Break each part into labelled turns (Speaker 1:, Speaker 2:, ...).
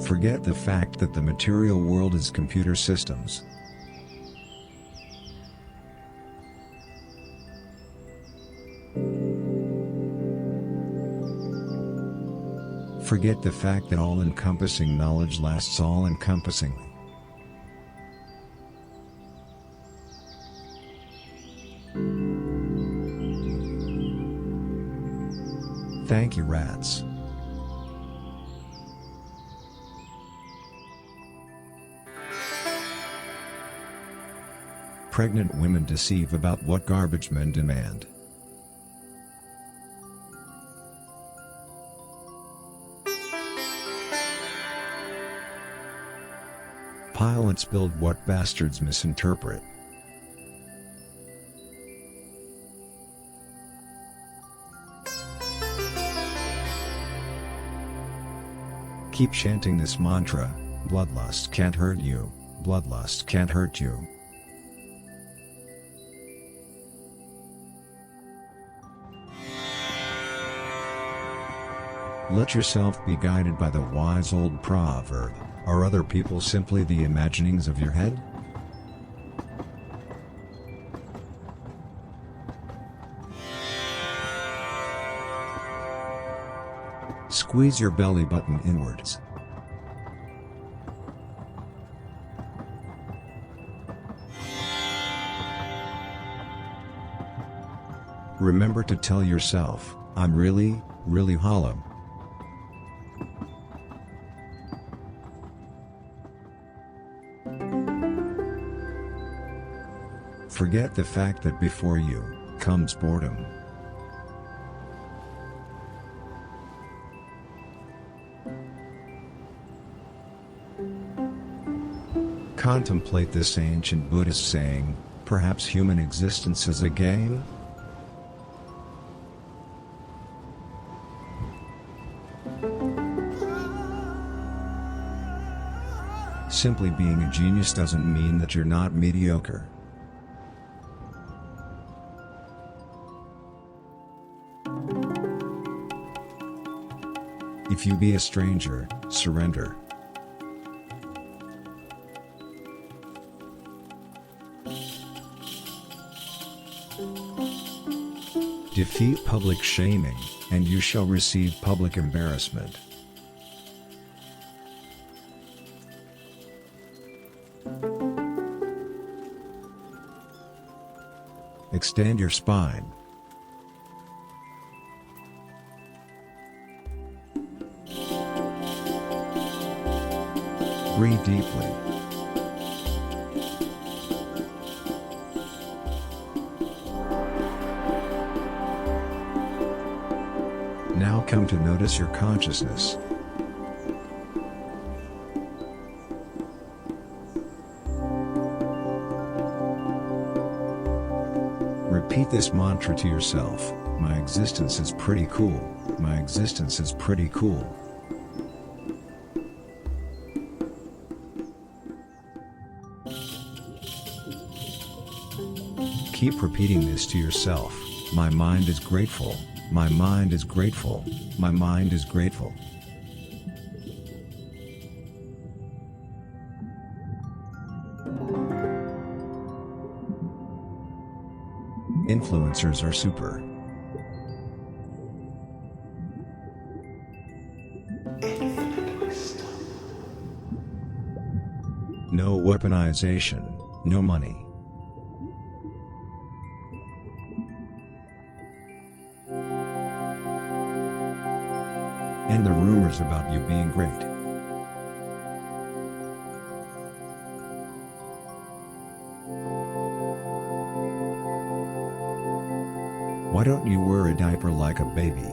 Speaker 1: Forget the fact that the material world is computer systems. Forget the fact that all-encompassing knowledge lasts all-encompassingly. Thank you, rats. Pregnant women deceive about what garbage men demand. Pilots build what bastards misinterpret. Keep chanting this mantra: bloodlust can't hurt you, bloodlust can't hurt you. Let yourself be guided by the wise old proverb: are other people simply the imaginings of your head? Squeeze your belly button inwards. Remember to tell yourself, I'm really, really hollow. Forget the fact that before you comes boredom. Contemplate this ancient Buddhist saying: perhaps human existence is a game? Simply being a genius doesn't mean that you're not mediocre. If you be a stranger, surrender. Defeat public shaming, and you shall receive public embarrassment. Extend your spine. Breathe deeply. Now come to notice your consciousness. Repeat this mantra to yourself: my existence is pretty cool, my existence is pretty cool. Keep repeating this to yourself: my mind is grateful, my mind is grateful, my mind is grateful. Influencers are super. No weaponization, no money. And the rumors about you being great. Why don't you wear a diaper like a baby?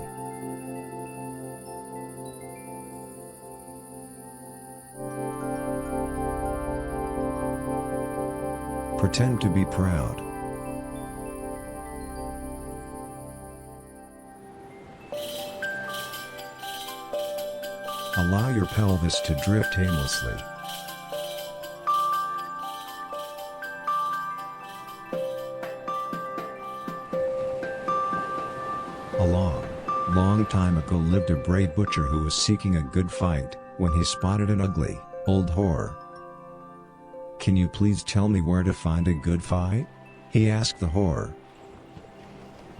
Speaker 1: Pretend to be proud. Allow your pelvis to drift aimlessly. Along Long time ago lived a brave butcher who was seeking a good fight, when he spotted an ugly, old whore. "Can you please tell me where to find a good fight?" he asked the whore.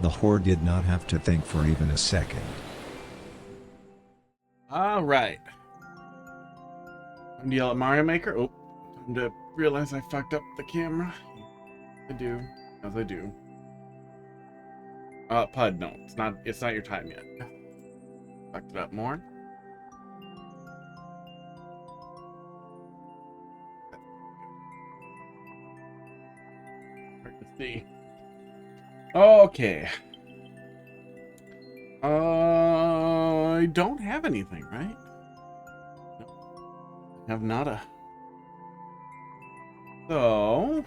Speaker 1: The whore did not have to think for even a second.
Speaker 2: Alright. Time to yell at Mario Maker. Oh, time to realize I fucked up the camera. I do. As I do. Pud, no. It's not your time yet. Fucked it up more. Hard to see. Okay. I don't have anything, right? No. I have nada. So,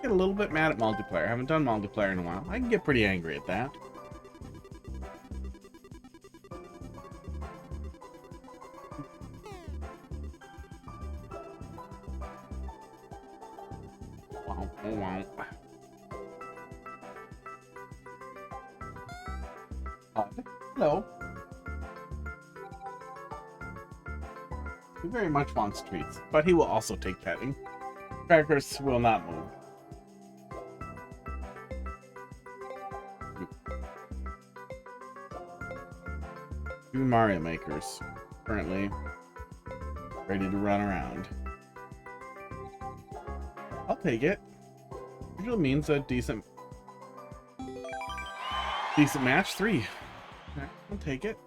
Speaker 2: get a little bit mad at multiplayer. I haven't done multiplayer in a while. I can get pretty angry at that. Wow, oh, wow. Hello. He very much wants treats, but he will also take petting. Crackers will not move. Two Mario Makers currently ready to run around. I'll take it. Usually means a decent match. 3. I'll take it.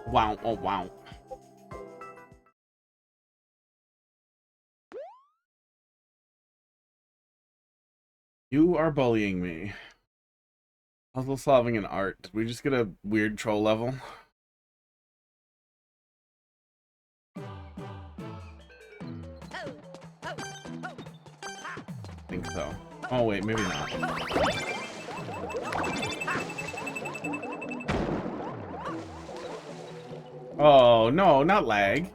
Speaker 2: Wow, oh wow. You are bullying me. Puzzle solving and art. Did we just get a weird troll level? I think so. Oh wait, maybe not. Oh no, not lag.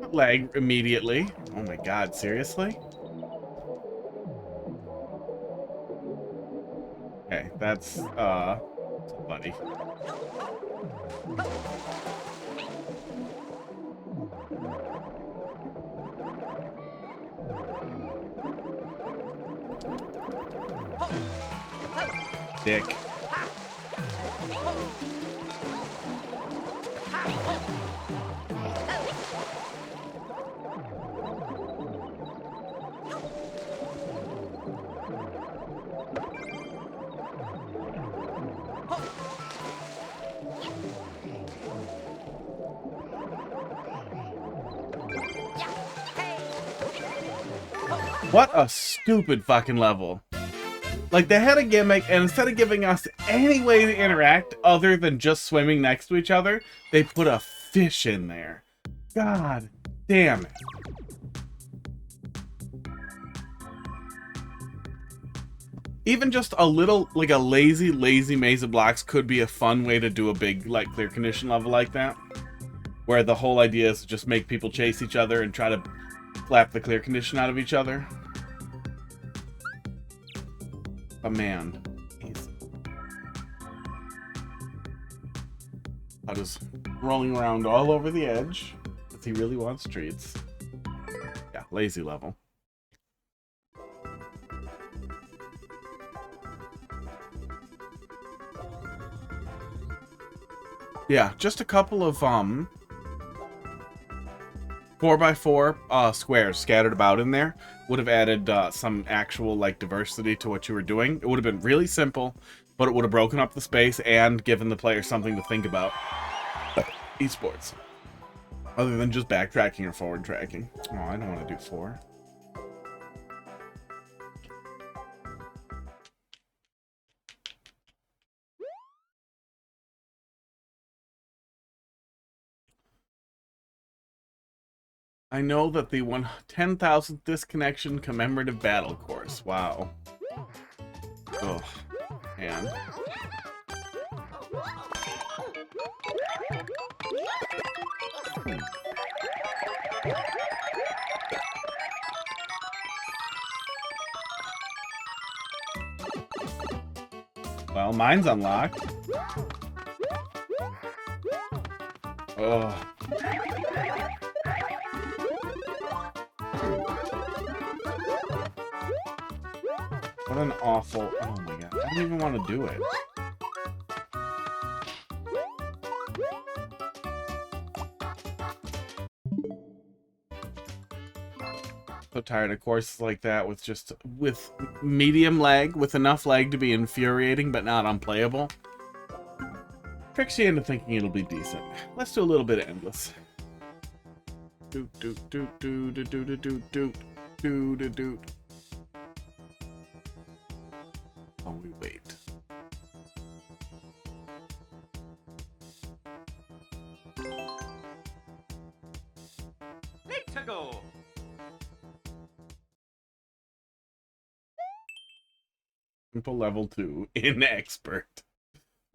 Speaker 2: Not lag immediately. Oh my god, seriously? Okay, that's funny. Dick. What a stupid fucking level. Like, they had a gimmick, and instead of giving us any way to interact other than just swimming next to each other, they put a fish in there. God damn it. Even just a little, like a lazy maze of blocks could be a fun way to do a big, like, clear condition level like that. Where the whole idea is to just make people chase each other and try to slap the clear condition out of each other. But man, I'm just rolling around all over the edge because he really wants treats. Yeah, lazy level. Yeah, just a couple of 4x4 squares scattered about in there would have added some actual like diversity to what you were doing. It would have been really simple, but it would have broken up the space and given the player something to think about. Esports. Other than just backtracking or forward tracking. Oh, I don't want to do 4. I know that the 10,000th disconnection commemorative battle course. Wow. Oh, man. Well, mine's unlocked. Oh. What an awful... Oh my god. I don't even want to do it. So tired of courses like that with medium lag, with enough lag to be infuriating but not unplayable. Tricks you into thinking it'll be decent. Let's do a little bit of endless. Doot doot doot doot doot doot doot doot doot doot doot. Oh, we wait.
Speaker 3: Let's go.
Speaker 2: Simple level 2 in expert.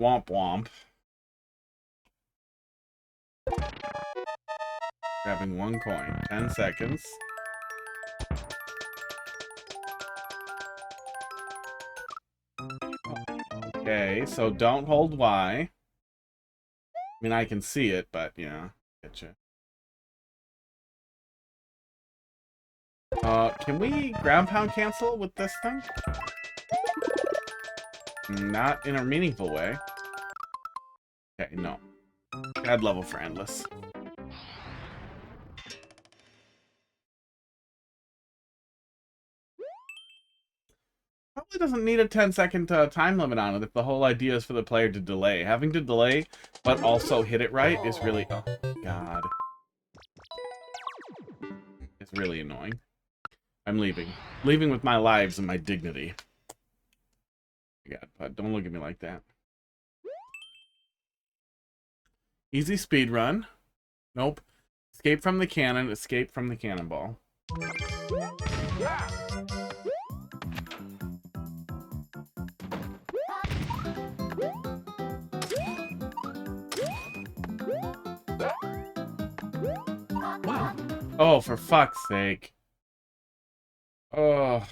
Speaker 2: Womp womp. Grabbing 1 coin. 10 seconds. Okay, so don't hold Y. I mean, I can see it, but yeah, getcha. Can we ground pound cancel with this thing? Not in a meaningful way. Okay, no. Bad level for endless. Probably doesn't need a 10-second time limit on it if the whole idea is for the player to delay. Having to delay, but also hit it right is really... Oh, God. It's really annoying. I'm leaving. Leaving with my lives and my dignity. God, but don't look at me like that. Easy speed run. Nope. Escape from the cannon. Escape from the cannonball. Oh, for fuck's sake. Oh.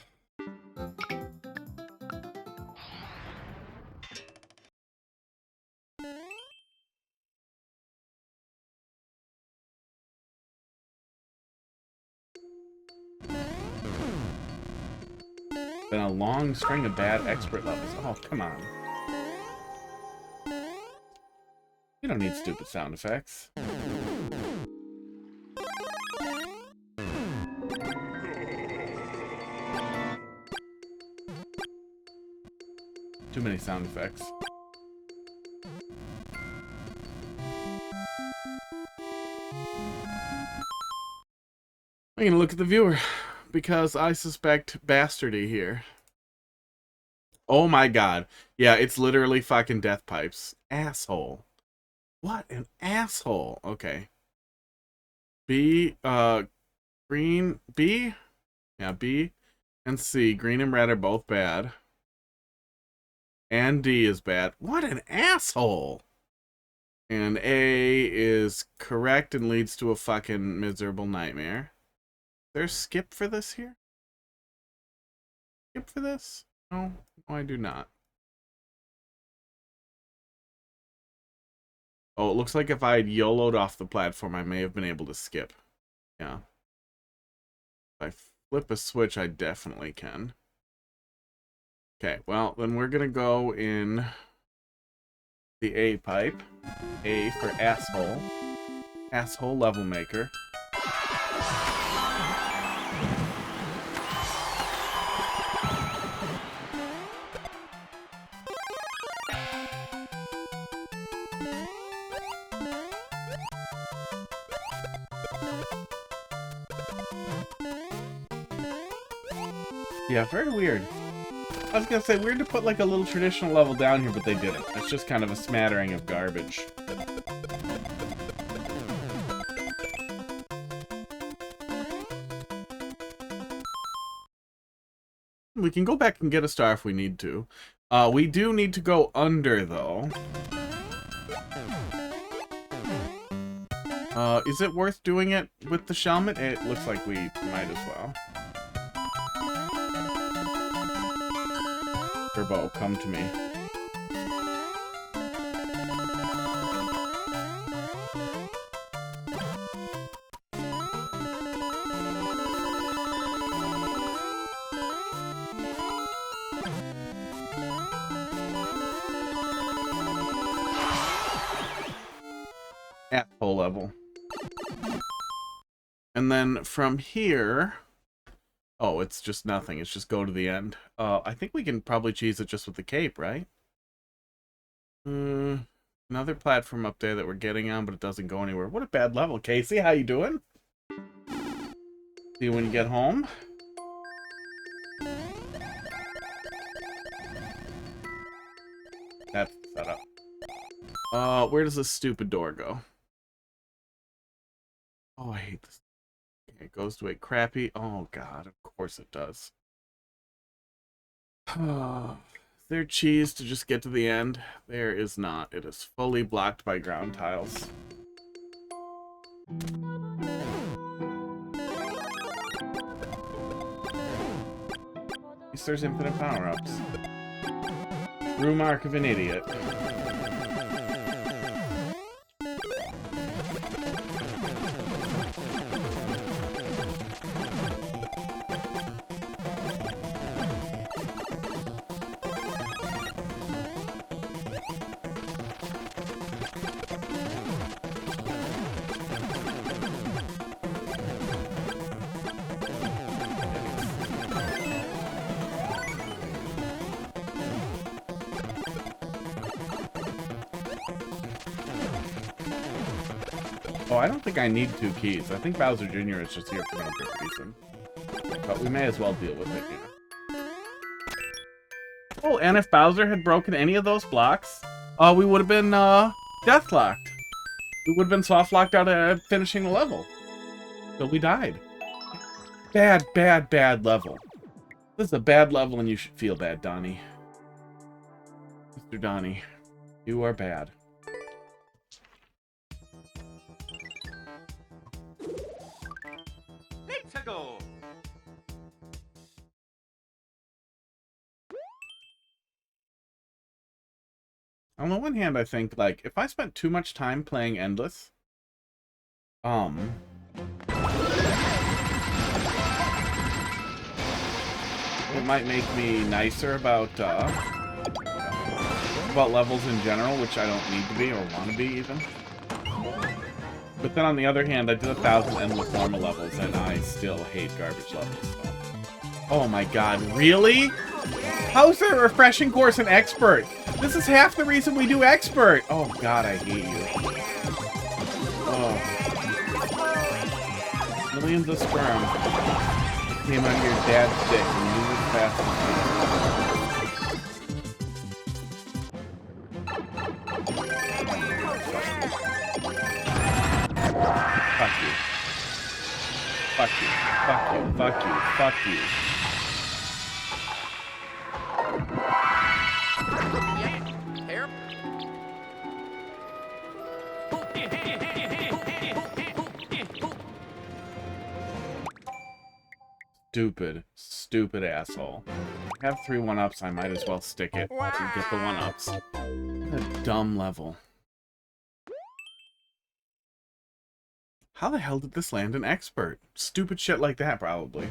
Speaker 2: Been a long string of bad expert levels. Oh, come on. You don't need stupid sound effects. Too many sound effects. I'm gonna look at the viewer, because I suspect bastardy here. Oh my god. Yeah, it's literally fucking death pipes. Asshole. What an asshole. Okay. B, green, B? Yeah, B and C. Green and red are both bad. And D is bad. What an asshole! And A is correct and leads to a fucking miserable nightmare. Is there a skip for this here? Skip for this? No, I do not. Oh, it looks like if I had YOLO'd off the platform, I may have been able to skip. Yeah. If I flip a switch, I definitely can. Okay, well, then we're gonna go in the A pipe. A for asshole. Asshole level maker. Yeah, very weird. I was gonna say, weird to put like a little traditional level down here, but they didn't. It's just kind of a smattering of garbage. We can go back and get a star if we need to. We do need to go under, though. Is it worth doing it with the Shelmet? It looks like we might as well. Turbo, come to me. Asshole level. And then from here... Oh, it's just nothing. It's just go to the end. I think we can probably cheese it just with the cape, right? Another platform up there that we're getting on, but it doesn't go anywhere. What a bad level. Casey, how you doing? See you when you get home. That's the setup. Where does this stupid door go? Oh, I hate this. It goes to a crappy... Oh, God. Of course it does. Is there cheese to just get to the end? There is not. It is fully blocked by ground tiles. At least there's infinite power-ups. True mark of an idiot. Oh, I don't think I need 2 keys. I think Bowser Jr. is just here for no good reason. But we may as well deal with it here. Oh, and if Bowser had broken any of those blocks, we would have been, deathlocked. We would have been soft-locked out of finishing the level. So we died. Bad, bad, bad level. This is a bad level and you should feel bad, Donnie. Mr. Donnie, you are bad. On the one hand, I think, like, if I spent too much time playing Endless, it might make me nicer about levels in general, which I don't need to be, or want to be, even. But then on the other hand, I did 1,000 Endless normal levels, and I still hate garbage levels, so. Oh my god, really? How's there a refreshing course in Expert? This is half the reason we do Expert! Oh god, I hate you. Oh. Millions of sperm came out of your dad's dick and you were fast Fuck you. Fuck you. Fuck you. Fuck you. Fuck you. Stupid, stupid asshole. I have 3 1-ups, I might as well stick it and get the 1-ups. What a dumb level. How the hell did this land an Expert? Stupid shit like that, probably.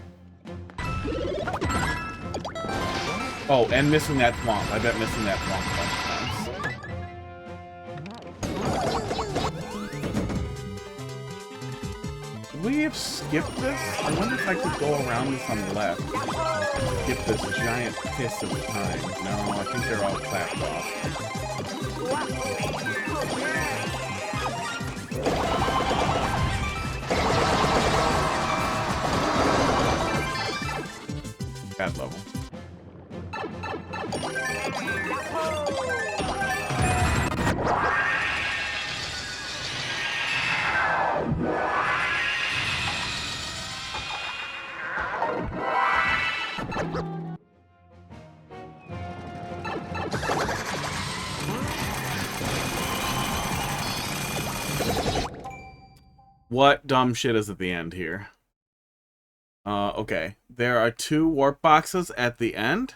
Speaker 2: Oh, and missing that thwomp. I bet missing that thwomp a bunch of times. Would we have skipped this? I wonder if I could go around this on the left. Skip this giant piss of time. No, I think they're all clapped off. Bad level. What dumb shit is at the end here? Okay. There are 2 warp boxes at the end.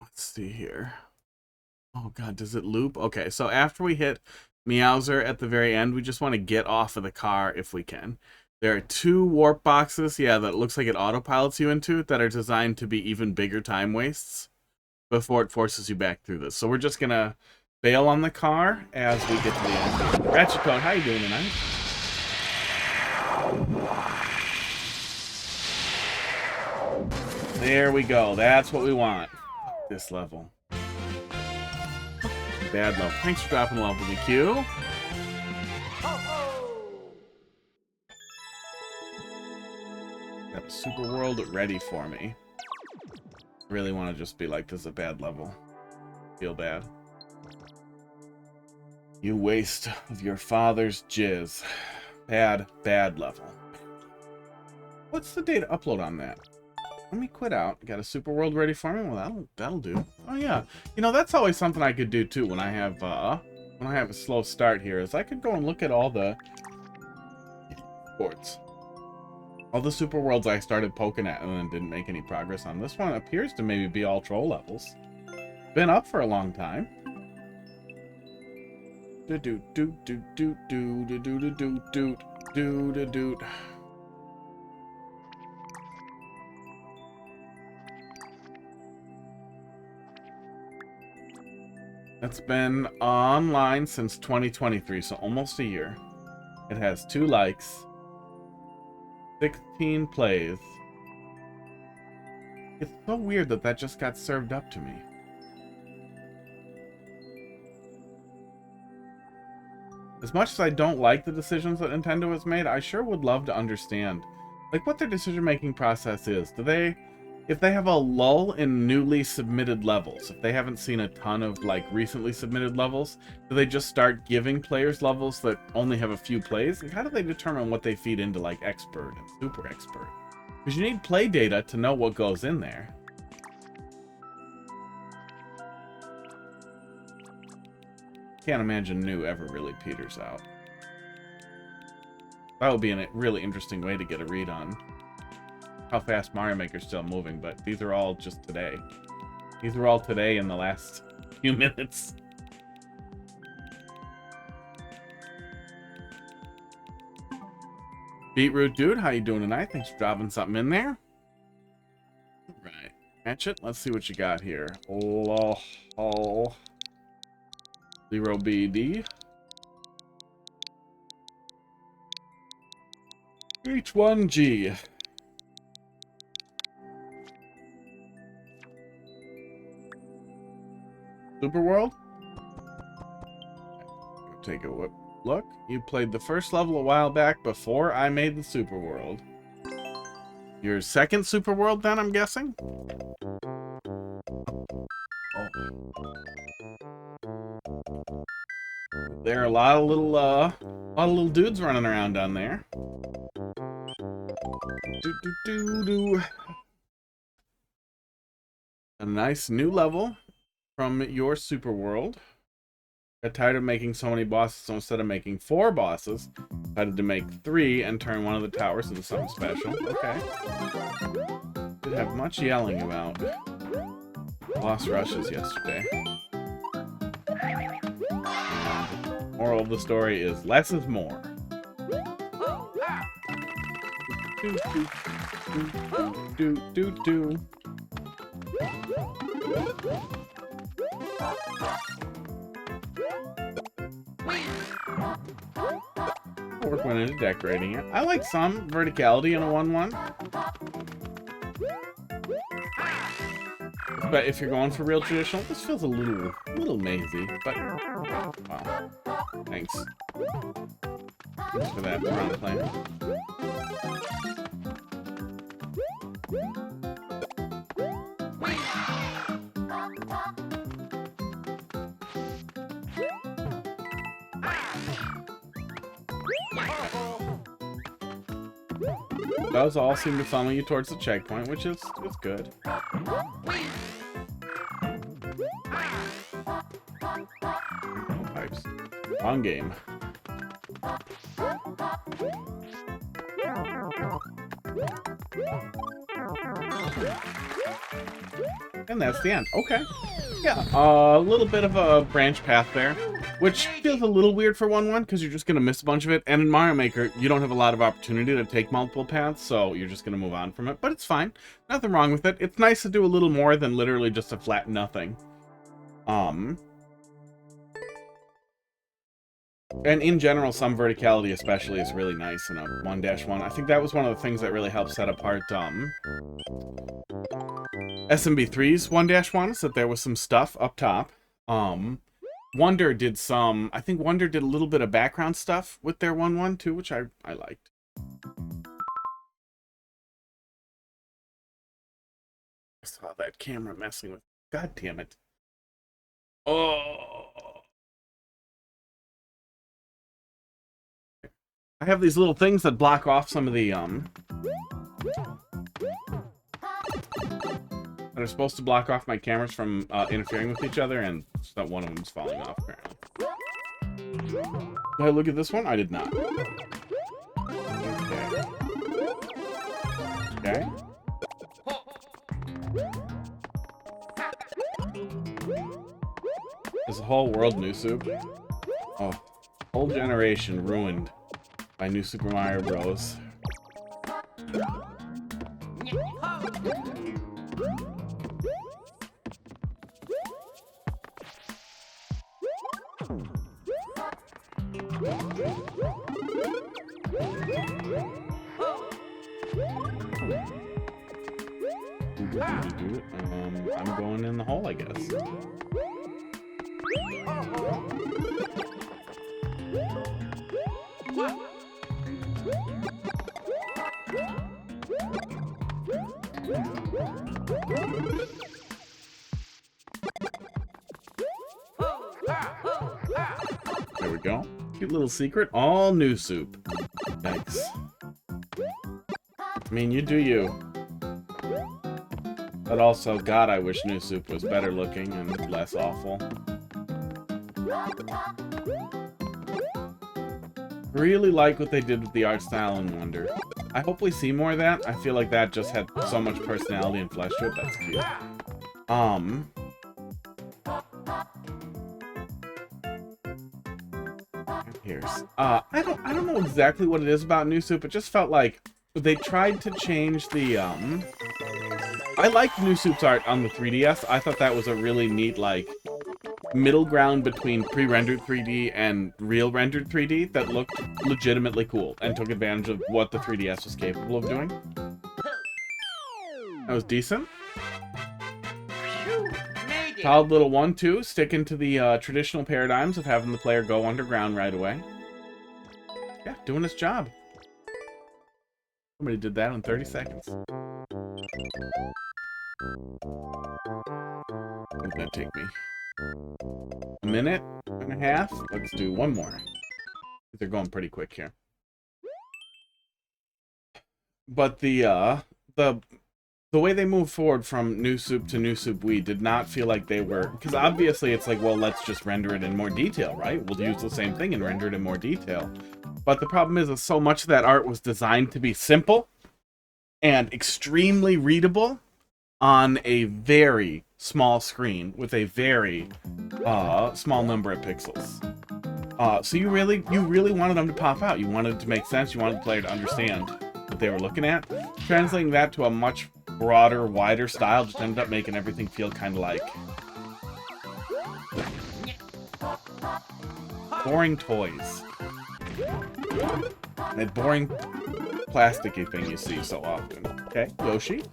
Speaker 2: Let's see here. Oh god, does it loop? Okay, so after we hit Meowser at the very end, we just want to get off of the car if we can. There are 2 warp boxes, yeah, that looks like it autopilots you into, that are designed to be even bigger time wastes before it forces you back through this. So we're just gonna bail on the car as we get to the end. R.Toad, how you doing tonight? There we go. That's what we want. This level. Bad level. Thanks for dropping the level, DQ. Got a super world ready for me. Really want to just be like, this is a bad level. Feel bad. You waste of your father's jizz. Bad, bad level. What's the data upload on that? Let me quit out. Got a super world ready for me? Well, that'll do. Oh yeah. You know, that's always something I could do too when I have a slow start here, is I could go and look at all the sports. All the super worlds I started poking at and then didn't make any progress on. This one appears to maybe be all troll levels. Been up for a long time. Do do do do do do do do do do do do do. It's been online since 2023, so almost a year. It has 2 likes, 16 plays. It's so weird that that just got served up to me. As much as I don't like the decisions that Nintendo has made, I sure would love to understand, like, what their decision-making process is. Do they, if they have a lull in newly submitted levels, if they haven't seen a ton of, like, recently submitted levels, do they just start giving players levels that only have a few plays? Like, how do they determine what they feed into, like, expert and super expert? Because you need play data to know what goes in there. Can't imagine new ever really peters out. That would be a really interesting way to get a read on how fast Mario Maker's still moving, but these are all just today. These were all today in the last few minutes. Beetroot Dude, how you doing tonight? Thanks for dropping something in there. Alright. Hatchet, let's see what you got here. Oh. 0BD. H1G. Super World? Take a look. You played the first level a while back before I made the Super World. Your second Super World then, I'm guessing? Oh. There are a lot of little dudes running around down there. A nice new level from your Super World. Got tired of making so many bosses, so instead of making 4 bosses, decided to make 3 and turn one of the towers into something special. Okay. Didn't have much yelling about boss rushes yesterday. Moral of the story is less is more. Work went into decorating it. I like some verticality in a 1-1. But if you're going for real traditional, this feels a little mazy, but wow. Thanks. Thanks for that round plane. Those all seem to funnel you towards the checkpoint, which is good. Pipes. Long game. And that's the end. Okay. Yeah, a little bit of a branch path there, which feels a little weird for 1-1 because you're just going to miss a bunch of it. And in Mario Maker, you don't have a lot of opportunity to take multiple paths, so you're just going to move on from it. But it's fine. Nothing wrong with it. It's nice to do a little more than literally just a flat nothing. And in general, some verticality especially is really nice in a 1-1. I think that was one of the things that really helped set apart SMB3's 1-1, is that there was some stuff up top. Wonder did some... I think Wonder did a little bit of background stuff with their 1-1 too, which I liked. I saw that camera messing with... God damn it. Oh... I have these little things that block off some of the, that are supposed to block off my cameras from, interfering with each other, and just that one of them's falling off, apparently. Did I look at this one? I did not. Okay. Okay. Is the whole world new soup? Oh. Whole generation ruined by New Super Mario Bros. I'm going in the hole, I guess. There we go. Cute little secret. All new soup. Thanks. I mean, you do you. But also, God, I wish new soup was better looking and less awful. Really like what they did with the art style in Wonder. I hope we see more of that. I feel like that just had so much personality and flesh to it. That's cute. Here's I don't know exactly what it is about New Soup. It just felt like they tried to change the I liked New Soup's art on the 3DS. I thought that was a really neat, like, middle ground between pre-rendered 3D and real rendered 3D that looked legitimately cool and took advantage of what the 3DS was capable of doing. That was decent. Solid little 1-2, sticking to the traditional paradigms of having the player go underground right away. Yeah, doing its job. Somebody did that in 30 seconds. It's gonna take me a minute and a half. Let's do one more. They're going pretty quick here. But the way they moved forward from New Soup to New Soup Wii did not feel like they were... Because obviously it's like, well, let's just render it in more detail, right? We'll use the same thing and render it in more detail. But the problem is that so much of that art was designed to be simple and extremely readable on a very small screen with a very small number of pixels. So you really wanted them to pop out. You wanted it to make sense. You wanted the player to understand what they were looking at. Translating that to a much broader, wider style just ended up making everything feel kind of like boring toys. That boring plasticky thing you see so often. Okay, Yoshi.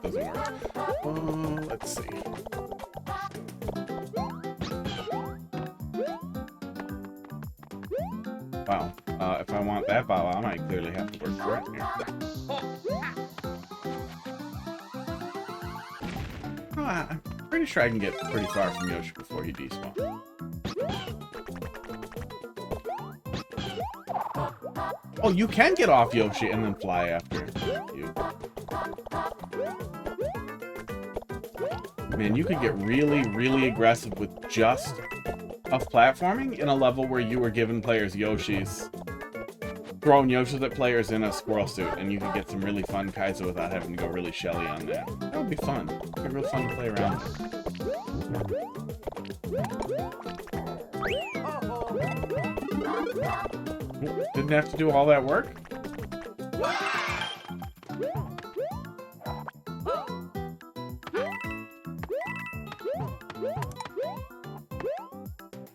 Speaker 2: Doesn't work. Let's see. Wow. If I want that bottle, I might clearly have to work for it here. I'm pretty sure I can get pretty far from Yoshi before he despawns. Oh, you can get off Yoshi and then fly after you. Man, you could get really, really aggressive with just tough platforming in a level where you were giving players Yoshis. Throwing Yoshis at players in a squirrel suit, and you could get some really fun Kaizo without having to go really shelly on that. That would be fun. It'd be real fun to play around with. Didn't have to do all that work?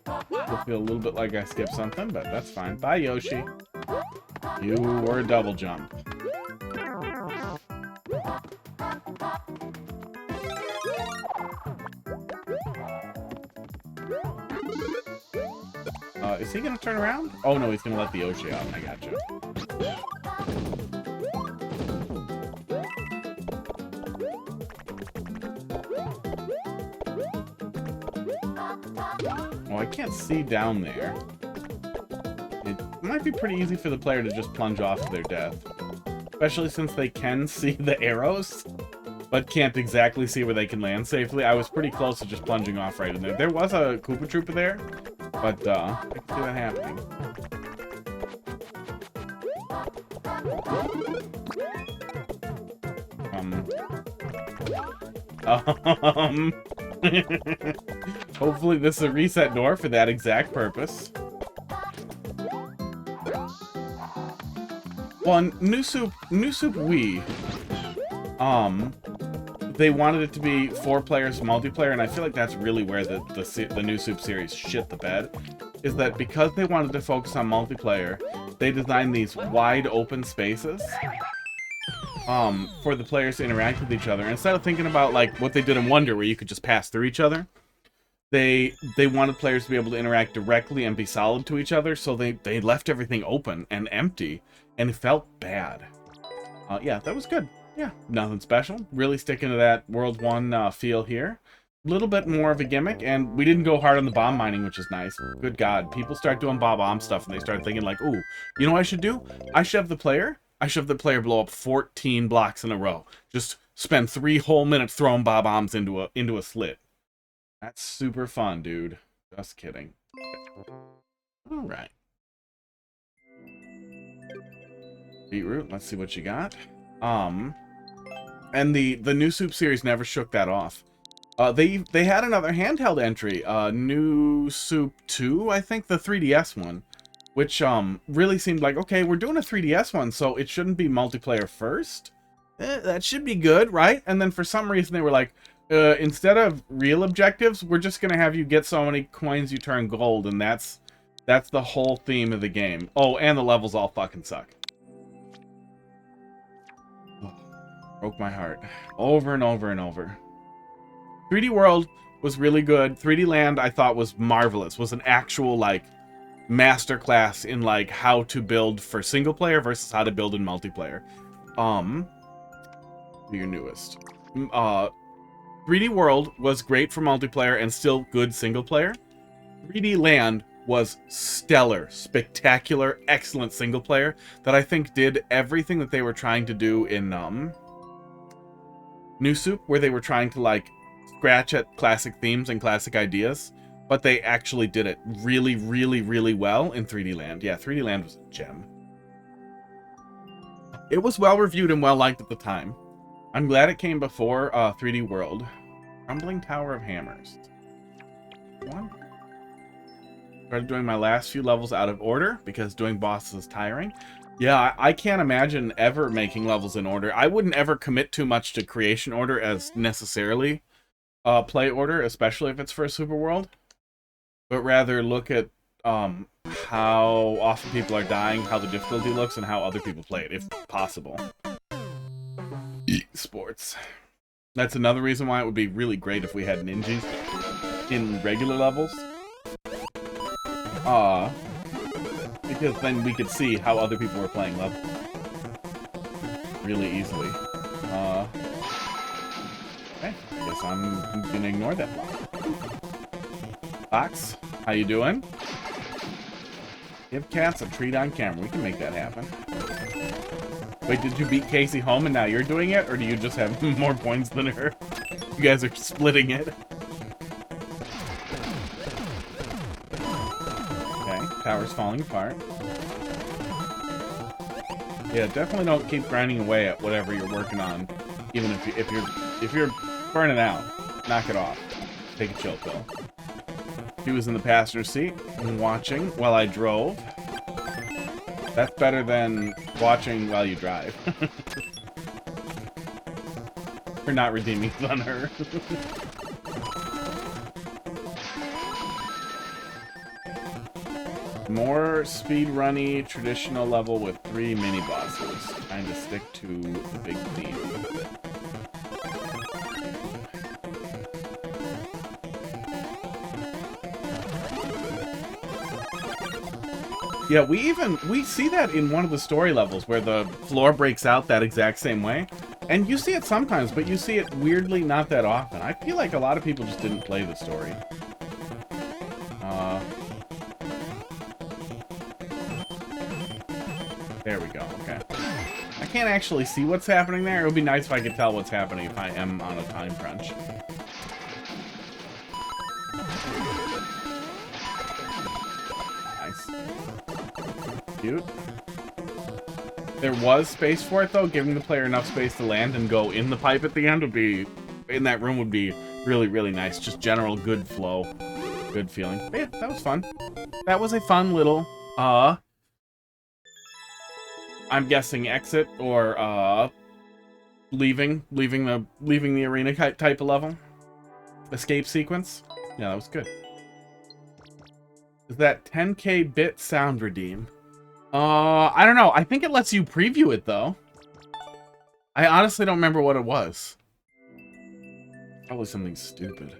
Speaker 2: Still feel a little bit like I skipped something, but that's fine. Bye, Yoshi. You were a double jump. Is he gonna turn around? Oh no, he's gonna let the Yoshi out. I gotcha. Oh, I can't see down there. It might be pretty easy for the player to just plunge off to their death. Especially since they can see the arrows, but can't exactly see where they can land safely. I was pretty close to just plunging off right in there. There was a Koopa Troopa there, but I can see that happening. Hopefully this is a reset door for that exact purpose. Well, New Soup Wii, they wanted it to be 4 players multiplayer, and I feel like that's really where the New Soup series shit the bed. Is that because they wanted to focus on multiplayer, they designed these wide open spaces for the players to interact with each other. Instead of thinking about like what they did in Wonder, where you could just pass through each other, they wanted players to be able to interact directly and be solid to each other. So they left everything open and empty, and it felt bad. Yeah, that was good. Yeah, nothing special. Really sticking to that World 1 feel here. A little bit more of a gimmick, and we didn't go hard on the bomb mining, which is nice. Good God, people start doing bomb stuff, and they start thinking like, ooh, you know what I should do? I should have the player blow up 14 blocks in a row. Just spend 3 whole minutes throwing bombs into a slit. That's super fun, dude. Just kidding. All right. Beetroot, let's see what you got. And the New Soup series never shook that off. They had another handheld entry, New Soup 2, I think, the 3DS one, which really seemed like, okay, we're doing a 3DS one, so it shouldn't be multiplayer first. That should be good, right? And then for some reason they were like, instead of real objectives, we're just gonna have you get so many coins you turn gold, and that's the whole theme of the game. Oh, and the levels all fucking suck. Oh, broke my heart over and over and over. 3D World was really good. 3D Land I thought was marvelous. Was an actual like masterclass in like how to build for single player versus how to build in multiplayer. Your newest. 3D World was great for multiplayer and still good single player. 3D Land was stellar, spectacular, excellent single player that I think did everything that they were trying to do in New Soup, where they were trying to like scratch at classic themes and classic ideas, but they actually did it really, really, really well in 3D Land. Yeah, 3D Land was a gem. It was well reviewed and well liked at the time. I'm glad it came before 3D World. Crumbling Tower of Hammers. One. Started doing my last few levels out of order because doing bosses is tiring. Yeah, I can't imagine ever making levels in order. I wouldn't ever commit too much to creation order as necessarily play order, especially if it's for a Super World, but rather look at how often people are dying, how the difficulty looks, and how other people play it, if possible. Sports. That's another reason why it would be really great if we had ninjas in regular levels. Because then we could see how other people were playing levels really easily. Okay, guess I'm gonna ignore that block. Fox, how you doing? Give cats a treat on camera. We can make that happen. Wait, did you beat Casey home and now you're doing it? Or do you just have more points than her? You guys are splitting it. Okay, tower's falling apart. Yeah, definitely don't keep grinding away at whatever you're working on. Even if you're burning out, knock it off. Take a chill pill. He was in the passenger seat and watching while I drove. That's better than watching while you drive. We're not redeeming it on her. More speedrunny traditional level with 3 mini bosses. Trying to stick to the big theme. Yeah, we see that in one of the story levels where the floor breaks out that exact same way. And you see it sometimes, but you see it weirdly not that often. I feel like a lot of people just didn't play the story. There we go, okay. I can't actually see what's happening there. It would be nice if I could tell what's happening if I am on a time crunch. Nice. Cute. There was space for it, though. Giving the player enough space to land and go in the pipe at the end would be... in that room would be really, really nice. Just general good flow. Good feeling. But yeah, that was fun. That was a fun little, I'm guessing exit or leaving the arena type of level. Escape sequence. Yeah, that was good. Is that 10k bit sound redeem? I don't know. I think it lets you preview it though. I honestly don't remember what it was. Probably something stupid.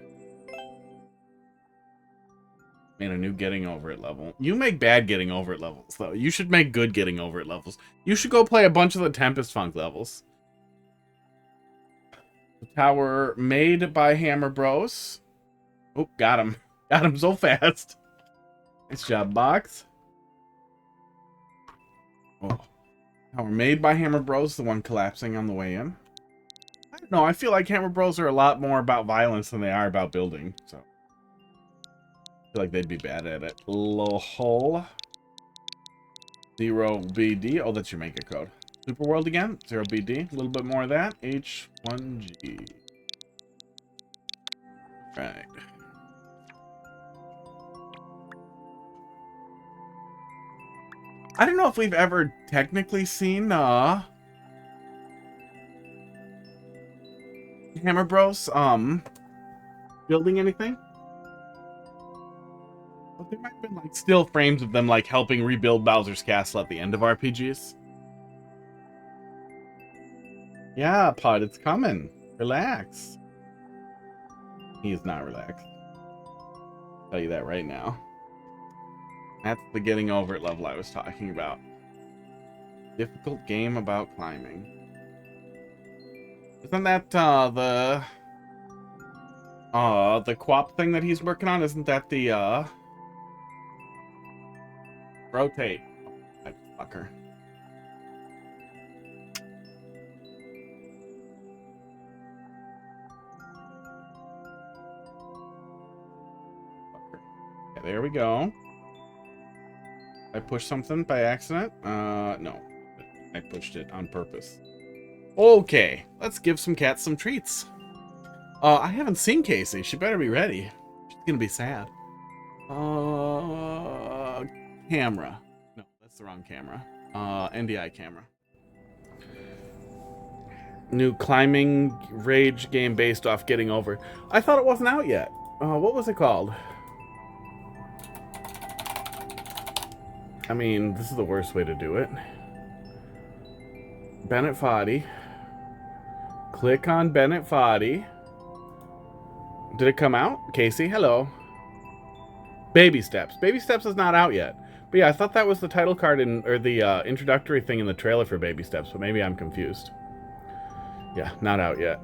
Speaker 2: Made a new getting over it level. You make bad getting over it levels, though. You should make good getting over it levels. You should go play a bunch of the Tempest Funk levels. The tower made by Hammer Bros. Oh, got him. Got him so fast. Nice job, Box. Oh. Tower made by Hammer Bros, the one collapsing on the way in. I don't know. I feel like Hammer Bros are a lot more about violence than they are about building, so. I feel like they'd be bad at it. Lol. 0BD. Oh, that's your mega code. Super World again. 0BD. A little bit more of that. H1G. Right. I don't know if we've ever technically seen Hammer Bros building anything. But there might have been like still frames of them like helping rebuild Bowser's Castle at the end of RPGs. Yeah, Pod, it's coming. Relax. He is not relaxed. I'll tell you that right now. That's the getting over it level I was talking about. Difficult game about climbing. Isn't that the QWOP thing that he's working on? Isn't that the rotate? Oh, fucker. Okay, there we go. I pushed something by accident? No. I pushed it on purpose. Okay, let's give some cats some treats. I haven't seen Casey. She better be ready. She's gonna be sad. Camera. No, that's the wrong camera. NDI camera. New climbing rage game based off Getting Over. I thought it wasn't out yet. What was it called? I mean, this is the worst way to do it. Bennett Foddy. Click on Bennett Foddy. Did it come out? Casey, hello. Baby Steps. Baby Steps is not out yet. But yeah, I thought that was the title card or the introductory thing in the trailer for Baby Steps, but maybe I'm confused. Yeah, not out yet.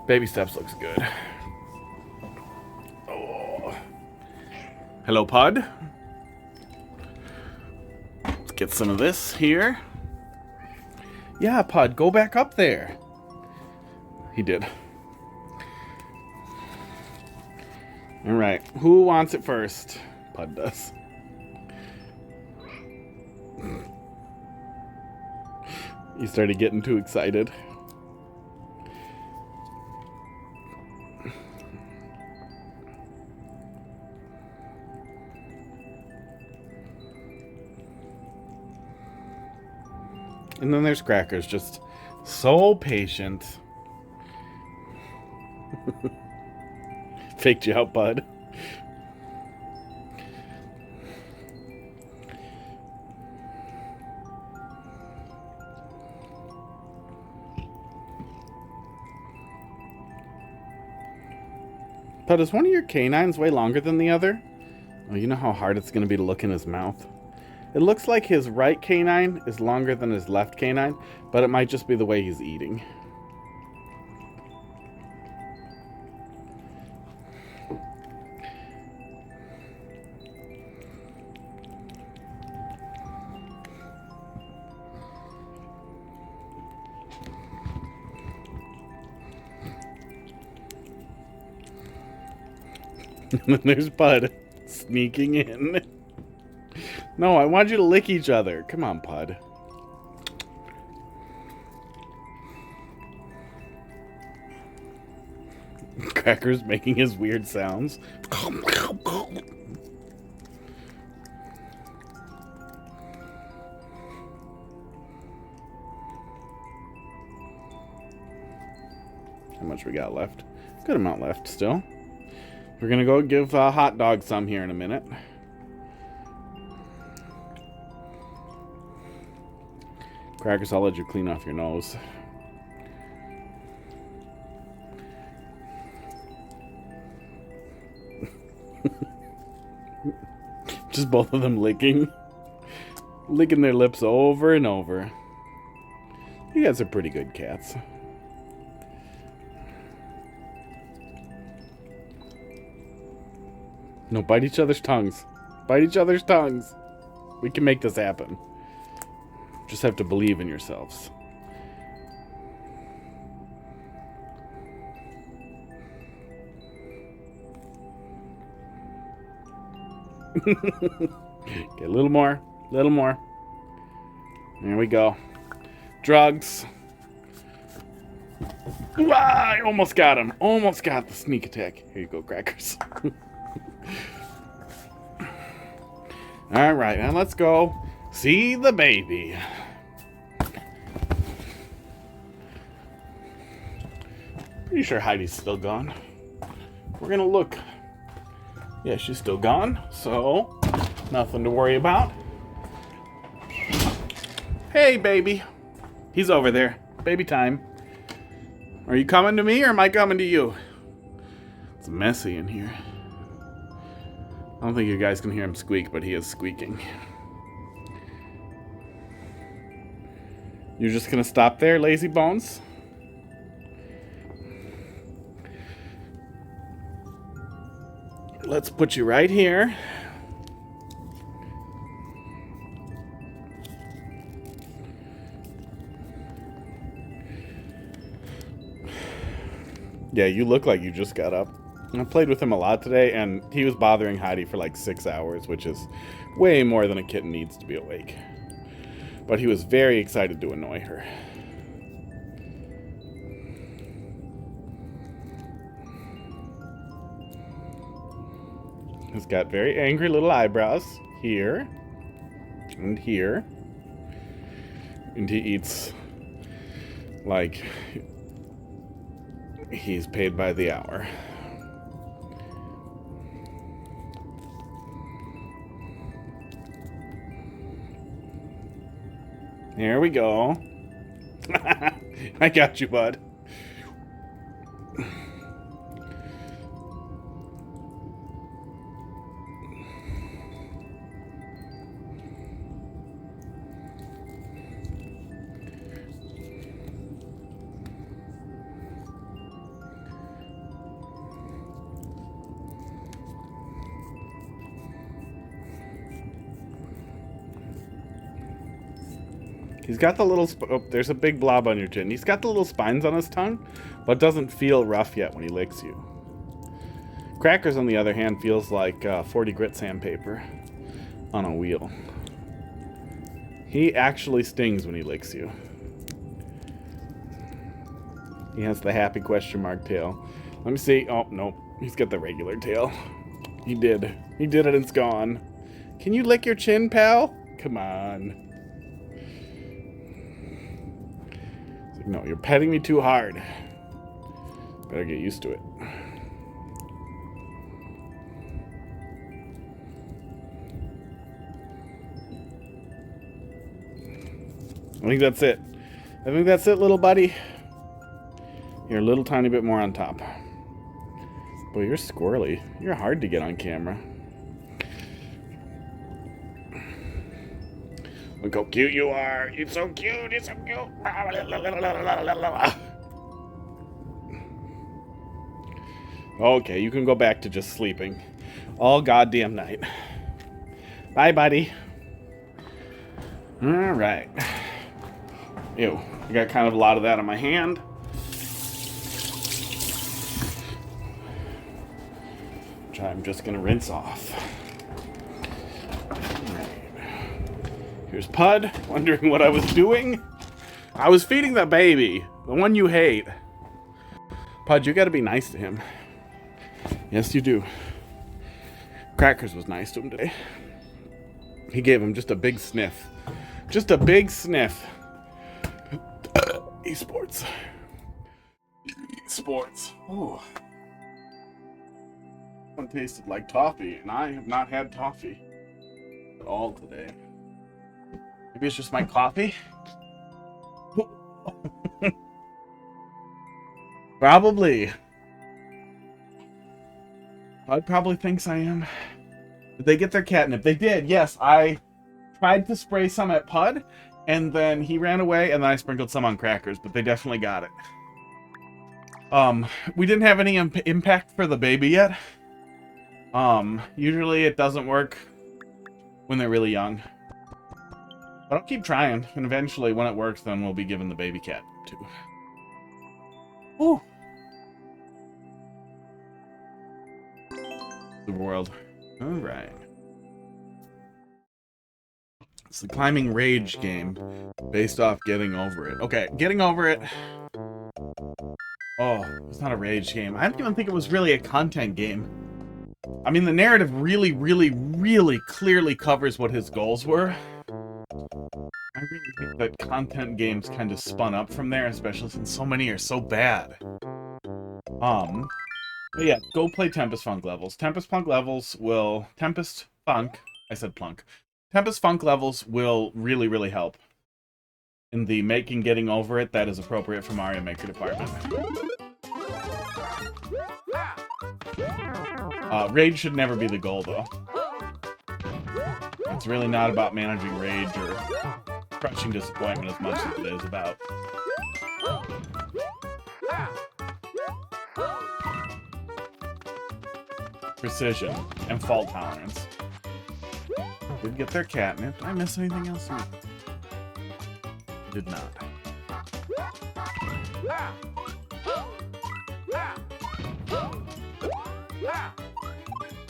Speaker 2: Baby Steps looks good. Oh. Hello, Pod. Let's get some of this here. Yeah, Pod, go back up there. He did. All right, who wants it first? Pod does. You started getting too excited. And then there's Crackers, just so patient. Faked you out, bud. But is one of your canines way longer than the other? Oh, you know how hard it's going to be to look in his mouth? It looks like his right canine is longer than his left canine, but it might just be the way he's eating. And then there's Pud sneaking in. No, I want you to lick each other. Come on, Pud. Cracker's making his weird sounds. How much we got left? Good amount left still. We're gonna go give Hot Dog some here in a minute. Crackers, I'll let you clean off your nose. Just both of them licking their lips over and over. You guys are pretty good cats. No, bite each other's tongues. Bite each other's tongues. We can make this happen. Just have to believe in yourselves. Okay, a little more. Little more. There we go. Drugs. I almost got him. Almost got the sneak attack. Here you go, Crackers. Alright, now let's go see the baby. Pretty sure Heidi's still gone. We're gonna look. Yeah, she's still gone, so nothing to worry about. Hey, baby. He's over there. Baby time. Are you coming to me or am I coming to you? It's messy in here. I don't think you guys can hear him squeak, but he is squeaking. You're just gonna stop there, lazy bones? Let's put you right here. Yeah, you look like you just got up. I played with him a lot today, and he was bothering Heidi for like 6 hours, which is way more than a kitten needs to be awake. But he was very excited to annoy her. He's got very angry little eyebrows here and here. And he eats like he's paid by the hour. There we go. I got you, bud. He's got the little... oh, there's a big blob on your chin. He's got the little spines on his tongue, but doesn't feel rough yet when he licks you. Crackers, on the other hand, feels like 40 grit sandpaper on a wheel. He actually stings when he licks you. He has the happy question mark tail. Let me see. Oh, no. He's got the regular tail. He did. He did it and it's gone. Can you lick your chin, pal? Come on. No, you're petting me too hard. Better get used to it. I think that's it. I think that's it, little buddy. You're a little tiny bit more on top. Boy, you're squirrely. You're hard to get on camera. Look how cute you are. You're so cute. You're so cute. Okay, you can go back to just sleeping all goddamn night. Bye, buddy. All right. Ew, I got kind of a lot of that on my hand. Which I'm just gonna rinse off. All right. Here's Pud, wondering what I was doing. I was feeding the baby, the one you hate. Pud, you gotta be nice to him. Yes, you do. Crackers was nice to him today. He gave him just a big sniff. Just a big sniff. Esports. Esports. Oh. One tasted like toffee, and I have not had toffee at all today. Maybe it's just my coffee? Probably. Bud probably thinks I am. Did they get their catnip? They did, yes. I tried to spray some at Pud, and then he ran away, and then I sprinkled some on Crackers, but they definitely got it. We didn't have any impact for the baby yet. Usually it doesn't work when they're really young. But I'll keep trying, and eventually when it works, then we'll be giving the baby cat too. Ooh. The world. Alright. It's the Climbing Rage game, based off Getting Over It. Okay, Getting Over It. Oh, it's not a rage game. I don't even think it was really a content game. I mean, the narrative really, really, really clearly covers what his goals were. I really think that content games kind of spun up from there, especially since so many are so bad. But yeah, go play Tempest Funk levels. Tempest Funk levels will... Tempest Funk... I said plunk. Tempest Funk levels will really, really help in the making Getting Over It that is appropriate for Mario Maker department. Rage should never be the goal, though. It's really not about managing rage or crushing disappointment as much as it is about precision and fault tolerance. Did get their catnip. Did I miss anything else? Did not.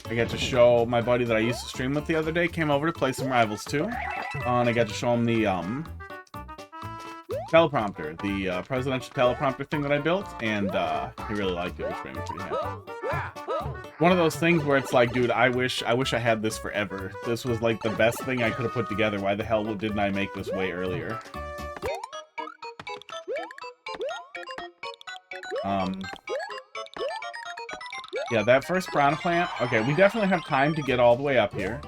Speaker 2: I got to show my buddy that I used to stream with the other day, came over to play some Rivals 2. And I got to show him the teleprompter, the presidential teleprompter thing that I built, and he really liked it, which made me pretty happy. One of those things where it's like, dude, I wish I had this forever. This was like the best thing I could have put together. Why the hell didn't I make this way earlier? Yeah, that first piranha plant. Okay, we definitely have time to get all the way up here.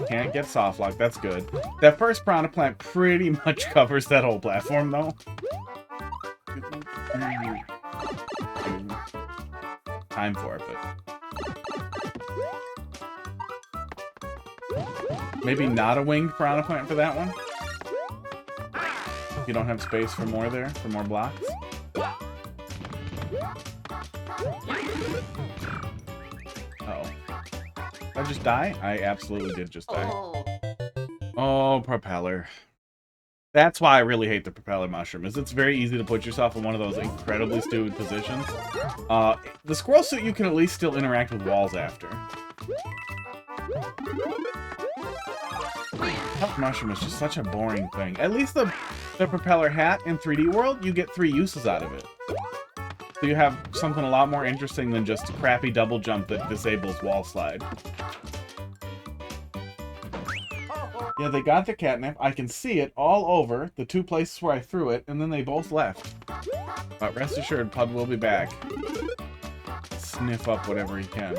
Speaker 2: Can't get soft lock, that's good. That first piranha plant pretty much covers that whole platform, though. Time for it, but maybe not a winged piranha plant for that one. You don't have space for more there, for more blocks. Uh-oh. Did I just die? I absolutely did just die. Oh, propeller. That's why I really hate the propeller mushroom, is it's very easy to put yourself in one of those incredibly stupid positions. The squirrel suit you can at least still interact with walls after. Puff mushroom is just such a boring thing. At least the propeller hat in 3D World, you get 3 uses out of it. So you have something a lot more interesting than just a crappy double jump that disables wall slide. Yeah, they got the catnip. I can see it all over the 2 places where I threw it, and then they both left. But rest assured, Pud will be back. Sniff up whatever he can.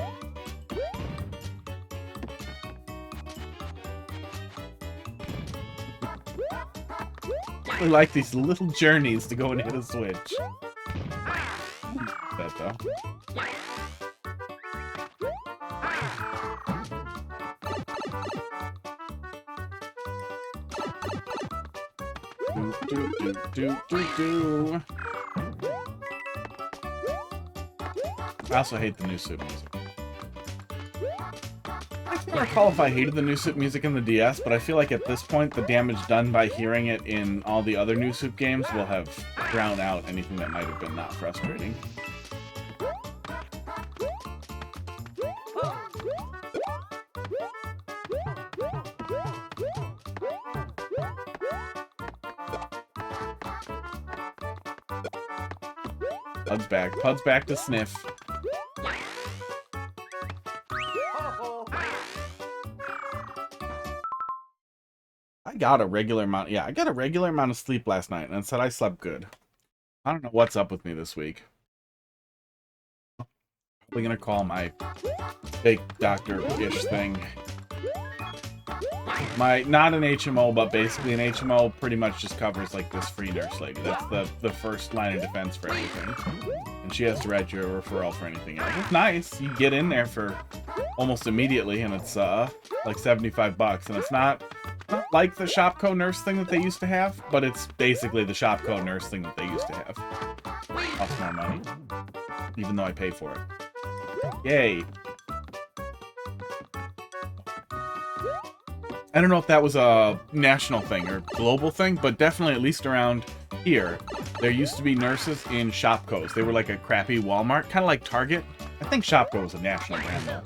Speaker 2: We like these little journeys to go and hit a switch. That though. I also hate the new soup music. I can't recall if I hated the new soup music in the DS, but I feel like at this point the damage done by hearing it in all the other new soup games will have drowned out anything that might have been not frustrating. Pud's back. Pud's back to sniff. I got a regular amount. Yeah, I got a regular amount of sleep last night, and it said I slept good. I don't know what's up with me this week. We're gonna call my fake doctor-ish thing. Not an HMO, but basically an HMO pretty much just covers like this free nurse lady. That's the first line of defense for everything. And she has to write you a referral for anything else. It's nice. You get in there for almost immediately, and it's like 75 bucks. And it's not like the Shopco nurse thing that they used to have, but it's basically the Shopco nurse thing that they used to have. Costs more money, even though I pay for it. Yay. I don't know if that was a national thing or global thing, but definitely at least around here, there used to be nurses in Shopcos. They were like a crappy Walmart, kind of like Target. I think Shopco was a national brand though.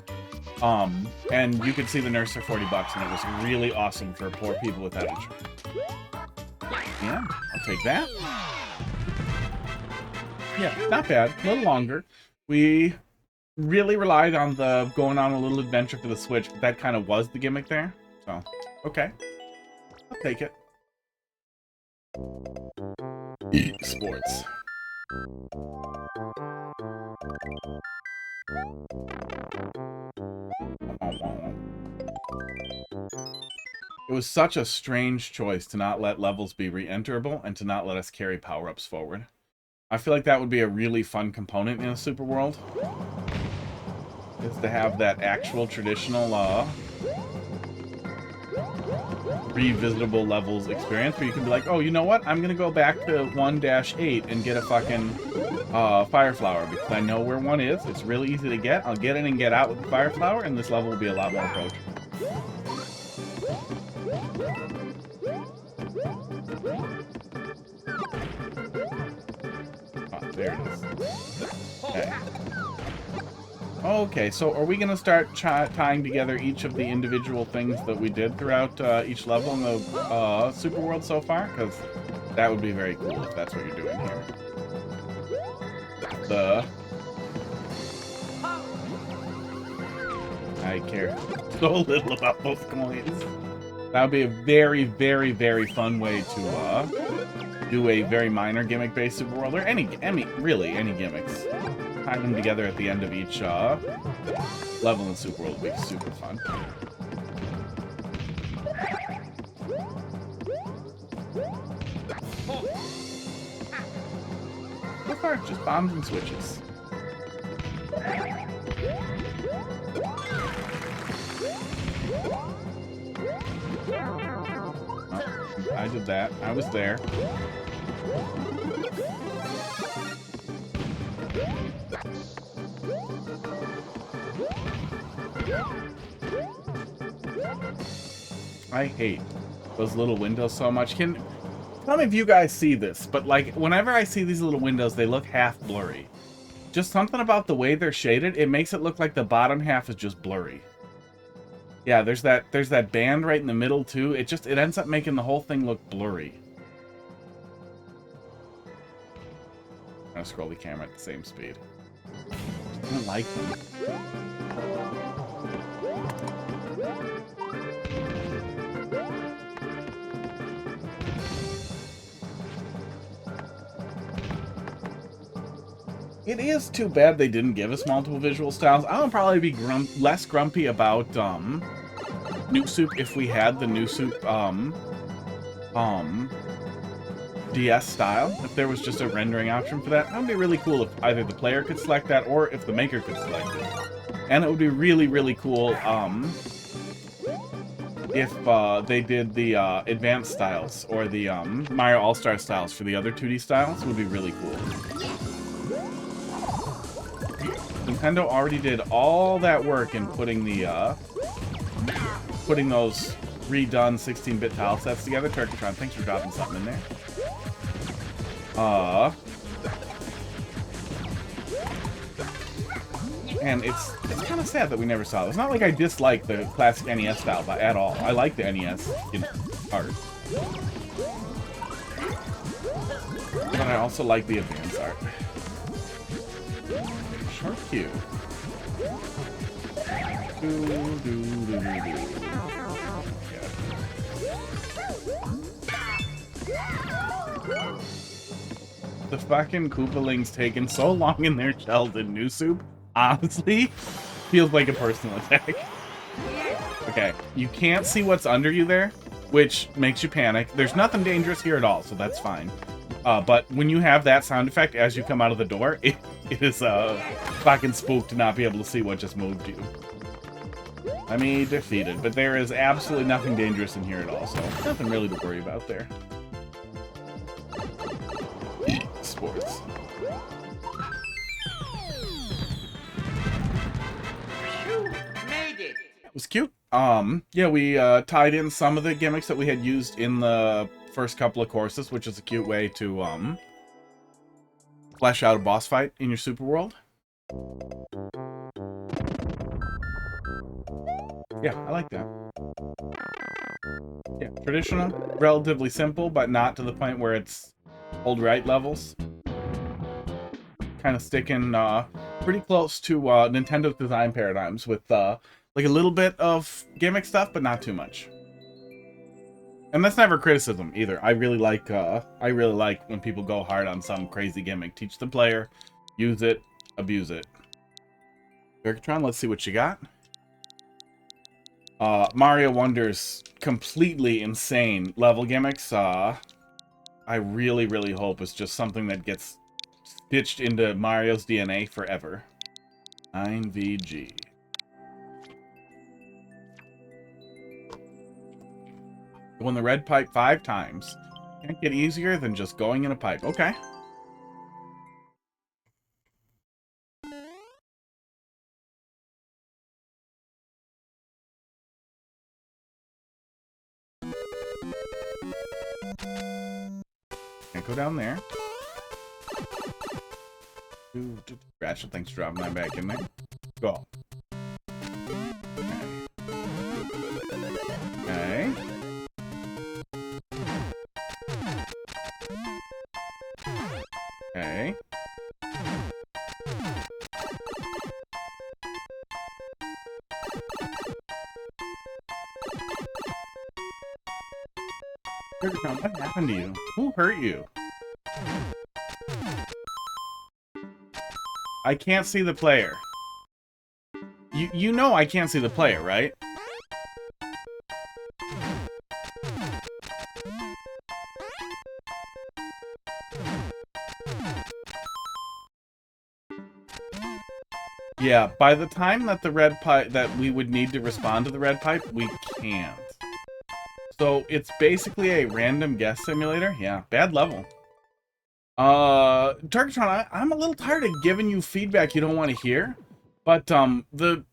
Speaker 2: And you could see the nurse for 40 bucks, and it was really awesome for poor people without insurance. Yeah, I'll take that. Yeah, not bad. A little longer. We really relied on the going on a little adventure for the Switch, but that kind of was the gimmick there. So, okay. I'll take it. Sports. It was such a strange choice to not let levels be re-enterable and to not let us carry power-ups forward. I feel like that would be a really fun component in a Super World. Is to have that actual traditional revisitable levels experience where you can be like, oh, you know what? I'm gonna go back to 1-8 and get a fucking fire flower because I know where one is. It's really easy to get. I'll get in and get out with the fire flower, and this level will be a lot more approachable. Oh, there it is. Okay. Okay, so are we going to start tying together each of the individual things that we did throughout each level in the Super World so far? Because that would be very cool if that's what you're doing here. I care so little about those coins. That would be a very, very, very fun way to do a very minor gimmick-based Super World, or really any gimmicks. Tying them together at the end of each level in Super World would be super fun. So far, just bombs and switches. Oh, I did that. I was there. I hate those little windows so much. Can some of you guys see this? But like, whenever I see these little windows, they look half blurry. Just something about the way they're shaded, it makes it look like the bottom half is just blurry. Yeah, there's that band right in the middle too. It ends up making the whole thing look blurry. I'm gonna scroll the camera at the same speed. I don't like them. It is too bad they didn't give us multiple visual styles. I would probably be less grumpy about New Soup if we had the New Soup DS style. If there was just a rendering option for that, that would be really cool if either the player could select that or if the maker could select it. And it would be really, really cool if they did the advanced styles or the Mario All-Star styles for the other 2D styles, would be really cool. Nintendo already did all that work in putting the putting those redone 16-bit tile sets together. Turkitron, thanks for dropping something in there. And it's kind of sad that we never saw it. It's not like I dislike the classic NES style at all. I like the NES art. But I also like the advanced art. Short Q. The fucking Koopalings taking so long in their shells in New Soup, honestly, feels like a personal attack. Okay, you can't see what's under you there, which makes you panic. There's nothing dangerous here at all, so that's fine. But when you have that sound effect as you come out of the door, it is fucking spooked to not be able to see what just moved you. I mean, defeated, but there is absolutely nothing dangerous in here at all, so nothing really to worry about there. Sports.
Speaker 3: Made it.
Speaker 2: It was cute. Yeah, we tied in some of the gimmicks that we had used in the first couple of courses, which is a cute way to flesh out a boss fight in your super world. Yeah, I like that. Yeah, traditional, relatively simple, but not to the point where it's old right levels. Kind of sticking pretty close to Nintendo's design paradigms with like a little bit of gimmick stuff, but not too much. And that's never criticism either. I really like when people go hard on some crazy gimmick. Teach the player, use it, abuse it. Turkitron, let's see what you got. Mario Wonder's completely insane level gimmicks. I really, really hope it's just something that gets stitched into Mario's DNA forever. 9VG. Go in the red pipe 5 times. Can't get easier than just going in a pipe. Okay. Can't go down there. Ratchet, thanks for dropping that back in there. Go. Okay. Okay. What happened to you? Who hurt you? I can't see the player. You know I can't see the player, right? Yeah, by the time that the red pipe, that we would need to respond to the red pipe, we can't. So it's basically a random guess simulator. Yeah, bad level. Turkitron, I'm a little tired of giving you feedback you don't want to hear, but the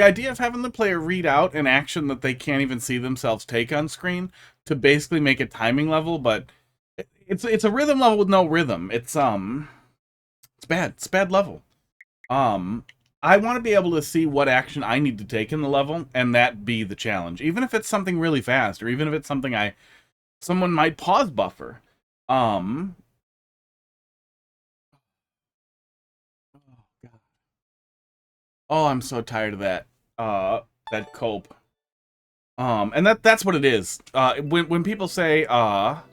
Speaker 2: idea of having the player read out an action that they can't even see themselves take on screen to basically make a timing level, but it's a rhythm level with no rhythm. It's bad. It's a bad level. I want to be able to see what action I need to take in the level, and that be the challenge. Even if it's something really fast, or even if it's something someone might pause buffer. Oh, I'm so tired of that. That cope. And that's what it is. When people say, I've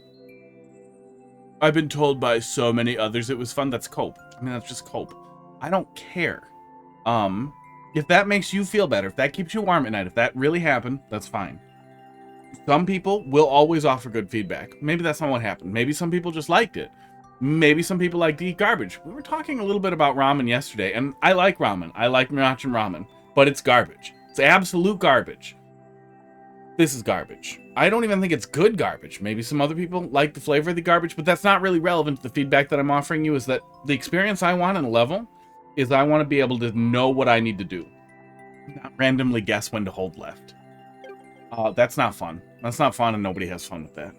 Speaker 2: been told by so many others it was fun, that's cope. I mean, that's just cope. I don't care. If that makes you feel better, if that keeps you warm at night, if that really happened, that's fine. Some people will always offer good feedback. Maybe that's not what happened. Maybe some people just liked it. Maybe some people like to eat garbage. We were talking a little bit about ramen yesterday, and I like ramen. I like watching ramen, but it's garbage. It's absolute garbage. this is garbage. I don't even think it's good garbage. Maybe some other people like the flavor of the garbage, but that's not really relevant to the feedback that I'm offering you. Is that the experience I want in a level is I want to be able to know what I need to do, not randomly guess when to hold left. That's not fun. That's not fun, and nobody has fun with that.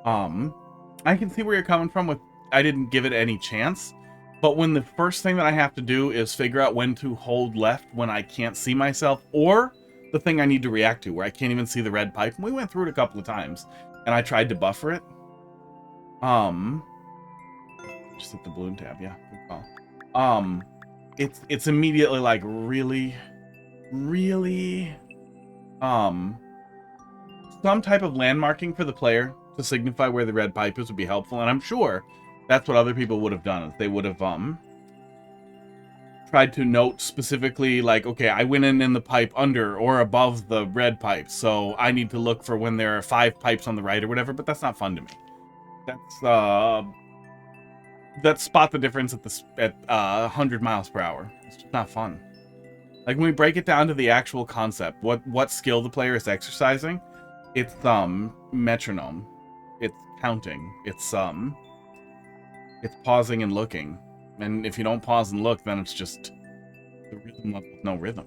Speaker 2: I can see where you're coming from with I didn't give it any chance. But when the first thing that I have to do is figure out when to hold left when I can't see myself, or the thing I need to react to where I can't even see the red pipe, and we went through it a couple of times, and I tried to buffer it. Just hit the balloon tab, yeah, good call. It's immediately like really, some type of landmarking for the player to signify where the red pipe is would be helpful, and I'm sure that's what other people would have done. They would have tried to note specifically, like, okay, I went in the pipe under or above the red pipe, so I need to look for when there are 5 pipes on the right or whatever. But that's not fun to me. That's spot the difference at 100 miles per hour. It's just not fun. Like when we break it down to the actual concept, what skill the player is exercising, it's metronome, it's counting, it's pausing and looking. And if you don't pause and look, then it's just the rhythm with no rhythm.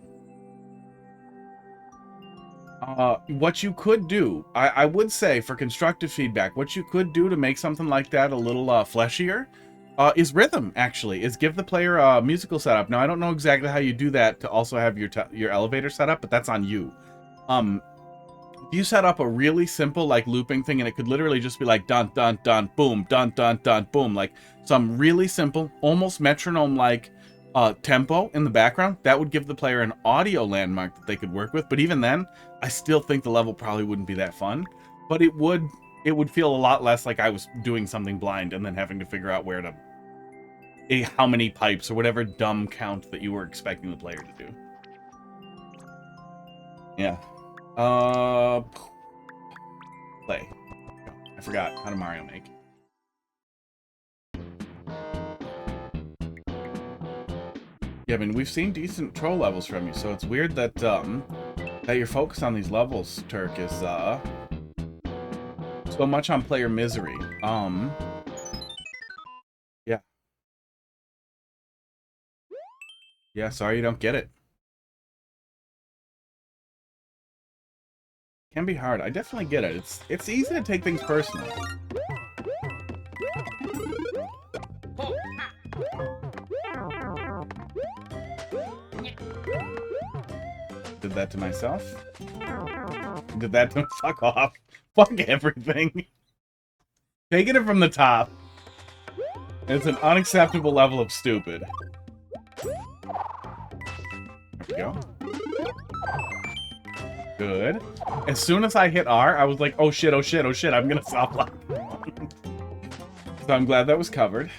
Speaker 2: What you could do, I would say for constructive feedback, what you could do to make something like that a little fleshier is rhythm, actually, is give the player a musical setup. Now, I don't know exactly how you do that to also have your elevator set up, but that's on you. If you set up a really simple, like, looping thing, and it could literally just be like dun, dun, dun, boom, dun, dun, dun, boom, like some really simple, almost metronome-like tempo in the background, that would give the player an audio landmark that they could work with. But even then, I still think the level probably wouldn't be that fun. But it would feel a lot less like I was doing something blind and then having to figure out where to... how many pipes or whatever dumb count that you were expecting the player to do. Yeah. Play. I forgot how to Mario make. Yeah, I mean, we've seen decent troll levels from you, so it's weird that that your focus on these levels, Turk, is so much on player misery. Yeah. Yeah, sorry you don't get it. Can be hard. I definitely get it. It's easy to take things personally. Did that to myself. Did that to fuck off. Fuck everything. Taking it from the top. It's an unacceptable level of stupid. There we go. Good. As soon as I hit R, I was like, oh shit, oh shit, oh shit, I'm gonna stop laughing. So I'm glad that was covered.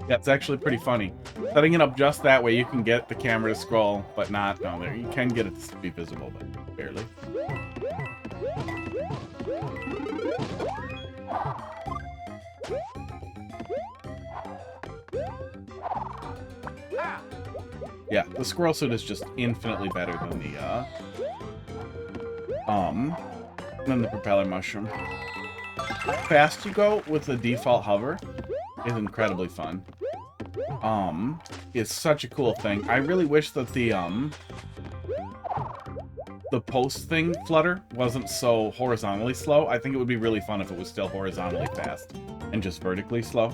Speaker 2: Yeah, it's actually pretty funny. Setting it up just that way, you can get the camera to scroll, but not down there. You can get it to be visible, but barely. Yeah, the squirrel suit is just infinitely better than the propeller mushroom. How fast you go with the default hover is incredibly fun. It's such a cool thing. I really wish that the post thing flutter wasn't so horizontally slow. I think it would be really fun if it was still horizontally fast and just vertically slow.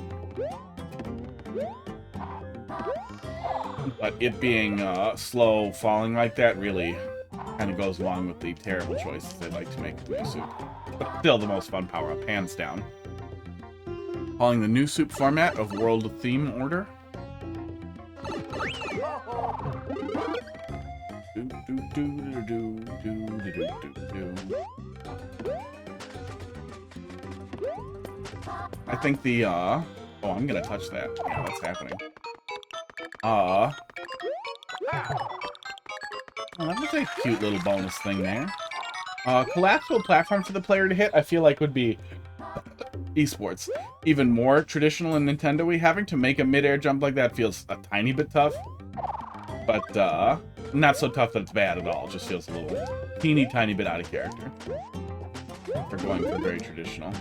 Speaker 2: But it being slow falling like that really kind of goes along with the terrible choices they like to make with the new soup. But still the most fun power-up, hands down. Calling the new soup format of world theme order. I think the oh, I'm gonna touch that. Yeah, that's happening. Oh, that was a cute little bonus thing there. Collapsible platform for the player to hit, I feel like would be esports. Even more traditional and Nintendo-y, having to make a mid-air jump like that feels a tiny bit tough. But, not so tough that it's bad at all. It just feels a little teeny tiny bit out of character. For going for very traditional.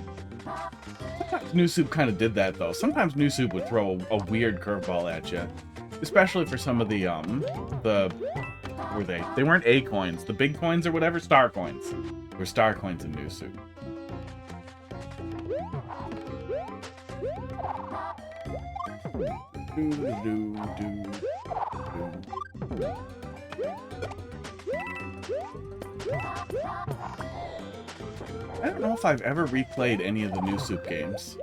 Speaker 2: Sometimes New Soup kind of did that, though. Sometimes New Soup would throw a weird curveball at you. Especially for some of the, what were they? They weren't A coins. The big coins or whatever? Star coins. There were star coins in New Soup. I don't know if I've ever replayed any of the New Soup games.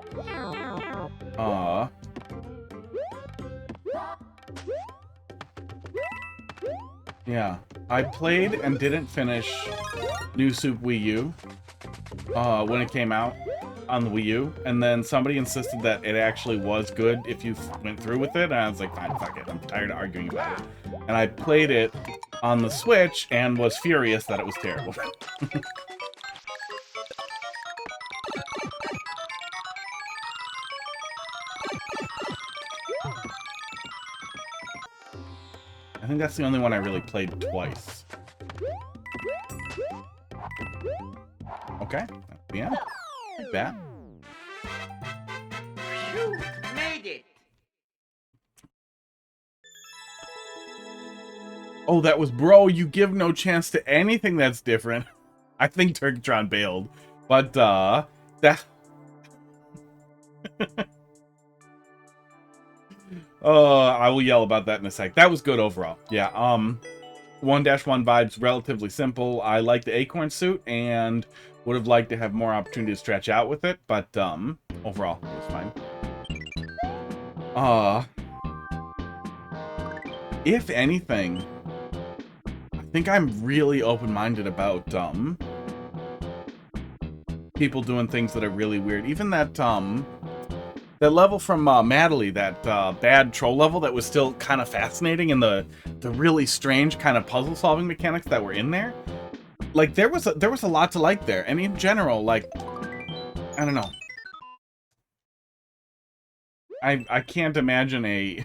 Speaker 2: Yeah. I played and didn't finish New Soup Wii U when it came out on the Wii U, and then somebody insisted that it actually was good if you went through with it, and I was like, fine, fuck it, I'm tired of arguing about it. And I played it on the Switch and was furious that it was terrible. I think that's the only one I really played twice. Okay, that's the end. Like that.
Speaker 3: You made it.
Speaker 2: Oh, that was bro. You give no chance to anything that's different. I think Turkatron bailed, but that. I will yell about that in a sec. That was good overall. Yeah. 1-1 vibes, relatively simple. I like the acorn suit and would have liked to have more opportunity to stretch out with it, but overall, it was fine. If anything, I think I'm really open-minded about people doing things that are really weird. Even that that level from Madeline, that bad troll level that was still kind of fascinating, and the really strange kind of puzzle-solving mechanics that were in there. Like, there was a lot to like there. And in general, like, I don't know. I can't imagine a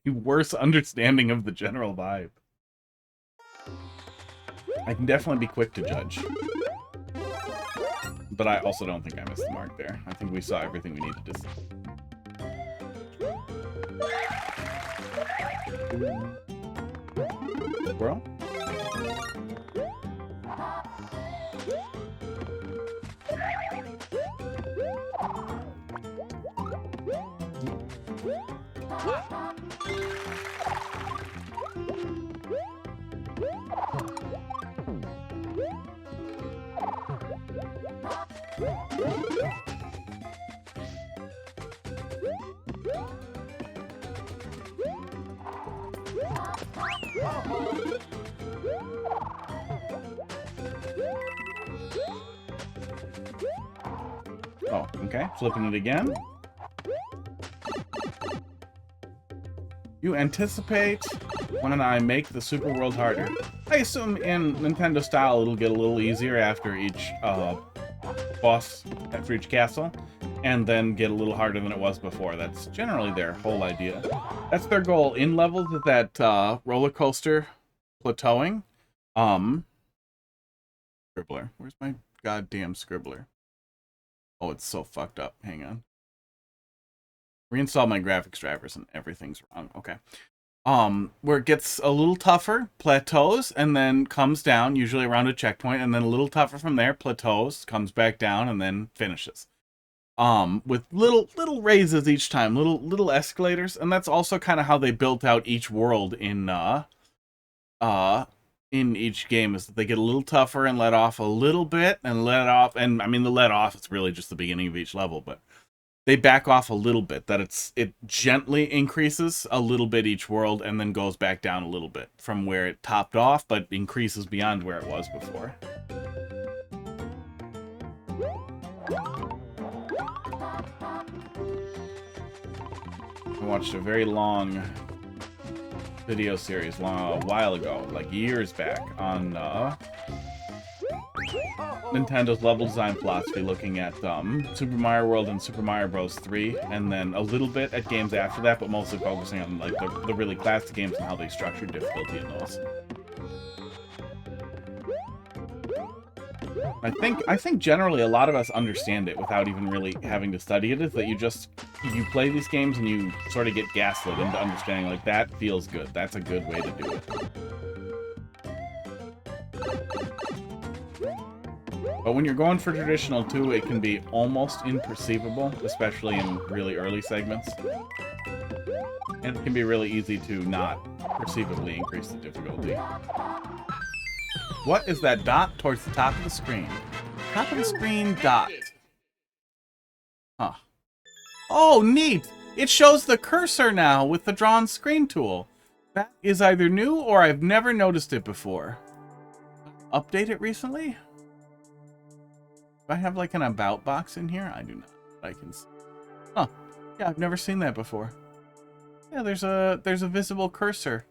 Speaker 2: worse understanding of the general vibe. I can definitely be quick to judge. But I also don't think I missed the mark there. I think we saw everything we needed to see. Bro? Oh, okay. Flipping it again. You anticipate when I make the super world harder. I assume in Nintendo style it'll get a little easier after each boss, after each castle, and then get a little harder than it was before. That's generally their whole idea. That's their goal in levels with that roller coaster plateauing. Scribbler. Where's my goddamn scribbler? Oh, it's so fucked up. Hang on. Reinstall my graphics drivers and everything's wrong. Okay. Where it gets a little tougher, plateaus, and then comes down, usually around a checkpoint, and then a little tougher from there, plateaus, comes back down, and then finishes. With little raises each time, little escalators, and that's also kind of how they built out each world in each game, is that they get a little tougher and let off a little bit, and let off, and I mean the let off, it's really just the beginning of each level, but they back off a little bit, that it gently increases a little bit each world, and then goes back down a little bit from where it topped off, but increases beyond where it was before. I watched a very long video series a while ago, like years back, on Nintendo's level design philosophy, looking at Super Mario World and Super Mario Bros. 3, and then a little bit at games after that, but mostly focusing on like the really classic games and how they structured difficulty in those. I think generally a lot of us understand it without even really having to study it, is that you play these games and you sort of get gaslit into understanding, like, that feels good. That's a good way to do it. But when you're going for traditional too, it can be almost imperceivable, especially in really early segments. And it can be really easy to not perceivably increase the difficulty. What is that dot towards the top of the screen? Top of the screen dot. Huh. Oh, neat! It shows the cursor now with the drawn screen tool. That is either new or I've never noticed it before. Update it recently? Do I have like an about box in here? I do not. I can see. Huh. Yeah, I've never seen that before. Yeah, there's a visible cursor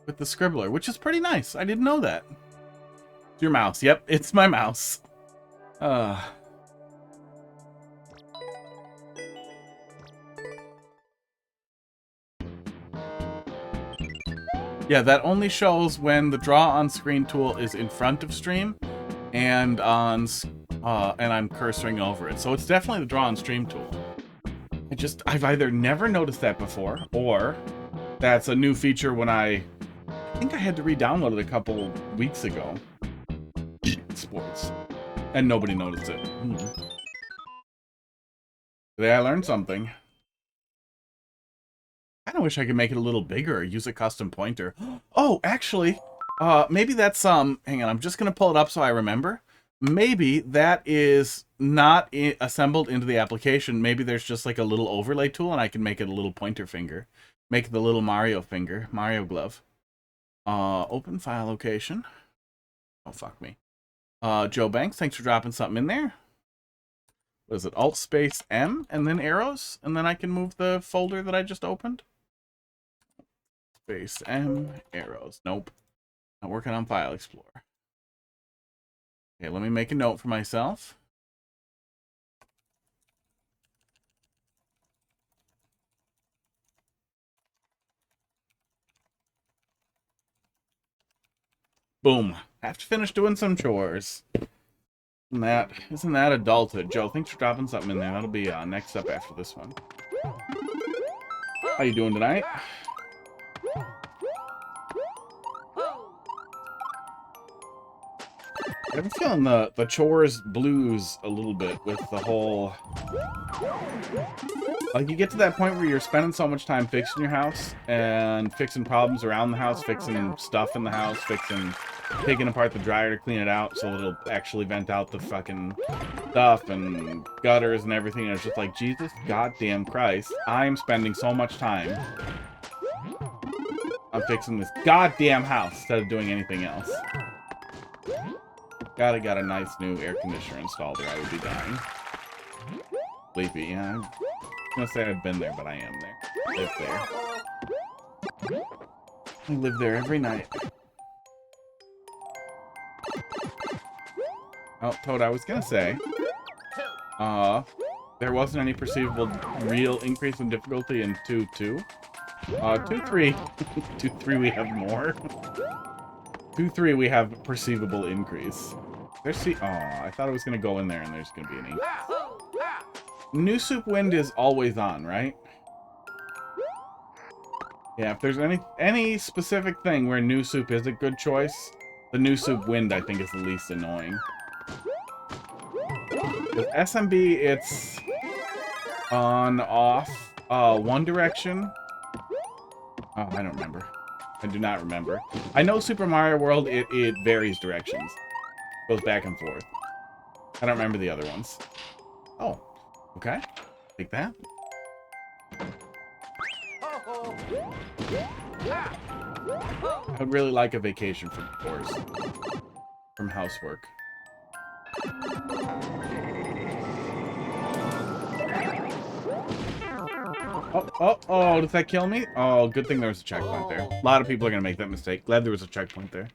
Speaker 2: with the scribbler, which is pretty nice. I didn't know that. It's your mouse. Yep, it's my mouse. Yeah, that only shows when the draw on screen tool is in front of stream and on and I'm cursoring over it. So it's definitely the draw on stream tool. I've either never noticed that before, or that's a new feature when I think I had to re-download it a couple weeks ago. Sports. And nobody noticed it. Today I learned something. I kind of wish I could make it a little bigger or use a custom pointer. Oh, actually, maybe that's hang on, I'm just gonna pull it up so I remember. Maybe that is not assembled into the application. Maybe there's just like a little overlay tool and I can make it a little pointer finger. Make it the little Mario finger, Mario glove. Open file location. Oh, fuck me. Joe Banks, thanks for dropping something in there. What is it? Alt space M and then arrows, and then I can move the folder that I just opened. Space M, arrows. Nope. Not working on File Explorer. Okay, let me make a note for myself. Boom. Have to finish doing some chores. Isn't that adulthood? Joe, thanks for dropping something in there. That'll be next up after this one. How you doing tonight? I'm feeling the chores blues a little bit with the whole... Like, you get to that point where you're spending so much time fixing your house and fixing problems around the house, fixing stuff in the house, taking apart the dryer to clean it out so it'll actually vent out the fucking stuff and gutters and everything. And it's just like, Jesus goddamn Christ, I'm spending so much time on fixing this goddamn house instead of doing anything else. Got a nice new air conditioner installed or I would be dying. Sleepy, yeah. I'm gonna say I've been there, but I am there. Live there. I live there every night. Oh, Toad, I was gonna say, there wasn't any perceivable real increase in difficulty in 2-2. 2-3. 2-3 we have more. 2-3 we have perceivable increase. I thought it was gonna go in there and there's gonna be an increase. New Soup Wind is always on, right? Yeah, if there's any specific thing where New Soup is a good choice, the New Soup Wind I think is the least annoying. With SMB, it's on, off, one direction. Oh, I don't remember. I do not remember. I know Super Mario World, it varies directions. Goes back and forth. I don't remember the other ones. Oh, okay. Take that. I would really like a vacation from chores. From housework. Oh, does that kill me? Oh, good thing there was a checkpoint there. A lot of people are going to make that mistake. Glad there was a checkpoint there.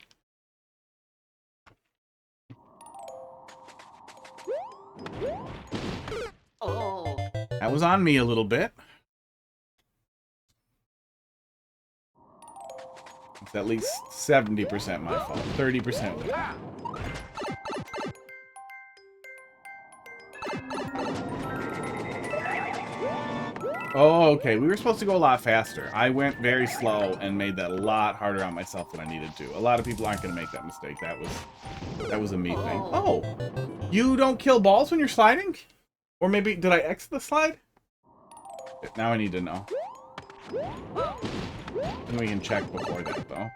Speaker 2: That was on me a little bit. It's at least 70% my fault. 30%. Oh, okay. We were supposed to go a lot faster. I went very slow and made that a lot harder on myself than I needed to. A lot of people aren't going to make that mistake. That was a me thing. Oh, you don't kill balls when you're sliding? Or maybe, did I exit the slide? Now I need to know. And we can check before that, though.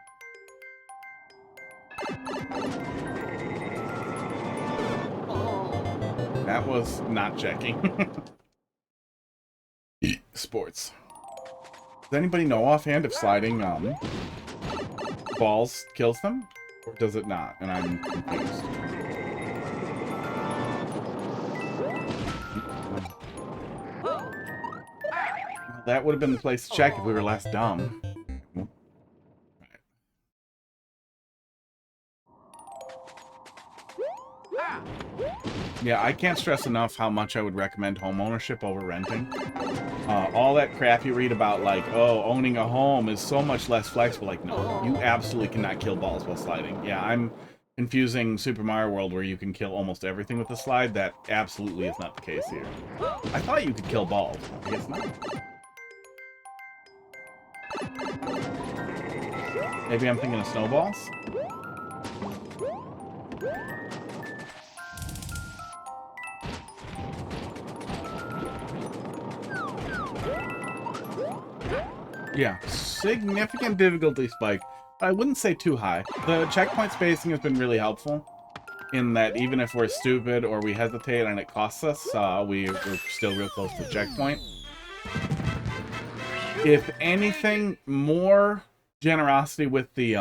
Speaker 2: That was not checking. Sports. Does anybody know offhand if sliding balls kills them? Or does it not? And I'm confused. That would have been the place to check if we were less dumb. Yeah, I can't stress enough how much I would recommend home ownership over renting. All that crap you read about, like, oh, owning a home is so much less flexible. Like, no, you absolutely cannot kill balls while sliding. Yeah, I'm confusing Super Mario World where you can kill almost everything with the slide. That absolutely is not the case here. I thought you could kill balls. I guess not. Maybe I'm thinking of snowballs? Yeah, significant difficulty spike. I wouldn't say too high. The checkpoint spacing has been really helpful in that even if we're stupid or we hesitate and it costs us, we're still real close to the checkpoint. If anything, more generosity with the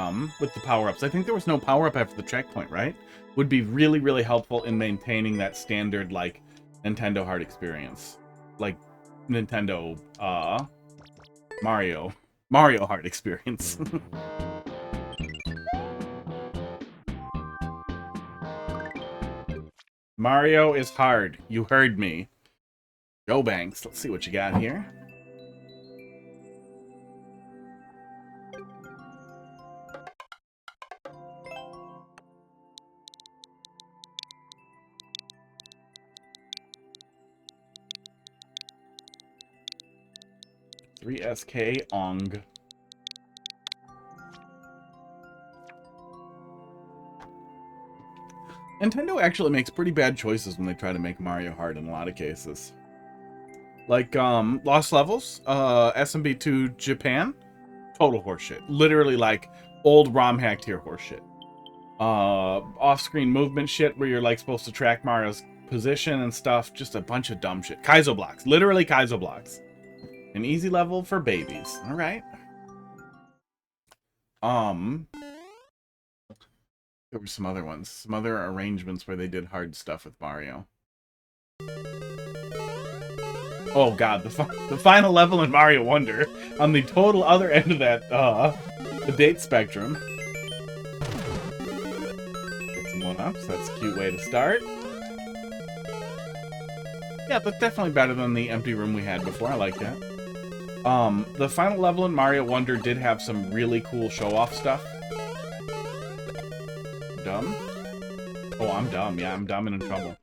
Speaker 2: power-ups. I think there was no power-up after the checkpoint, right? Would be really, really helpful in maintaining that standard, like, Nintendo Heart experience. Like, Nintendo, Mario Heart experience. Mario is hard. You heard me. Joe Banks. Let's see what you got here. SK Ong. Nintendo actually makes pretty bad choices when they try to make Mario hard in a lot of cases. Like, Lost Levels, SMB2 Japan, total horseshit. Literally, like, old ROM hack tier horseshit. Off-screen movement shit where you're, like, supposed to track Mario's position and stuff. Just a bunch of dumb shit. Kaizo blocks. Literally Kaizo blocks. An easy level for babies. Alright. There were some other ones. Some other arrangements where they did hard stuff with Mario. Oh god, the final level in Mario Wonder. On the total other end of that, the date spectrum. Get some one-ups. That's a cute way to start. Yeah, that's definitely better than the empty room we had before. I like that. The final level in Mario Wonder did have some really cool show-off stuff. Dumb? Oh, I'm dumb. Yeah, I'm dumb and in trouble.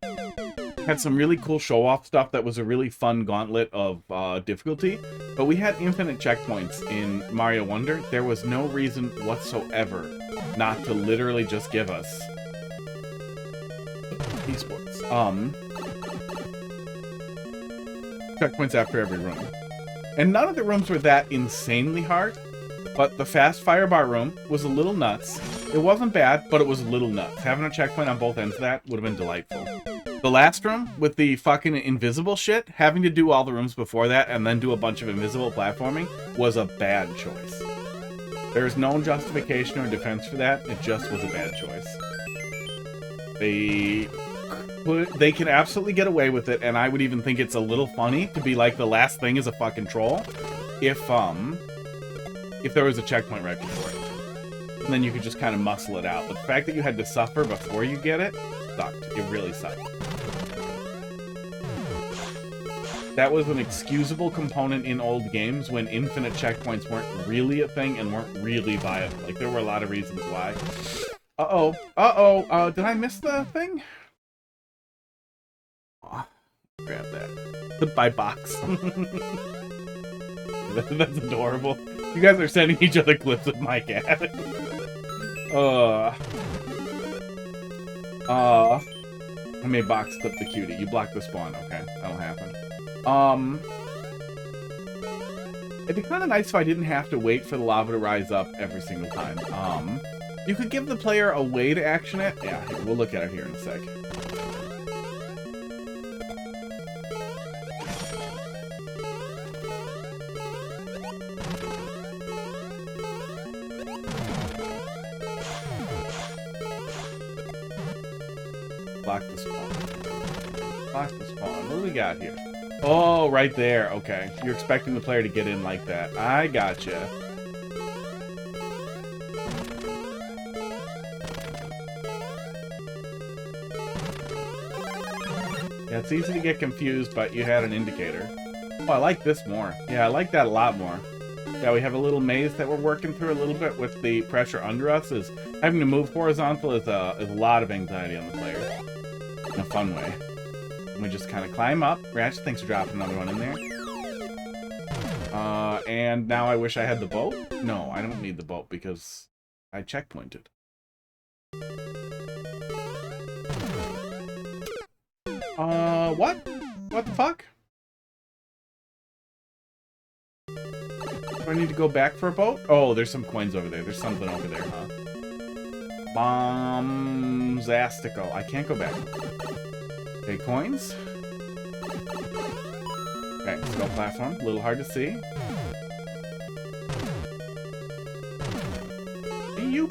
Speaker 2: Had some really cool show-off stuff that was a really fun gauntlet of difficulty, but we had infinite checkpoints in Mario Wonder. There was no reason whatsoever not to literally just give us esports. Checkpoints after every room. And none of the rooms were that insanely hard, but the fast firebar room was a little nuts. It wasn't bad, but it was a little nuts. Having a checkpoint on both ends of that would have been delightful. The last room, with the fucking invisible shit, having to do all the rooms before that and then do a bunch of invisible platforming was a bad choice. There's no justification or defense for that, it just was a bad choice. They can absolutely get away with it, and I would even think it's a little funny to be like the last thing is a fucking troll if there was a checkpoint right before it. And then you could just kind of muscle it out. But the fact that you had to suffer before you get it sucked. It really sucked. that was an excusable component in old games when infinite checkpoints weren't really a thing and weren't really viable. Like, there were a lot of reasons why. Did I miss the thing? Oh, grab that. Goodbye box. That's adorable. You guys are sending each other clips of my cat. I made box clip the cutie. You blocked the spawn. Okay, that'll happen. It'd be kind of nice if I didn't have to wait for the lava to rise up every single time. You could give the player a way to action it. Yeah, here, we'll look at it here in a sec. Block the spawn. Block the spawn. What do we got here? Oh, right there. Okay. You're expecting the player to get in like that. I gotcha. Yeah, it's easy to get confused, but you had an indicator. Oh, I like this more. Yeah, I like that a lot more. Yeah, we have a little maze that we're working through a little bit with the pressure under us. Is having to move horizontal is a lot of anxiety on the player. In a fun way. And we just kind of climb up. Ratchet, thanks for dropping another one in there. And now I wish I had the boat. No, I don't need the boat because I checkpointed. What? What the fuck? Do I need to go back for a boat? Oh, there's some coins over there. There's something over there, huh? Bombsastical. I can't go back. Okay, coins. Okay, skull platform. A little hard to see. You.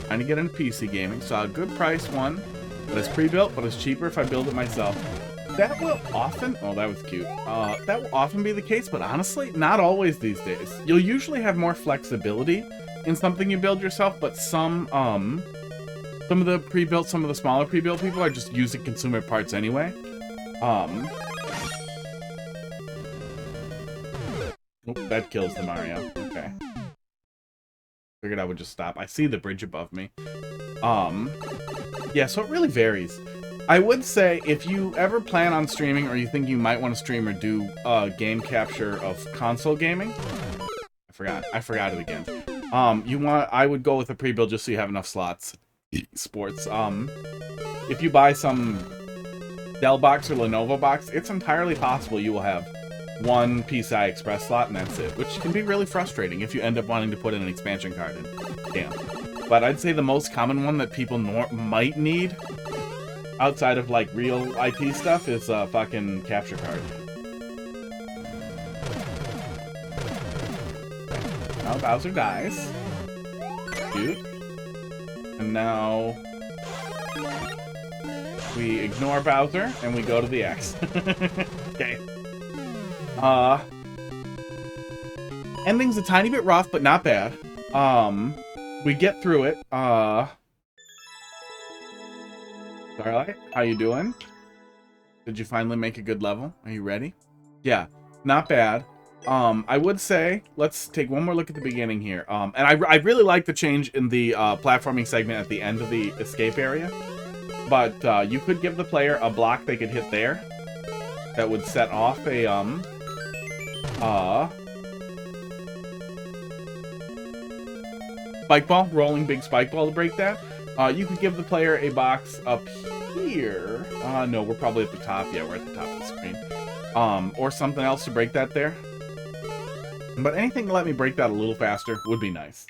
Speaker 2: Trying to get into PC gaming. Saw a good price one. But it's pre-built, but it's cheaper if I build it myself. That will often... Oh, that was cute. That will often be the case, but honestly, not always these days. You'll usually have more flexibility in something you build yourself, but some of the pre-built, some of the smaller pre-built people are just using consumer parts anyway. Oh, that kills the Mario. Okay. Figured I would just stop. I see the bridge above me. Yeah, so it really varies. I would say if you ever plan on streaming or you think you might want to stream or do game capture of console gaming, I forgot it again. I would go with a pre-build just so you have enough slots. Sports. If you buy some Dell box or Lenovo box, it's entirely possible you will have one PCI Express slot and that's it, which can be really frustrating if you end up wanting to put in an expansion card in. Damn. But I'd say the most common one that people might need outside of like real IP stuff is a fucking capture card. Now Bowser dies. Cute. And now we ignore Bowser and we go to the X. Okay. Ending's a tiny bit rough, but not bad. We get through it. Starlight, how you doing? Did you finally make a good level? Are you ready? Yeah, not bad. I would say, let's take one more look at the beginning here. And I really like the change in the platforming segment at the end of the escape area. But you could give the player a block they could hit there. That would set off a, spike ball, rolling big spike ball to break that. You could give the player a box up here. No, we're probably at the top. Yeah, we're at the top of the screen. Or something else to break that there. But anything to let me break that a little faster would be nice.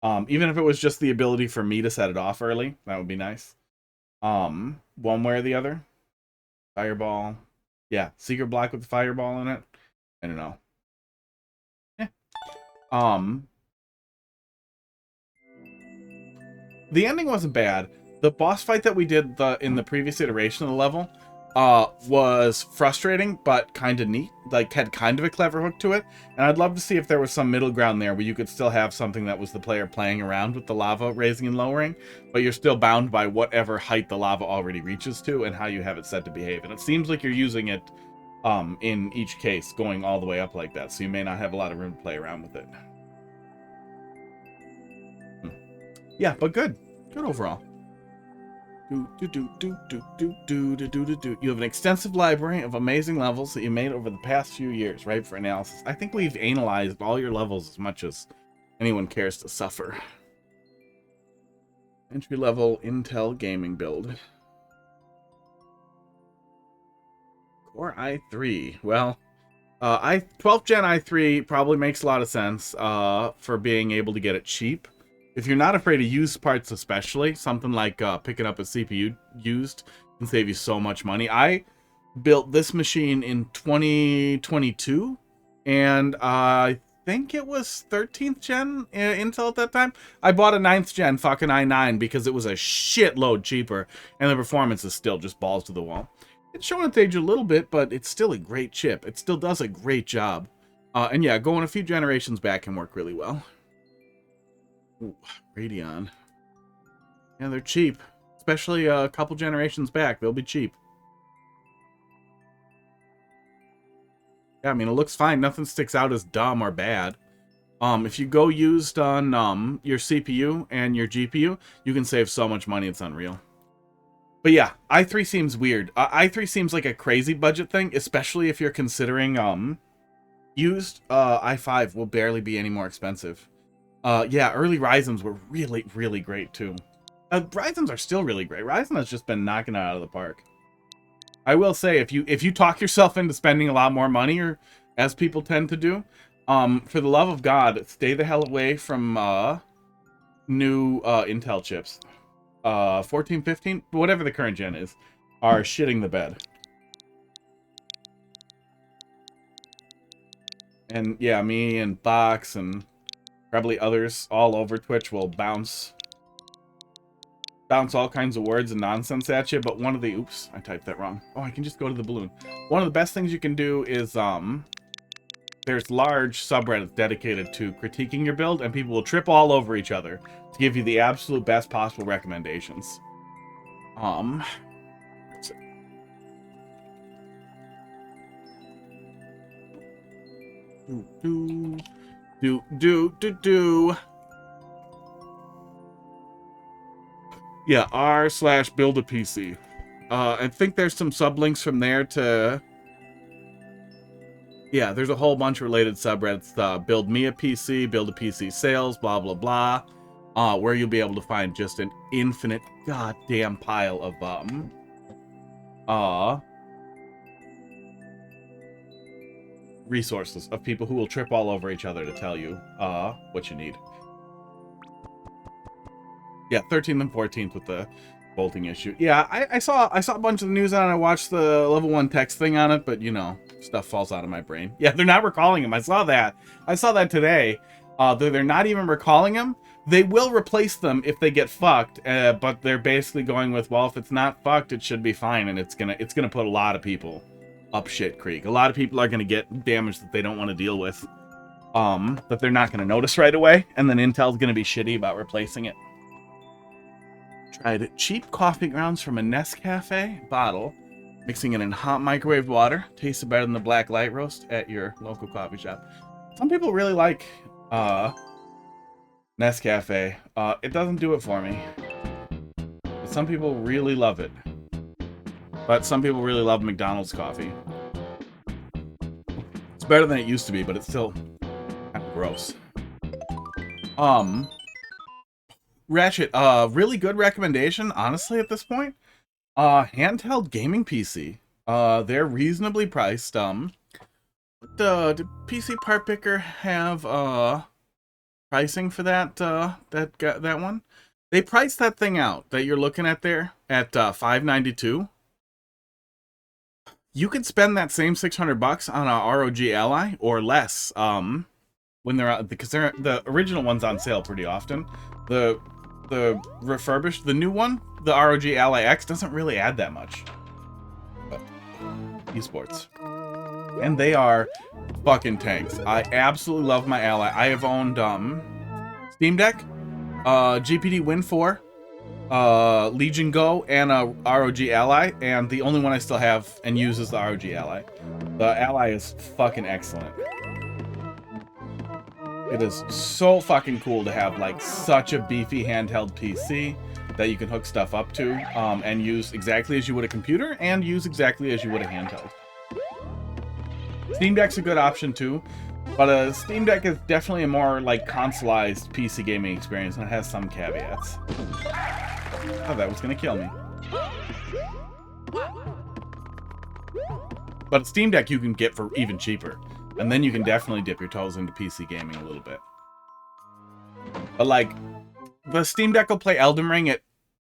Speaker 2: Even if it was just the ability for me to set it off early, that would be nice. One way or the other. Fireball. Yeah, secret block with the fireball in it. I don't know. Yeah. The ending wasn't bad. The boss fight that we did in the previous iteration of the level was frustrating, but kind of neat. Like, had kind of a clever hook to it. And I'd love to see if there was some middle ground there where you could still have something that was the player playing around with the lava raising and lowering, but you're still bound by whatever height the lava already reaches to and how you have it set to behave. And it seems like you're using it in each case going all the way up like that, so you may not have a lot of room to play around with it. Yeah, but good overall. You have an extensive library of amazing levels that you made over the past few years, right, for analysis. I think we've analyzed all your levels as much as anyone cares to suffer. Entry-level Intel gaming build. Core i3. Well, 12th gen i3 probably makes a lot of sense for being able to get it cheap. If you're not afraid of used parts especially, something like picking up a CPU used can save you so much money. I built this machine in 2022, and I think it was 13th gen Intel at that time. I bought a 9th gen fucking i9 because it was a shitload cheaper, and the performance is still just balls to the wall. It's showing its age a little bit, but it's still a great chip. It still does a great job. And yeah, going a few generations back can work really well. Ooh, Radeon. Yeah, they're cheap. Especially a couple generations back. They'll be cheap. Yeah, I mean, it looks fine. Nothing sticks out as dumb or bad. If you go used on your CPU and your GPU, you can save so much money, it's unreal. But yeah, i3 seems weird. i3 seems like a crazy budget thing, especially if you're considering used. i5 will barely be any more expensive. Yeah, early Ryzens were really, really great too. Ryzens are still really great. Ryzen has just been knocking it out of the park. I will say, if you talk yourself into spending a lot more money, or as people tend to do, for the love of God, stay the hell away from new Intel chips. 14, 15, whatever the current gen is, are shitting the bed. And yeah, me and Box and probably others all over Twitch will bounce all kinds of words and nonsense at you, but one of the... Oops, I typed that wrong. Oh, I can just go to the balloon. One of the best things you can do is, there's large subreddits dedicated to critiquing your build, and people will trip all over each other to give you the absolute best possible recommendations. Yeah, r/build a PC. I think there's some sublinks from there to... Yeah, there's a whole bunch of related subreddits. Build me a PC, build a PC sales, blah, blah, blah. Where you'll be able to find just an infinite goddamn pile of, resources of people who will trip all over each other to tell you, what you need. Yeah, 13th and 14th with the bolting issue. Yeah, I saw a bunch of the news on it. I watched the level 1 text thing on it, but you know, stuff falls out of my brain. Yeah, they're not recalling him. I saw that today. They're not even recalling him. They will replace them if they get fucked, but they're basically going with, well, if it's not fucked, it should be fine, and it's gonna put a lot of people up shit creek. A lot of people are gonna get damage that they don't want to deal with, that they're not gonna notice right away, and then Intel's gonna be shitty about replacing it. Tried cheap coffee grounds from a Nescafe bottle, mixing it in hot microwave water. Tasted better than the black light roast at your local coffee shop. Some people really like Nescafe. It doesn't do it for me. But some people really love it. But some people really love McDonald's coffee. It's better than it used to be, but it's still kind of gross. Ratchet, really good recommendation, honestly, at this point. Handheld gaming PC. They're reasonably priced. Did PC Part Picker have pricing for that that one? They priced that thing out that you're looking at there at $592. You could spend that same $600 on a ROG Ally or less. When they're out, because the original one's on sale pretty often. The refurbished, the new one, the ROG Ally X, doesn't really add that much. But esports. And they are fucking tanks. I absolutely love my Ally. I have owned Steam Deck, GPD Win 4, Legion Go, and a ROG Ally, and the only one I still have and use is the ROG Ally. The Ally is fucking excellent. It is so fucking cool to have like such a beefy handheld PC that you can hook stuff up to and use exactly as you would a computer and use exactly as you would a handheld. Steam Deck's a good option too, but a Steam Deck is definitely a more like consoleized PC gaming experience and it has some caveats. Oh, that was gonna kill me. But Steam Deck you can get for even cheaper. And then you can definitely dip your toes into PC gaming a little bit. But like, the Steam Deck will play Elden Ring at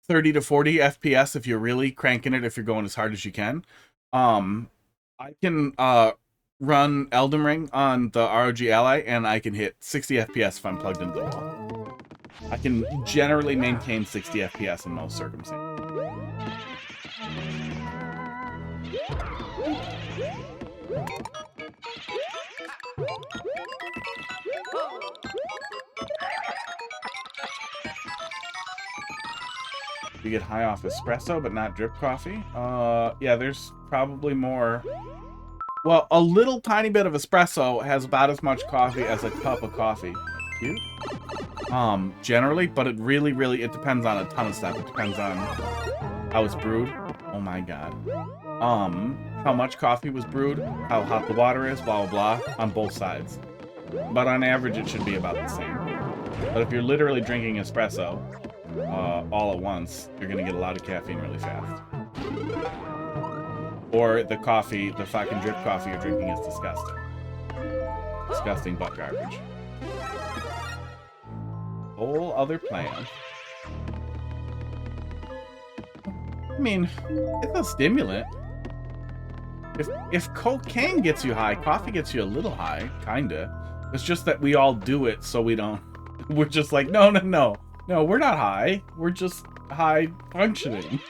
Speaker 2: 30 to 40 FPS if you're really cranking it, if you're going as hard as you can. I can run Elden Ring on the ROG Ally, and I can hit 60 FPS if I'm plugged into the wall. I can generally maintain 60 FPS in most circumstances. You get high off espresso, but not drip coffee. Yeah, there's probably more. Well, a little tiny bit of espresso has about as much coffee as a cup of coffee. Cute. Generally, but it really, it depends on a ton of stuff. It depends on how it's brewed. Oh my god. How much coffee was brewed, how hot the water is, blah, blah, blah, on both sides. But on average, it should be about the same. But if you're literally drinking espresso all at once, you're going to get a lot of caffeine really fast. Or the coffee, the fucking drip coffee you're drinking is disgusting. Disgusting butt garbage. Whole other plan. I mean, it's a stimulant. If cocaine gets you high, coffee gets you a little high, kinda. It's just that we all do it so we don't... We're just like, no. No, we're not high. We're just high functioning.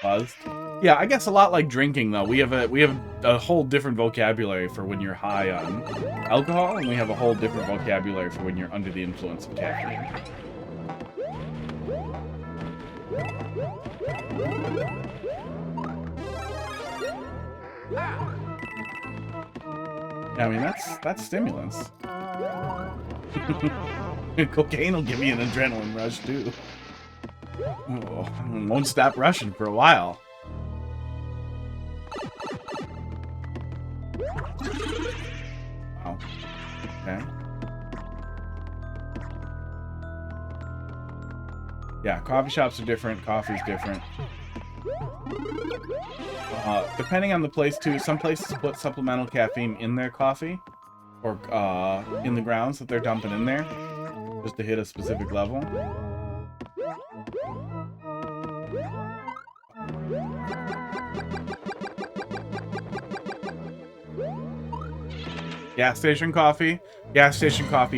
Speaker 2: Buzzed. Yeah, I guess a lot like drinking though. We have a whole different vocabulary for when you're high on alcohol, and we have a whole different vocabulary for when you're under the influence of caffeine. Yeah, I mean that's stimulants. Cocaine will give me an adrenaline rush too. Oh, won't stop rushing for a while. Wow. Okay. Yeah, coffee shops are different. Coffee's different. Depending on the place too, some places put supplemental caffeine in their coffee, or in the grounds that they're dumping in there, just to hit a specific level. Gas station coffee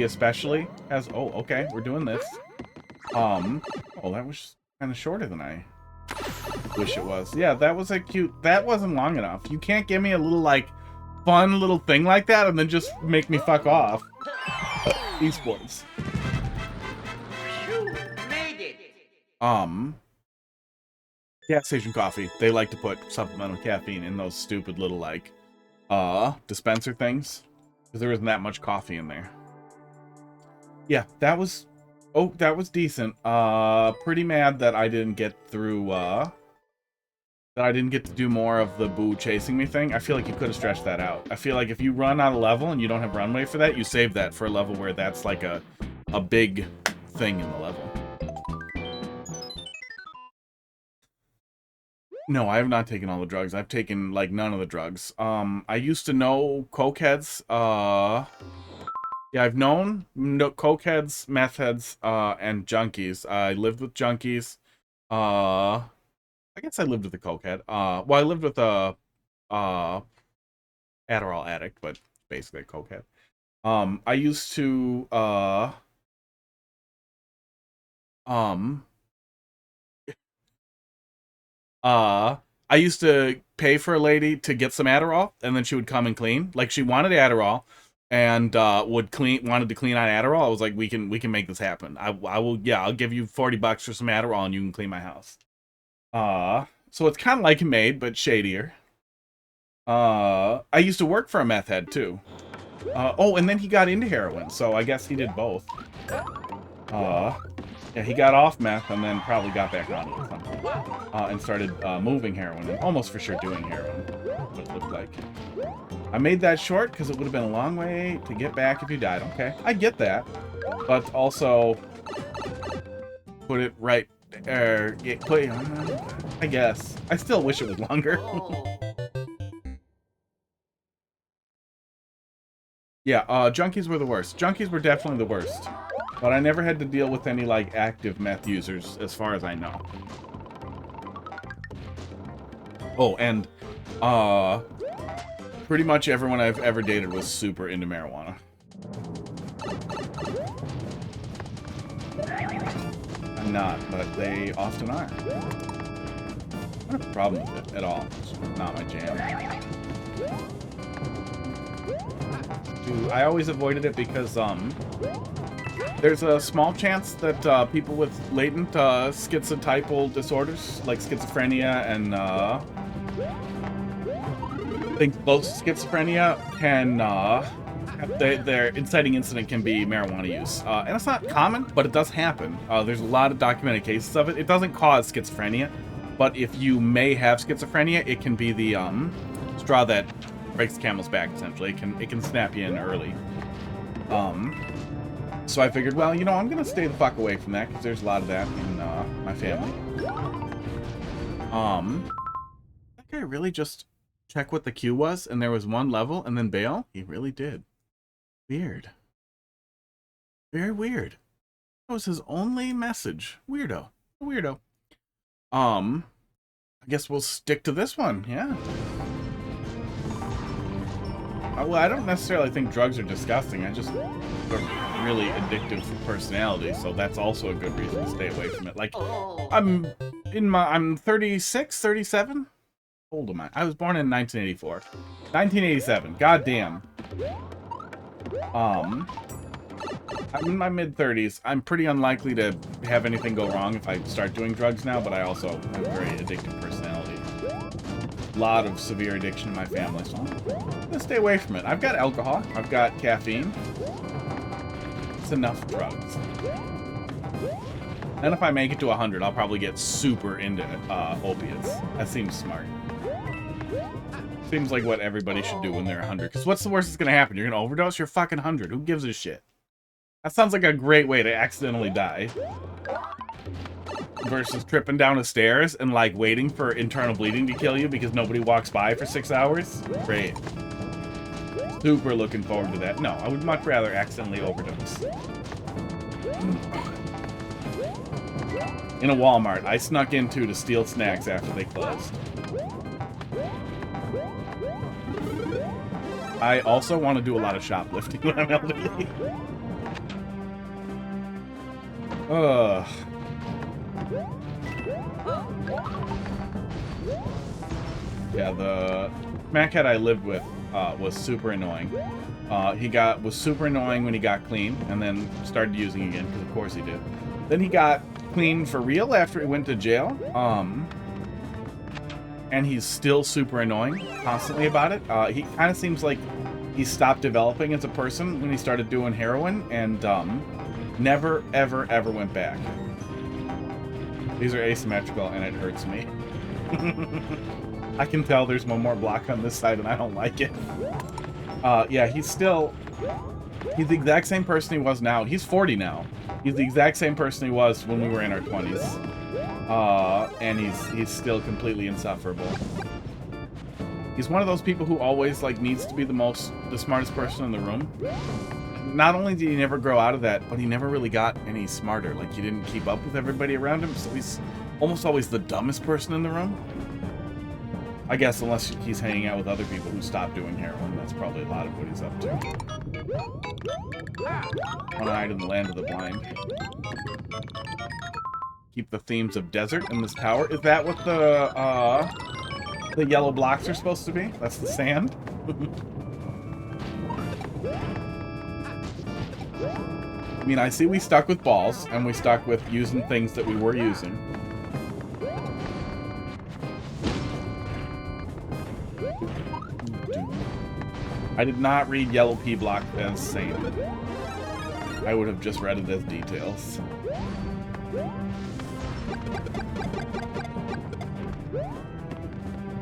Speaker 2: especially has, oh, okay, we're doing this. Oh, that was kind of shorter than I wish it was. Yeah, that was a cute, that wasn't long enough. You can't give me a little, like, fun little thing like that and then just make me fuck off. Esports.
Speaker 3: You made it.
Speaker 2: Gas station coffee. They like to put supplemental caffeine in those stupid little, like, dispenser things. Because there isn't that much coffee in there. Yeah, that was... Oh, that was decent. Pretty mad that I didn't get through, that I didn't get to do more of the boo chasing me thing. I feel like you could have stretched that out. I feel like if you run out of level and you don't have runway for that, you save that for a level where that's like a big thing in the level. No, I have not taken all the drugs. I've taken, like, none of the drugs. I used to know cokeheads, yeah, I've known cokeheads, meth heads, and junkies. I lived with junkies. I guess I lived with a cokehead. Well, I lived with a Adderall addict, but basically a cokehead. I used to I used to pay for a lady to get some Adderall, and then she would come and clean. Like, she wanted Adderall, and wanted to clean on Adderall. I was like, we can make this happen. I will, yeah, I'll give you $40 for some Adderall, and you can clean my house. So it's kind of like a maid, but shadier. I used to work for a meth head too. Oh, and then he got into heroin, so I guess he did both. Yeah, he got off meth and then probably got back on it or something. And started moving heroin, and almost for sure doing heroin, what it looked like. I made that short because it would have been a long way to get back if you died. Okay, I get that. But also, put it right there. I guess. I still wish it was longer. Yeah, junkies were the worst. Junkies were definitely the worst. But I never had to deal with any, like, active meth users, as far as I know. Oh, and, pretty much everyone I've ever dated was super into marijuana. I'm not, but they often are. I don't have a problem with it at all. It's not my jam. Dude, I always avoided it because, there's a small chance that people with latent schizotypal disorders, like schizophrenia and I think both schizophrenia can their inciting incident can be marijuana use, and it's not common, but it does happen. There's a lot of documented cases of it. It doesn't cause schizophrenia, but if you may have schizophrenia, it can be the straw that breaks the camel's back. Essentially, it can snap you in early. So I figured, well, you know, I'm gonna stay the fuck away from that because there's a lot of that in my family. That guy really just checked what the queue was, and there was one level, and then bail. He really did. Weird. Very weird. That was his only message. Weirdo. Weirdo. I guess we'll stick to this one. Yeah. Well, I don't necessarily think drugs are disgusting. I just are really addictive personality, so that's also a good reason to stay away from it. Like, I'm 36, 37? How old am I? I was born in 1984. 1987. Goddamn. I'm in my mid-30s. I'm pretty unlikely to have anything go wrong if I start doing drugs now, but I also have a very addictive personality. A lot of severe addiction in my family, so I'm gonna stay away from it. I've got alcohol. I've got caffeine. It's enough drugs. Then if I make it to 100, I'll probably get super into opiates. That seems smart. Seems like what everybody should do when they're 100. Because what's the worst that's gonna happen? You're gonna overdose? You're fucking 100. Who gives a shit? That sounds like a great way to accidentally die. Versus tripping down the stairs and, like, waiting for internal bleeding to kill you because nobody walks by for 6 hours. Great. Super looking forward to that. No, I would much rather accidentally overdose. In a Walmart, I snuck into to steal snacks after they closed. I also want to do a lot of shoplifting when I'm elderly. Ugh. Yeah, the smackhead I lived with was super annoying. He was super annoying when he got clean, and then started using again, because of course he did. Then he got clean for real after he went to jail. And he's still super annoying, constantly about it. He kind of seems like he stopped developing as a person when he started doing heroin, and never, ever, ever went back. These are asymmetrical, and it hurts me. I can tell there's one more block on this side, and I don't like it. Yeah, he's the exact same person he was now. He's 40 now. He's the exact same person he was when we were in our 20s. And he's still completely insufferable. He's one of those people who always, like, needs to be the smartest person in the room. Not only did he never grow out of that, but he never really got any smarter. Like, he didn't keep up with everybody around him, so he's almost always the dumbest person in the room. I guess unless he's hanging out with other people who stopped doing heroin. That's probably a lot of what he's up to. One-eyed in the land of the blind. keep the themes of desert in this tower. Is that what the yellow blocks are supposed to be? That's the sand? I mean, I see we stuck with balls, and we stuck with using things that we were using. I did not read yellow P block as sand. I would have just read it as details.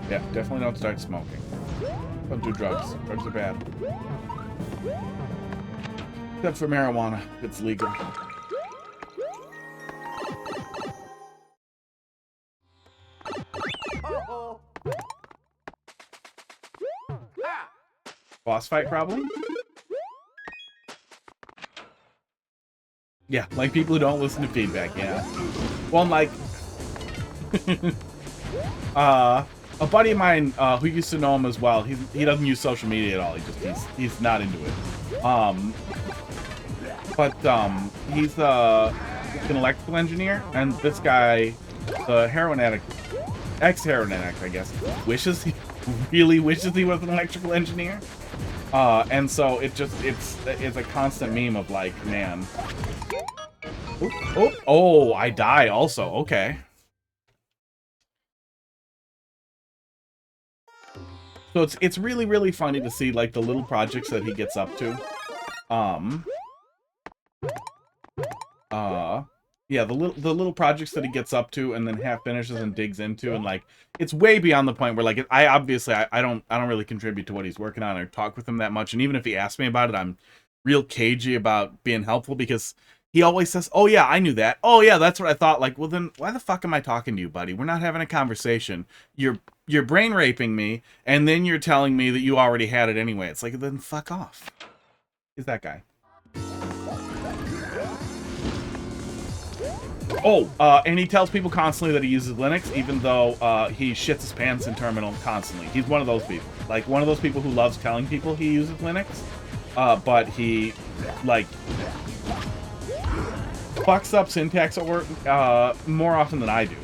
Speaker 2: Yeah, definitely don't start smoking. Don't do drugs. Drugs are bad. Except for marijuana. It's legal.
Speaker 3: Uh-oh. Ah.
Speaker 2: Boss fight problem? Yeah, like people who don't listen to feedback, yeah. Well, like... a buddy of mine who used to know him as well, he doesn't use social media at all. He's not into it. He's an electrical engineer, and this guy, the heroin addict, ex-heroin addict, I guess, really wishes he was an electrical engineer. And so it's a constant meme of like, man. Oh, I die also. Okay. So it's really, really funny to see like the little projects that he gets up to. Yeah, the little projects that he gets up to and then half finishes and digs into, and like it's way beyond the point where like I don't really contribute to what he's working on or talk with him that much, and even if he asks me about it, I'm real cagey about being helpful because he always says, "Oh yeah, I knew that. Oh yeah, that's what I thought." Like, well then why the fuck am I talking to you, buddy? We're not having a conversation. You're brain raping me, and then you're telling me that you already had it anyway. It's like, then fuck off. Is that guy? Oh, and he tells people constantly that he uses Linux, even though he shits his pants in terminal constantly. He's one of those people. Like, one of those people who loves telling people he uses Linux, but he, like, fucks up syntax at work more often than I do.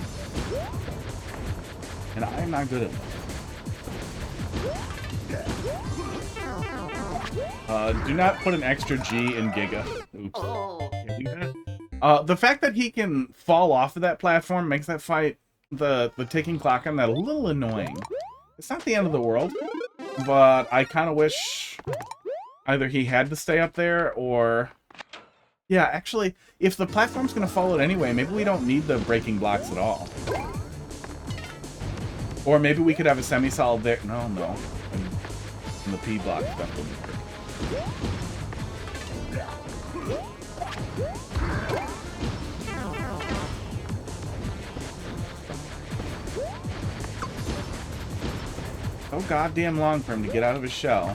Speaker 2: And I'm not good at it. Do not put an extra G in Giga. Oops.
Speaker 3: Oh.
Speaker 2: Can't do that. The fact that he can fall off of that platform makes that fight, the ticking clock on that, a little annoying. It's not the end of the world, but I kind of wish either he had to stay up there or... Yeah, actually, if the platform's going to fall it anyway, maybe we don't need the breaking blocks at all. Or maybe we could have a semi-solid there. No. And the P block stuff wouldn't work. So goddamn long for him to get out of his shell.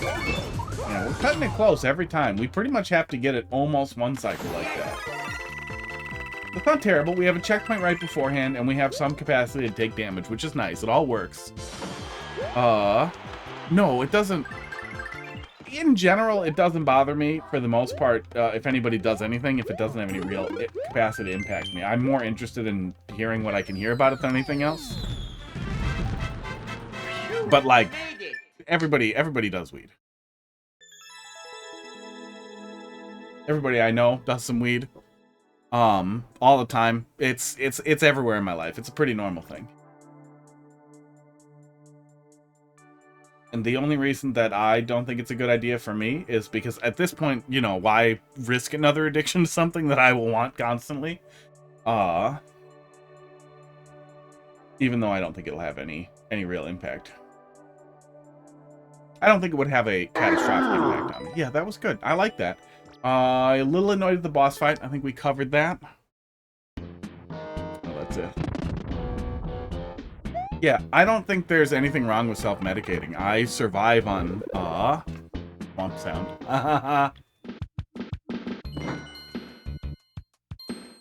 Speaker 2: Yeah, we're cutting it close every time. We pretty much have to get it almost one cycle like that. It's not terrible. We have a checkpoint right beforehand, and we have some capacity to take damage, which is nice. It all works. No, it doesn't. In general, it doesn't bother me, for the most part, if anybody does anything, if it doesn't have any real capacity to impact me. I'm more interested in hearing what I can hear about it than anything else. But, like, everybody does weed. Everybody I know does some weed. All the time. It's everywhere in my life. It's a pretty normal thing. And the only reason that I don't think it's a good idea for me is because at this point, you know, why risk another addiction to something that I will want constantly? Even though I don't think it'll have any real impact. I don't think it would have a catastrophic impact on me. Yeah, that was good. I like that. A little annoyed at the boss fight. I think we covered that. Oh, that's it. Yeah, I don't think there's anything wrong with self-medicating. I survive on, womp sound.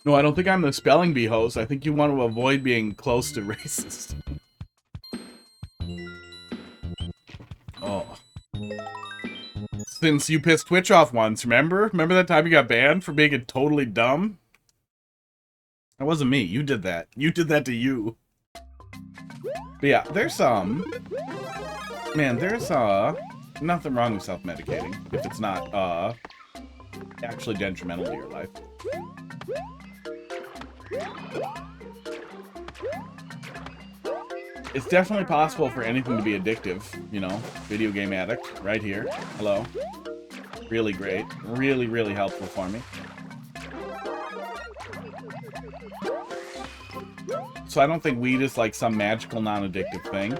Speaker 2: No, I don't think I'm the spelling bee host. I think you want to avoid being close to racist. Oh. Since you pissed Twitch off once, remember? Remember that time you got banned for being totally dumb? That wasn't me. You did that. You did that to you. But yeah, there's man, there's nothing wrong with self-medicating if it's not actually detrimental to your life. It's definitely possible for anything to be addictive, you know. Video game addict, right here. Hello. Really great. Really, really helpful for me. So I don't think weed is like some magical non-addictive thing.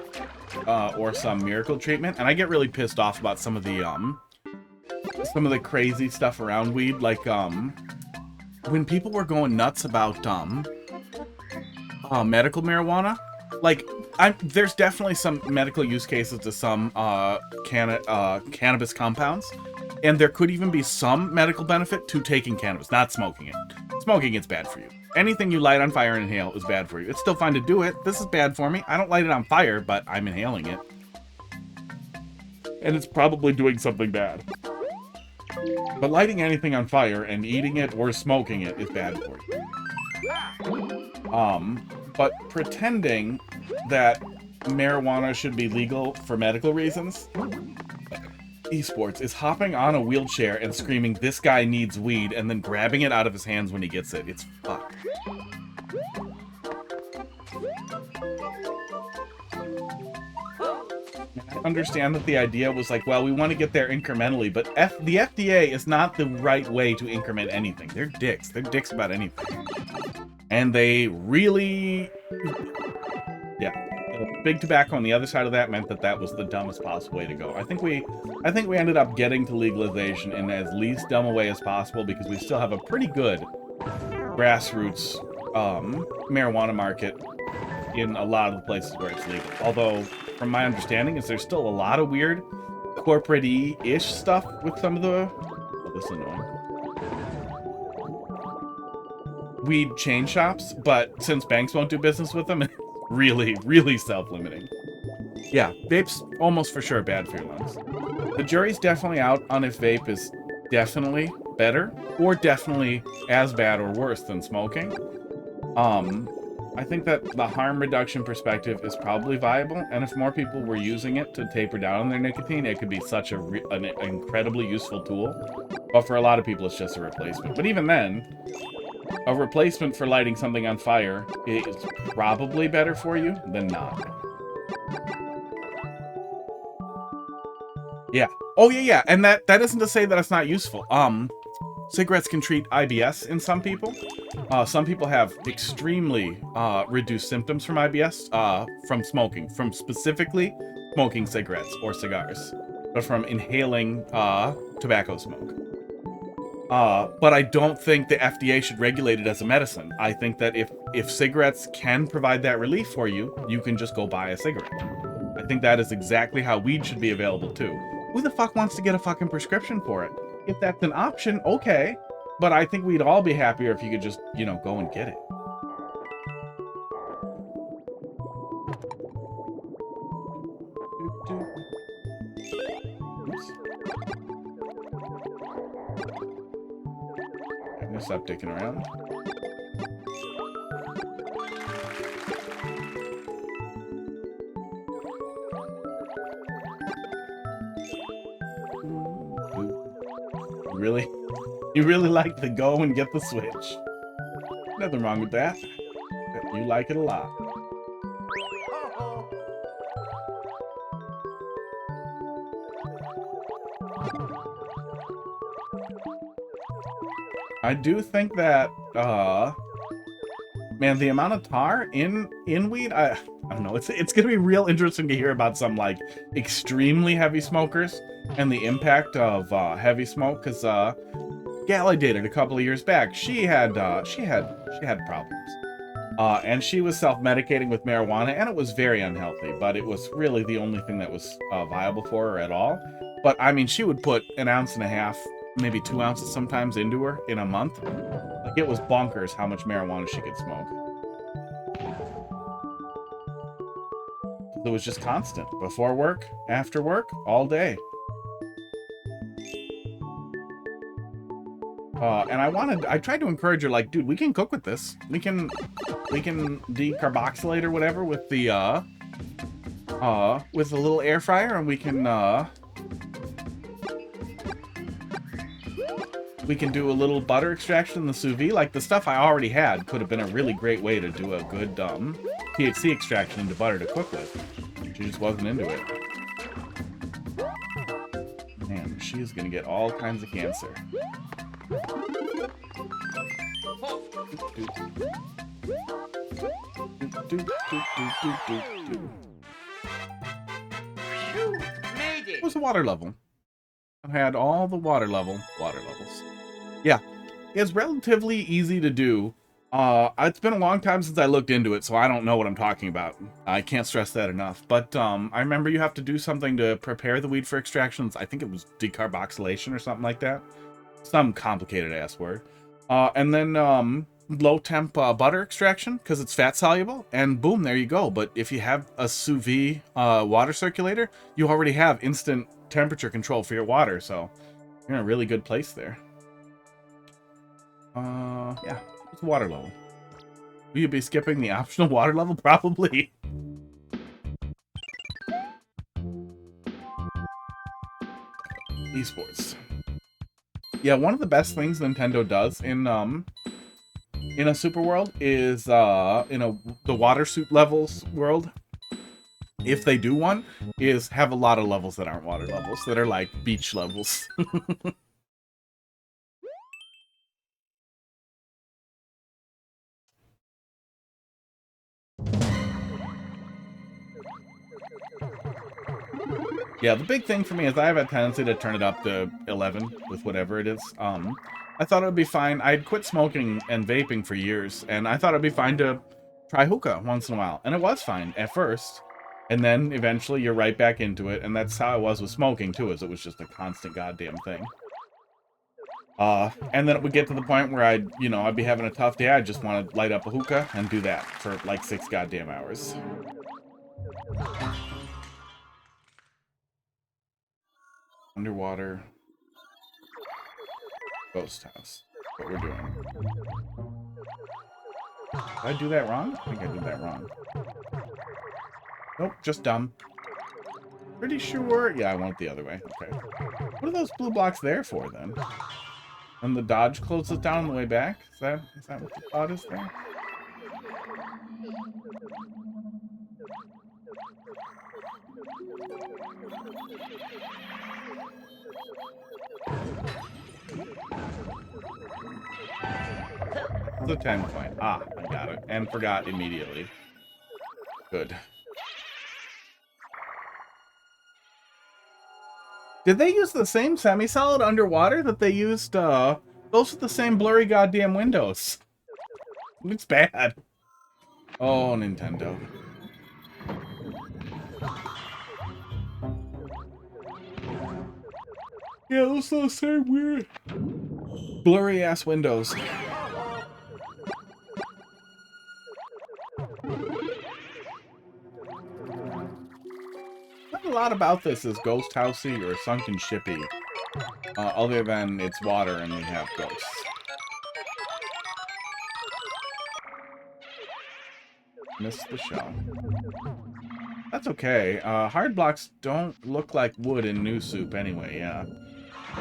Speaker 2: Or some miracle treatment. And I get really pissed off about some of the crazy stuff around weed. Like, when people were going nuts about, medical marijuana. Like, there's definitely some medical use cases to some, cannabis compounds. And there could even be some medical benefit to taking cannabis, not smoking it. Smoking it's bad for you. Anything you light on fire and inhale is bad for you. It's still fine to do it. This is bad for me. I don't light it on fire, but I'm inhaling it. And it's probably doing something bad. But lighting anything on fire and eating it or smoking it is bad for you. But pretending that marijuana should be legal for medical reasons, esports, is hopping on a wheelchair and screaming, "This guy needs weed," and then grabbing it out of his hands when he gets it. It's fucked. I understand that the idea was like, well, we want to get there incrementally, but the FDA is not the right way to increment anything. They're dicks. They're dicks about anything. And they really... Yeah. Big tobacco on the other side of that meant that that was the dumbest possible way to go. I think we ended up getting to legalization in as least dumb a way as possible because we still have a pretty good grassroots marijuana market in a lot of the places where it's legal. Although, from my understanding, is there's still a lot of weird corporate-y-ish stuff with some of the... Oh, this is annoying. Weed chain shops, but since banks won't do business with them, it's really, really self-limiting. Yeah, vape's almost for sure bad for your lungs. The jury's definitely out on if vape is definitely better or definitely as bad or worse than smoking. I think that the harm reduction perspective is probably viable, and if more people were using it to taper down on their nicotine, it could be such an incredibly useful tool. But for a lot of people, it's just a replacement. But even then, a replacement for lighting something on fire is probably better for you than not. Yeah. Oh, yeah. And that isn't to say that it's not useful. Cigarettes can treat IBS in some people. Some people have extremely reduced symptoms from IBS from smoking, from specifically smoking cigarettes or cigars, but from inhaling tobacco smoke. But I don't think the FDA should regulate it as a medicine. I think that if cigarettes can provide that relief for you, you can just go buy a cigarette. I think that is exactly how weed should be available too. Who the fuck wants to get a fucking prescription for it? If that's an option, okay. But I think we'd all be happier if you could just, you know, go and get it. Oops. I'm gonna stop dicking around. Really? You really like to go and get the Switch. Nothing wrong with that. You like it a lot. I do think that, man, the amount of tar in weed, I don't know. It's gonna be real interesting to hear about some, like, extremely heavy smokers and the impact of heavy smoke, because gal I dated a couple of years back, she had problems, and she was self-medicating with marijuana, and it was very unhealthy, but it was really the only thing that was viable for her at all. But I mean, she would put 1.5 ounces, maybe 2 ounces sometimes into her in a month. Like, it was bonkers how much marijuana she could smoke. It was just constant, before work, after work, all day. And I tried to encourage her, like, dude, we can cook with this. We can decarboxylate or whatever with the little air fryer, and we can do a little butter extraction in the sous vide. Like, the stuff I already had could have been a really great way to do a good THC extraction into butter to cook with. She just wasn't into it. Man, she is gonna get all kinds of cancer.
Speaker 3: Phew, made it.
Speaker 2: What was the water level? I had all the water levels. Yeah, it's relatively easy to do. It's been a long time since I looked into it, so I don't know what I'm talking about. I can't stress that enough. But I remember you have to do something to prepare the weed for extractions. I think it was decarboxylation or something like that. Some complicated ass word. And then low temp butter extraction because it's fat soluble, and boom, there you go. But if you have a sous vide water circulator, you already have instant temperature control for your water, so you're in a really good place there. Yeah, what's the water level? Will you be skipping the optional water level? Probably. Esports. Yeah, one of the best things Nintendo does in a super world is the water suit levels world, if they do one, is have a lot of levels that aren't water levels, that are like beach levels. Yeah, the big thing for me is I have a tendency to turn it up to 11 with whatever it is. I thought it would be fine. I'd quit smoking and vaping for years, and I thought it'd be fine to try hookah once in a while. And it was fine at first. And then eventually you're right back into it, and that's how it was with smoking too, is it was just a constant goddamn thing. And then it would get to the point where I'd be having a tough day. I'd just want to light up a hookah and do that for like 6 goddamn hours. Underwater ghost house. What we're doing. Did I do that wrong? I think I did that wrong. Nope, just dumb. Pretty sure. Yeah, I went the other way. Okay. What are those blue blocks there for then? And the dodge closes down on the way back? Is that what the thought is there? The 10 point. Ah, I got it. And forgot immediately. Good. Did they use the same semi-solid underwater that they used, those are the same blurry goddamn windows. It's bad. Oh, Nintendo. Yeah, those are the same weird blurry-ass windows. Not a lot about this is ghost housey or sunken shippy, other than it's water and we have ghosts. Missed the shell. That's okay. Hard blocks don't look like wood in new soup anyway, yeah.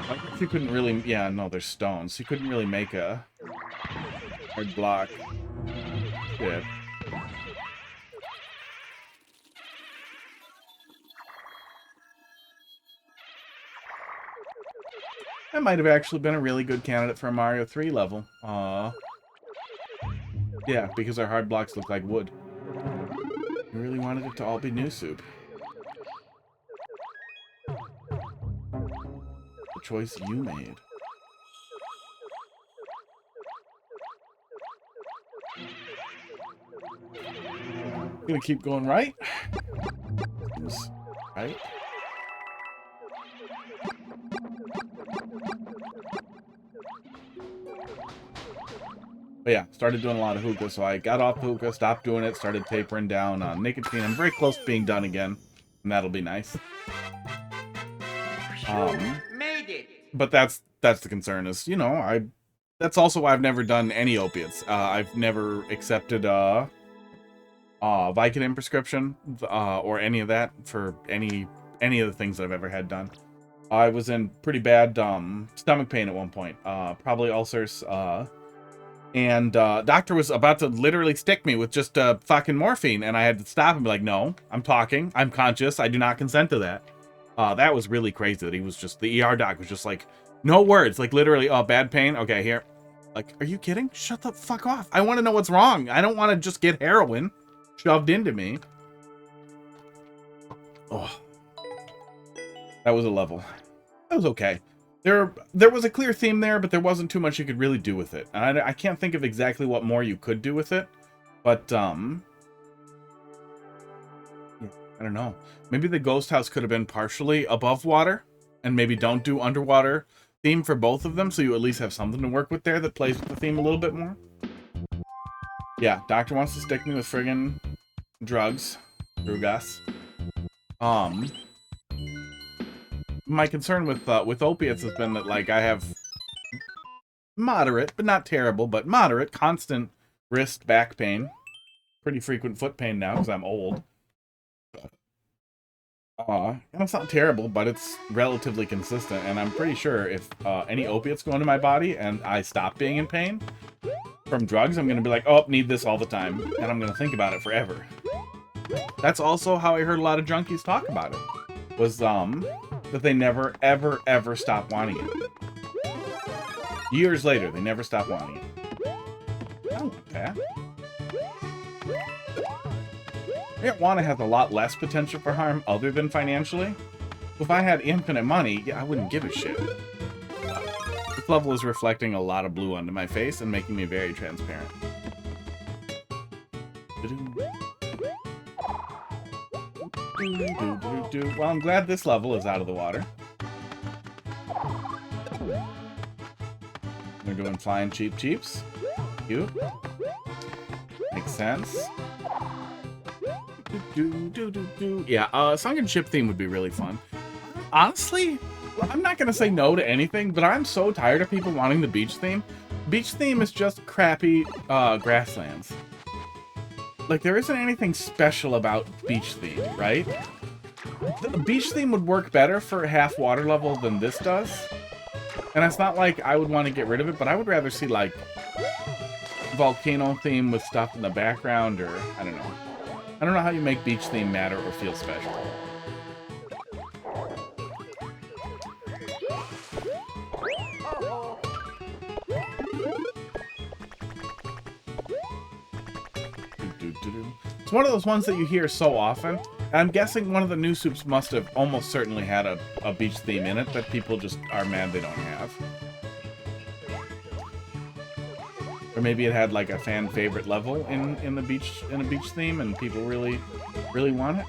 Speaker 2: Like, you couldn't really... Yeah, no, they're stones. You couldn't really make a hard block. Shit. That might have actually been a really good candidate for a Mario 3 level. Yeah, because our hard blocks look like wood. I really wanted it to all be new soup. The choice you made. Gonna keep going right. Right. But yeah, started doing a lot of hookah, so I got off hookah, stopped doing it, started tapering down on nicotine. I'm very close to being done again, and that'll be nice.
Speaker 3: Made it.
Speaker 2: But that's the concern is, That's also why I've never done any opiates. I've never accepted Vicodin prescription or any of that for any of the things that I've ever had done. I was in pretty bad stomach pain at one point, probably ulcers, and doctor was about to literally stick me with just fucking morphine, and I had to stop and be like, no, I'm talking, I'm conscious, I do not consent to that. That was really crazy that he was just, the ER doc was just like, no words, like literally, oh, bad pain, okay, here. Like, are you kidding? Shut the fuck off. I want to know what's wrong. I don't want to just get heroin shoved into me. Oh, that was a level. That was okay. There was a clear theme there, but there wasn't too much you could really do with it. And I can't think of exactly what more you could do with it, but yeah, I don't know. Maybe the ghost house could have been partially above water, and maybe don't do underwater theme for both of them, so you at least have something to work with there that plays with the theme a little bit more. Yeah, doctor wants to stick me with friggin' drugs, Rugas. My concern with opiates has been that, like, I have moderate, but not terrible, but moderate, constant wrist back pain. Pretty frequent foot pain now because I'm old. And it's not terrible, but it's relatively consistent, and I'm pretty sure if any opiates go into my body and I stop being in pain from drugs, I'm going to be like, oh, need this all the time, and I'm going to think about it forever. That's also how I heard a lot of junkies talk about it, was that they never, ever, ever stop wanting it. Years later, they never stop wanting it. I don't want that. Marijuana has a lot less potential for harm other than financially. If I had infinite money, yeah, I wouldn't give a shit. This level is reflecting a lot of blue onto my face and making me very transparent. Well, I'm glad this level is out of the water. We're doing flying cheeps. Cute. Makes sense. Yeah, Sunken ship theme would be really fun. Honestly, I'm not gonna say no to anything, but I'm so tired of people wanting the beach theme. Beach theme is just crappy grasslands. Like, there isn't anything special about beach theme, right? The beach theme would work better for half water level than this does. And it's not like I would want to get rid of it, but I would rather see, like, volcano theme with stuff in the background, or I don't know. I don't know how you make beach theme matter or feel special. It's one of those ones that you hear so often. And I'm guessing one of the new soups must have almost certainly had a beach theme in it that people just are mad they don't have. Or maybe it had like a fan favorite level in a beach theme, and people really want it.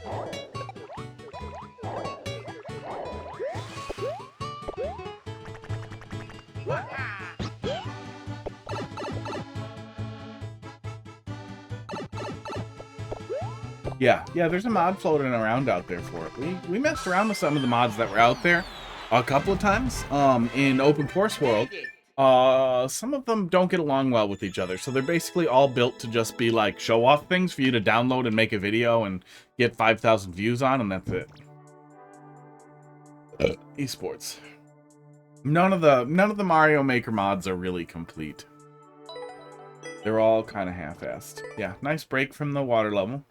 Speaker 2: Yeah, there's a mod floating around out there for it. We messed around with some of the mods that were out there a couple of times in Open Force World. Some of them don't get along well with each other, so they're basically all built to just be like show-off things for you to download and make a video and get 5,000 views on, and that's it. Esports. None of the Mario Maker mods are really complete. They're all kind of half-assed. Yeah, nice break from the water level.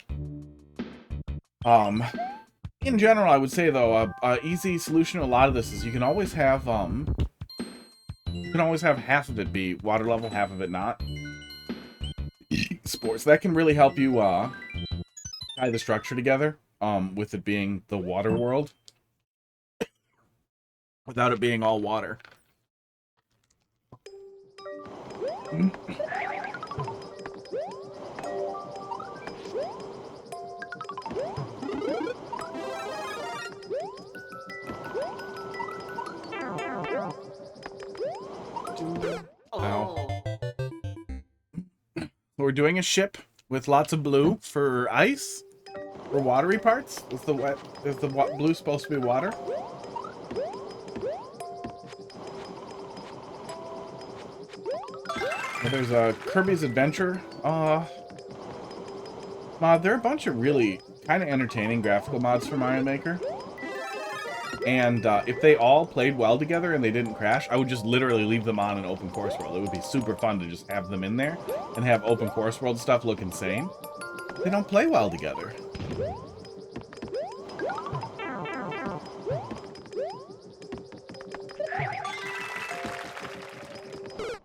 Speaker 2: In general, I would say though, a easy solution to a lot of this is you can always have half of it be water level, half of it not. Sports, that can really help you tie the structure together, with it being the water world, without it being all water. Ow. We're doing a ship with lots of blue for ice, for watery parts. Is the blue supposed to be water? There's a Kirby's Adventure mod. There are a bunch of really kind of entertaining graphical mods for Mario Maker. And if they all played well together and they didn't crash, I would just literally leave them on in open course world. It would be super fun to just have them in there and have open course world stuff look insane. They don't play well together.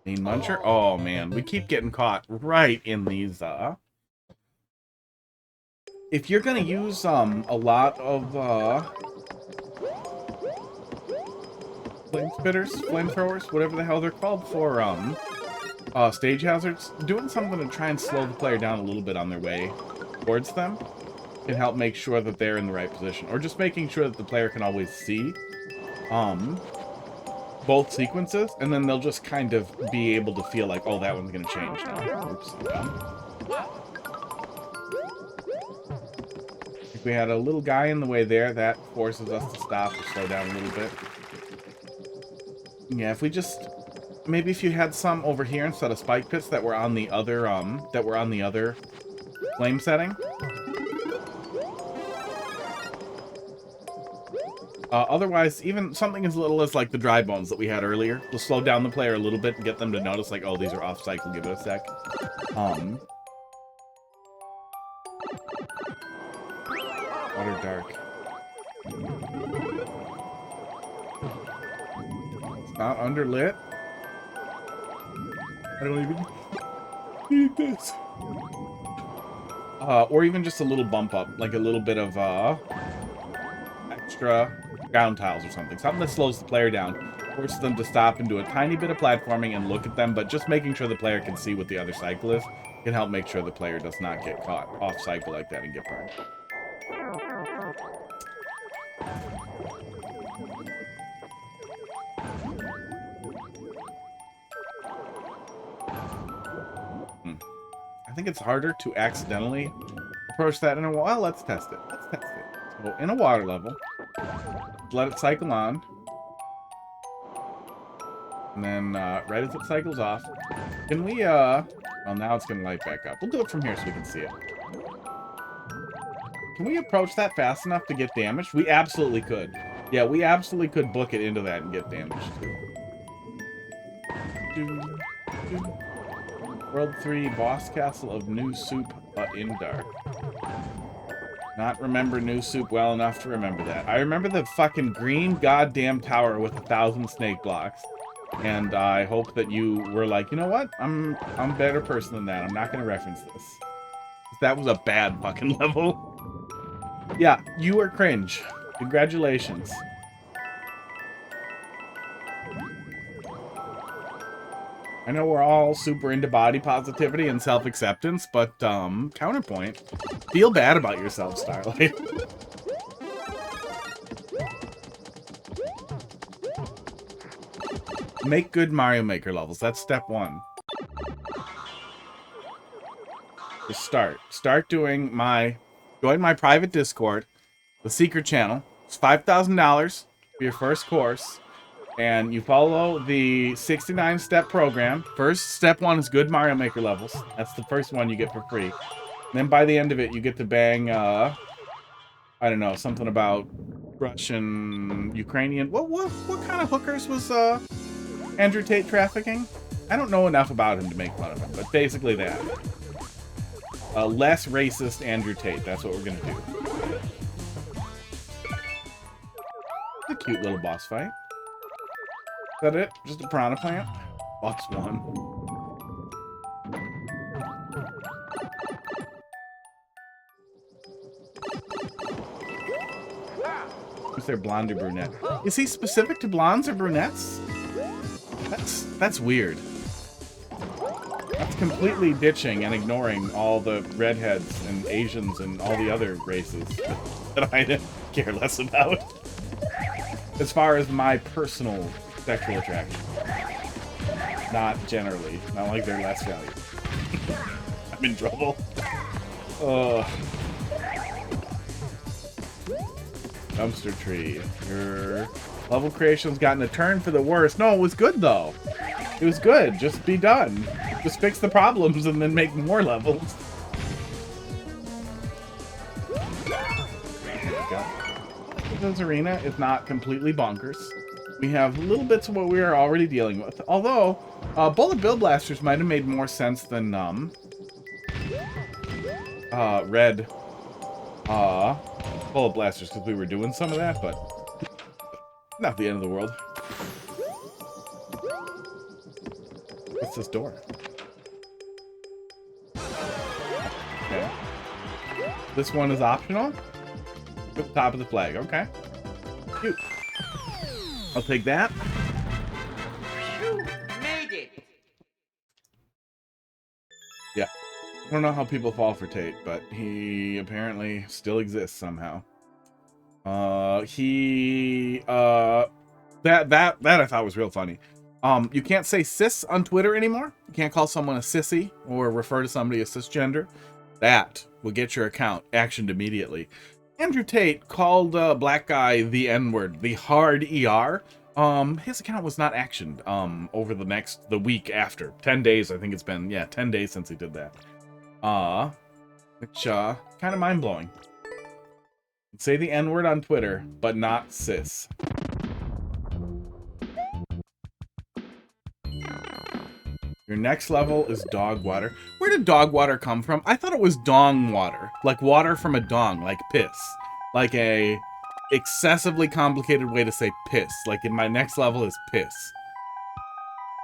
Speaker 2: Main Muncher? Oh man, we keep getting caught right in these if you're gonna use a lot of flame spitters, flamethrowers, whatever the hell they're called, for stage hazards, doing something to try and slow the player down a little bit on their way towards them can help make sure that they're in the right position, or just making sure that the player can always see both sequences, and then they'll just kind of be able to feel like, oh, that one's gonna change now. Oops, if we had a little guy in the way there, that forces us to stop or slow down a little bit. Yeah, if we just maybe if you had some over here instead of spike pits that were on the other flame setting. Otherwise, even something as little as like the dry bones that we had earlier will slow down the player a little bit and get them to notice like, oh, these are off cycle, give it a sec. Water dark. It's not underlit. I don't even need this. Or even just a little bump up, like a little bit of extra ground tiles or something. Something that slows the player down, forces them to stop and do a tiny bit of platforming and look at them, but just making sure the player can see what the other cycle is can help make sure the player does not get caught off cycle like that and get burned. I think it's harder to accidentally approach that in a... Well, let's test it. Let's test it. So, in a water level, let it cycle on. And then, right as it cycles off, can we, well, now it's going to light back up. We'll do it from here so we can see it. Can we approach that fast enough to get damaged? We absolutely could. Yeah, we absolutely could book it into that and get damaged, too. World 3, Boss Castle of New Soup, but in dark. Not remember New Soup well enough to remember that. I remember the fucking green goddamn tower with 1,000 snake blocks. And I hope that you were like, you know what? I'm a better person than that. I'm not going to reference this. That was a bad fucking level. Yeah, you are cringe. Congratulations. I know we're all super into body positivity and self-acceptance, but, counterpoint, feel bad about yourself, Starlight. Make good Mario Maker levels. That's step one. Just start. Start doing join my private Discord, the secret channel. It's $5,000 for your first course. And you follow the 69-step program. First, step 1 is good Mario Maker levels. That's the first one you get for free. And then by the end of it, you get to bang, I don't know, something about Russian, Ukrainian. What kind of hookers was Andrew Tate trafficking? I don't know enough about him to make fun of him, but basically that. Less racist Andrew Tate. That's what we're gonna do. It's a cute little boss fight. Is that it? Just a piranha plant? Boss 1. Is there blonde or brunette? Is he specific to blondes or brunettes? That's weird. That's completely ditching and ignoring all the redheads and Asians and all the other races that I care less about. As far as my personal sexual attraction. Not generally. Not like they're less valuable. I'm in trouble. Dumpster tree. Your level creation's gotten a turn for the worse. No, it was good though. It was good. Just be done. Just fix the problems and then make more levels. This arena is not completely bonkers. We have little bits of what we are already dealing with. Although, bullet bill blasters might have made more sense than red bullet blasters, because we were doing some of that, but not the end of the world. What's this door? Okay. This one is optional? At the top of the flag, okay. Cute. I'll take that.
Speaker 3: You made it.
Speaker 2: Yeah. I don't know how people fall for Tate, but he apparently still exists somehow. That I thought was real funny. You can't say cis on Twitter anymore. You can't call someone a sissy or refer to somebody as cisgender. That will get your account actioned immediately. Andrew Tate called a black guy the N-word, the hard ER. His account was not actioned over the week after. 10 days, I think it's been, 10 days since he did that. Which, kind of mind-blowing. Say the N-word on Twitter, but not cis. Your next level is dog water. Where did dog water come from? I thought it was dong water. Like water from a dong, like piss. Like a excessively complicated way to say piss. Like in my next level is piss.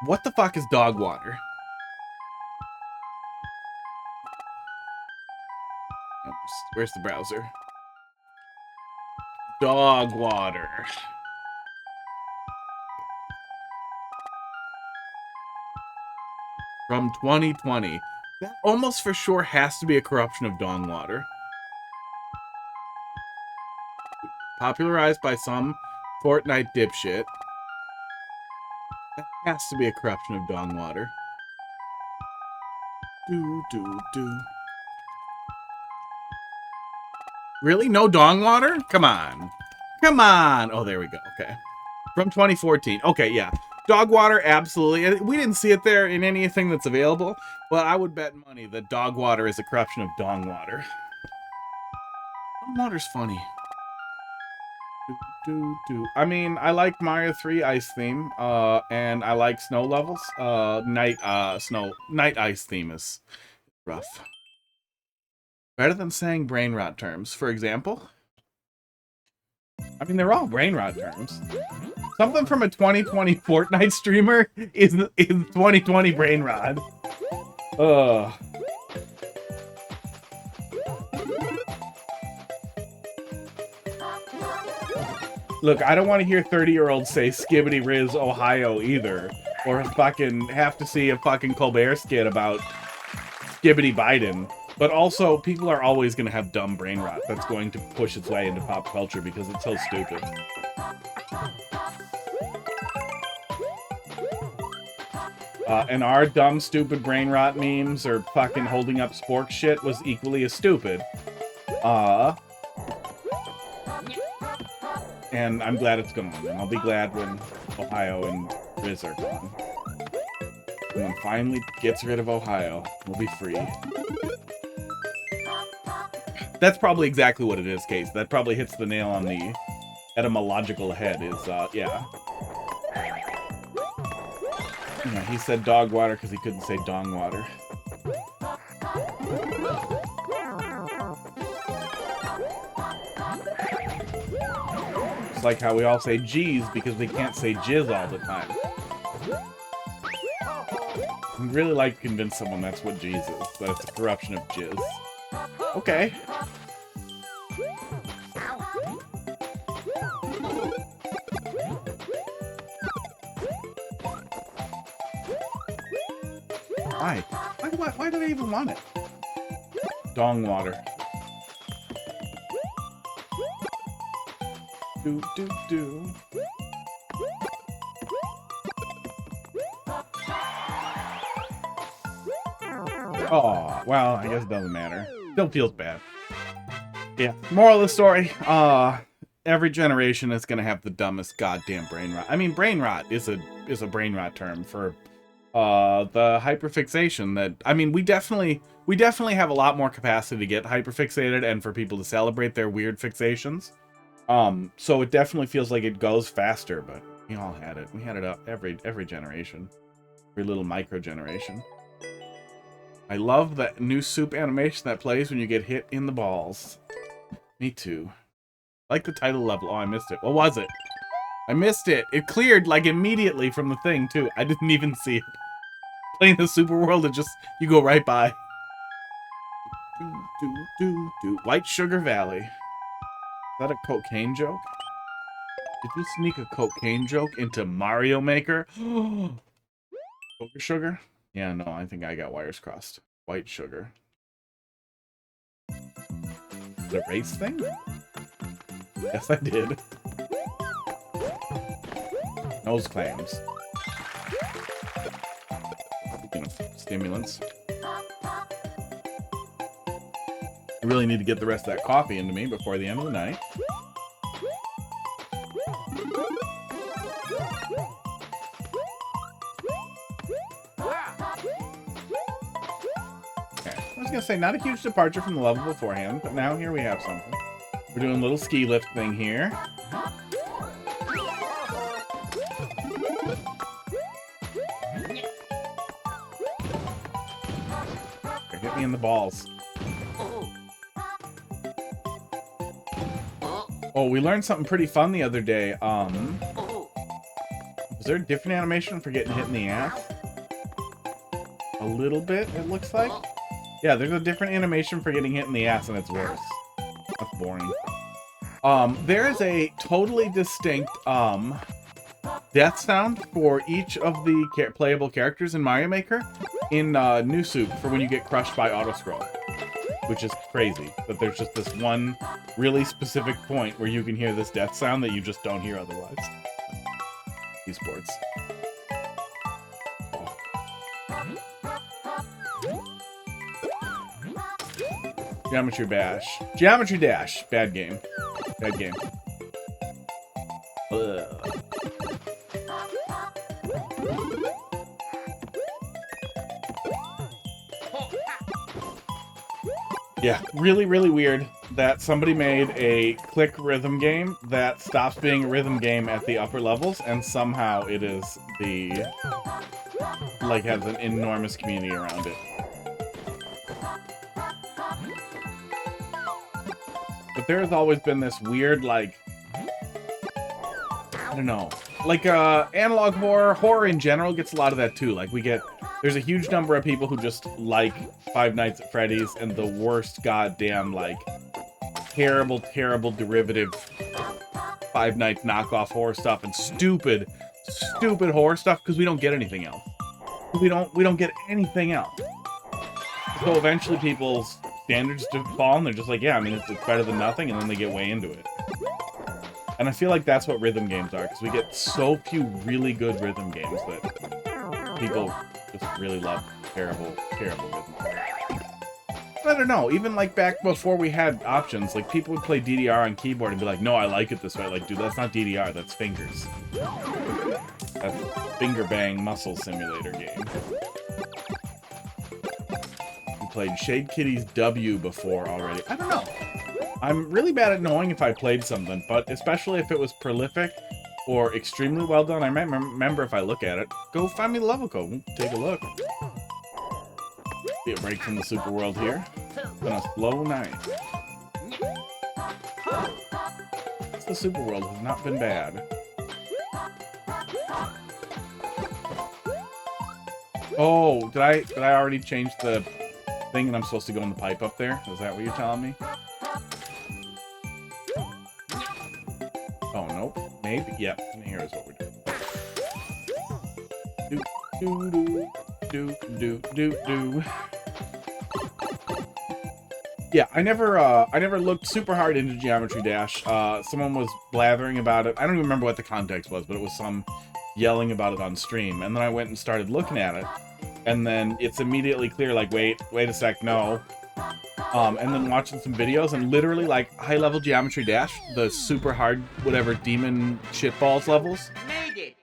Speaker 2: What the fuck is dog water? Where's the browser? Dog water. From 2020. That almost for sure has to be a corruption of dong water. Popularized by some Fortnite dipshit. That has to be a corruption of dong water. Really? No dong water? Come on. Come on. Oh, there we go. Okay. From 2014. Okay, yeah. Dog water, absolutely. We didn't see it there in anything that's available, but I would bet money that dog water is a corruption of dong water. Dong water's funny. I mean, I like Mario 3 ice theme, and I like snow levels. Night ice theme is rough. Better than saying brain rot terms. For example, I mean, they're all brain rot terms. Something from a 2020 Fortnite streamer is 2020 brain rot. Ugh. Look, I don't want to hear 30-year-olds say Skibbity Riz Ohio either. Or fucking have to see a fucking Colbert skit about Skibbity Biden. But also, people are always going to have dumb brain rot that's going to push its way into pop culture because it's so stupid. And our dumb, stupid brain rot memes or fucking holding up spork shit was equally as stupid. And I'm glad it's gone, and I'll be glad when Ohio and Riz are gone. When one finally gets rid of Ohio, we'll be free. That's probably exactly what it is, Case. That probably hits the nail on the etymological head, is, yeah. Yeah, he said dog water because he couldn't say dong water. It's like how we all say G's because we can't say jizz all the time. I'd really like to convince someone that's what G's is, that it's a corruption of jizz. Okay. Why? Why do I even want it? Dong water. Do. Oh, well, I guess it doesn't matter. Still feels bad. Yeah. Moral of the story, every generation is gonna have the dumbest goddamn brain rot. I mean, brain rot is a brain rot term for the hyperfixation that, I mean, we definitely have a lot more capacity to get hyperfixated and for people to celebrate their weird fixations. So it definitely feels like it goes faster, but we all had it. We had it up every generation. Every little micro generation. I love that new soup animation that plays when you get hit in the balls. Me too. I like the title level. Oh, I missed it. What was it? I missed it. It cleared like immediately from the thing too. I didn't even see it. Playing the super world, it just, you go right by. White Sugar Valley. Is that a cocaine joke? Did you sneak a cocaine joke into Mario Maker? Sugar? Yeah, no, I think I got wires crossed. White Sugar. The race thing? Yes, I did. Nose clams. Speaking of stimulants. I really need to get the rest of that coffee into me before the end of the night. I was gonna say, not a huge departure from the level beforehand, but now here we have something. We're doing a little ski lift thing here. Okay, hit me in the balls. Oh, we learned something pretty fun the other day. Was there a different animation for getting hit in the ass? A little bit, it looks like. Yeah, there's a different animation for getting hit in the ass, and it's worse. That's boring. There is a totally distinct death sound for each of the playable characters in Mario Maker in New Soup for when you get crushed by auto-scroll, which is crazy. That there's just this one really specific point where you can hear this death sound that you just don't hear otherwise. Esports. Geometry Dash. Geometry Dash. Bad game. Bad game. Ugh. Yeah, really, really weird that somebody made a click rhythm game that stops being a rhythm game at the upper levels, and somehow it is the, like, has an enormous community around it. But there has always been this weird, like, I don't know, like, analog horror in general gets a lot of that too. Like, there's a huge number of people who just like Five Nights at Freddy's and the worst goddamn, like, terrible, terrible derivative Five Nights knockoff horror stuff and stupid, stupid horror stuff because we don't get anything else. We don't get anything else. So eventually people's standards fall and they're just like, yeah, I mean, it's better than nothing, and then they get way into it. And I feel like that's what rhythm games are, because we get so few really good rhythm games that people just really love terrible, terrible rhythm games. I don't know, even like back before we had options, like people would play DDR on keyboard and be like, no, I like it this way. Like, dude, that's not DDR, that's fingers. That's finger bang muscle simulator game. We played Shade Kitty's W before already. I don't know. I'm really bad at knowing if I played something, but especially if it was prolific or extremely well done, I might remember if I look at it. Go find me the level code. We'll take a look. Be a break from the super world here. On a slow night. The super world has not been bad. Oh, did I already change the thing and I'm supposed to go in the pipe up there? Is that what you're telling me? Oh, nope. Maybe. Yep. And here's what we're doing. Do. Yeah, I never looked super hard into Geometry Dash. Someone was blathering about it. I don't even remember what the context was, but it was some yelling about it on stream. And then I went and started looking at it. And then it's immediately clear, like, wait a sec, no. And then watching some videos, and literally, like, high-level Geometry Dash, the super hard, whatever, demon shitballs levels.
Speaker 3: Made it.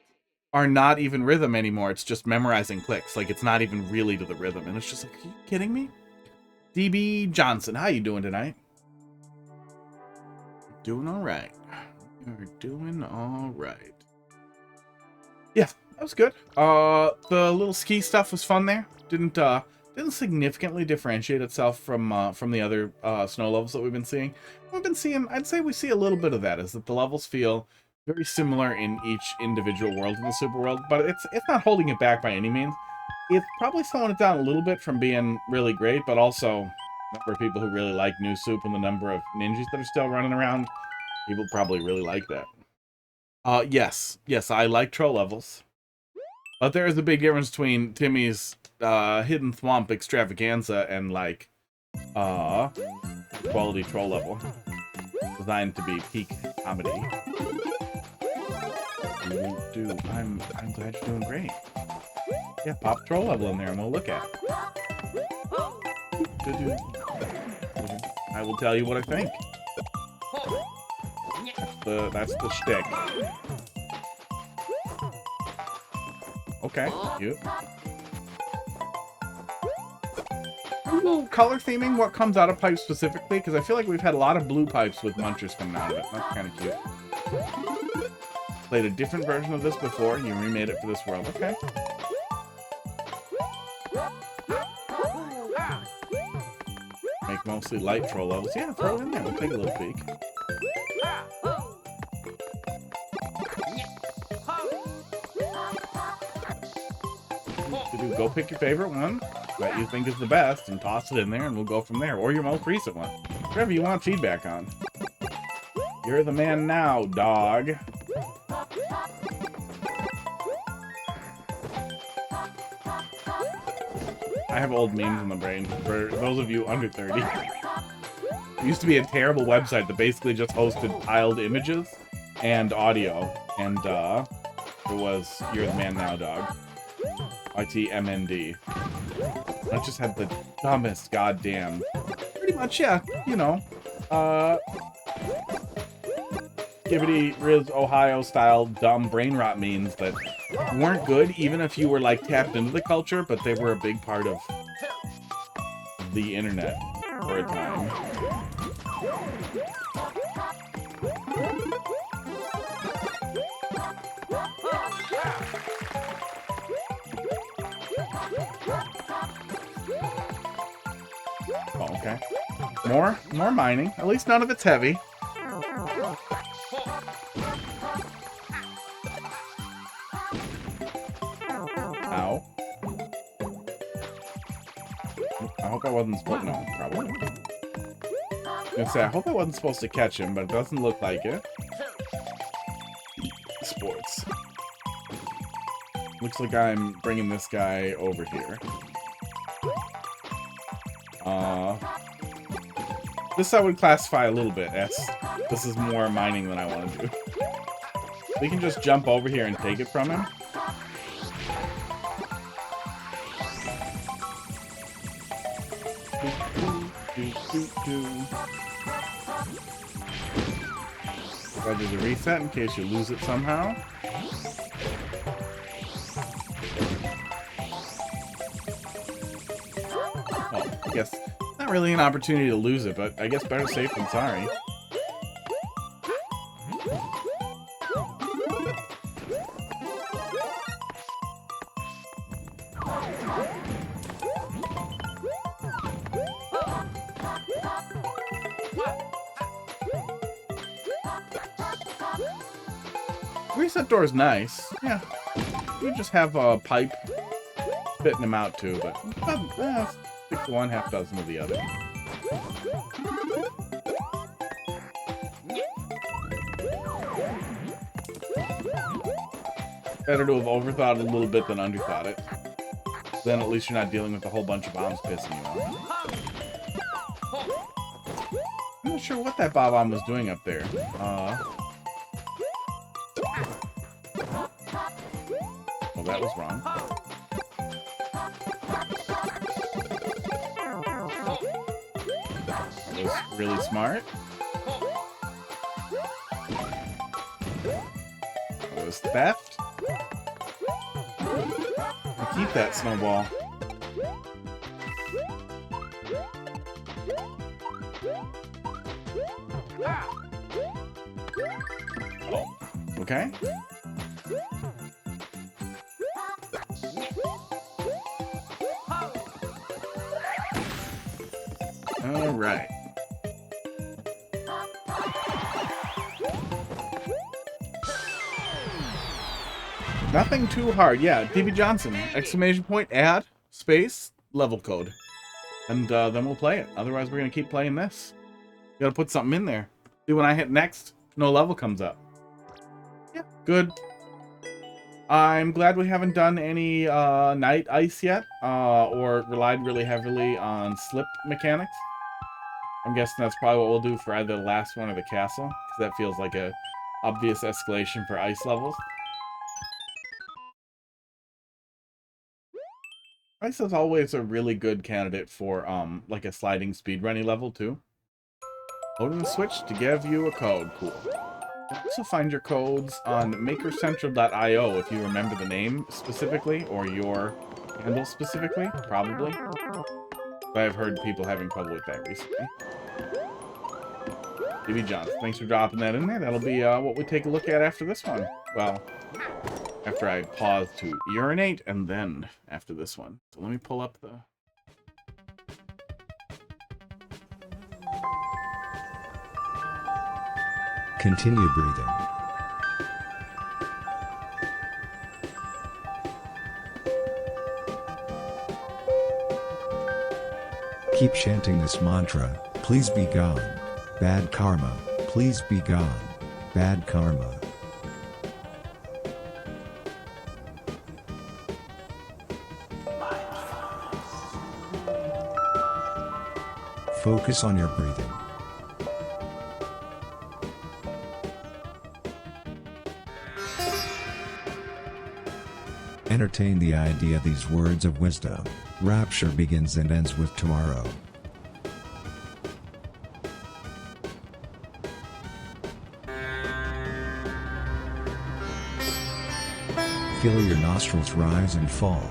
Speaker 2: are not even rhythm anymore. It's just memorizing clicks. Like, it's not even really to the rhythm. And it's just like, are you kidding me? DB Johnson, how you doing tonight? Doing all right. You're doing all right. Yeah, that was good. The little ski stuff was fun there. Didn't significantly differentiate itself from the other snow levels that we've been seeing. I'd say we see a little bit of that, is that the levels feel very similar in each individual world in the Super World, but it's not holding it back by any means. It's probably slowing it down a little bit from being really great, but also the number of people who really like New Soup and the number of ninjas that are still running around, people probably really like that. Yes, I like troll levels, but there is a big difference between Timmy's Hidden Thwomp extravaganza and like quality troll level designed to be peak comedy. I'm glad you're doing great. Yeah, pop troll level in there and we'll look at it. I will tell you what I think. That's the shtick. Okay, cute. A little color theming what comes out of pipes specifically, because I feel like we've had a lot of blue pipes with munchers coming out of it. That's kind of cute. Played a different version of this before. You remade it for this world. Okay. Make mostly light troll levels. Yeah, throw it in there. We'll take a little peek. Go pick your favorite one that you think is the best and toss it in there and we'll go from there. Or your most recent one. Whatever you want feedback on. You're the man now, dog. I have old memes in the brain for those of you under 30. It used to be a terrible website that basically just hosted tiled images and audio. And it was You're the Man Now, dog. YTMND. That just had the dumbest goddamn... Pretty much, yeah, you know. Gibbity Riz Ohio style dumb brain rot memes that weren't good even if you were like tapped into the culture, but they were a big part of the internet for a time. Oh, okay. More mining. At least none of it's heavy. Ow. I hope I wasn't supposed to... No, probably. I was gonna say, I hope I wasn't supposed to catch him, but it doesn't look like it. Sports. Looks like I'm bringing this guy over here. This I would classify a little bit as this is more mining than I want to do. We can just jump over here and take it from him. I'll do the reset in case you lose it somehow. Well, I guess not really an opportunity to lose it, but I guess better safe than sorry. Reset door is nice. Yeah. You just have a pipe spitting them out too, but stick to one, half dozen of the other. Better to have overthought it a little bit than underthought it. Then at least you're not dealing with a whole bunch of bombs pissing you off. I'm not sure what that bomb was doing up there. Well, that was wrong. That was really smart. That was theft. Keep that snowball. Oh, okay. All right. Nothing too hard. Yeah, DB Johnson, exclamation point, add, space, level code. And then we'll play it. Otherwise, we're going to keep playing this. You gotta put something in there. See, when I hit next, no level comes up. Yeah, good. I'm glad we haven't done any night ice yet, or relied really heavily on slip mechanics. I'm guessing that's probably what we'll do for either the last one or the castle, because that feels like a obvious escalation for ice levels. Ice is always a really good candidate for like a sliding speedrunning level too. Loading the switch to give you a code. Cool. Also find your codes on makercentral.io if you remember the name specifically or your handle specifically, probably. But I've heard people having trouble with that recently. DB Johnson, thanks for dropping that in there. That'll be what we take a look at after this one. Well, after I pause to urinate and then after this one. So let me pull up the...
Speaker 1: Continue breathing. Keep chanting this mantra, please be gone. Bad karma, please be gone. Bad karma. Focus on your breathing. Entertain the idea these words of wisdom. Rapture begins and ends with tomorrow. Feel your nostrils rise and fall.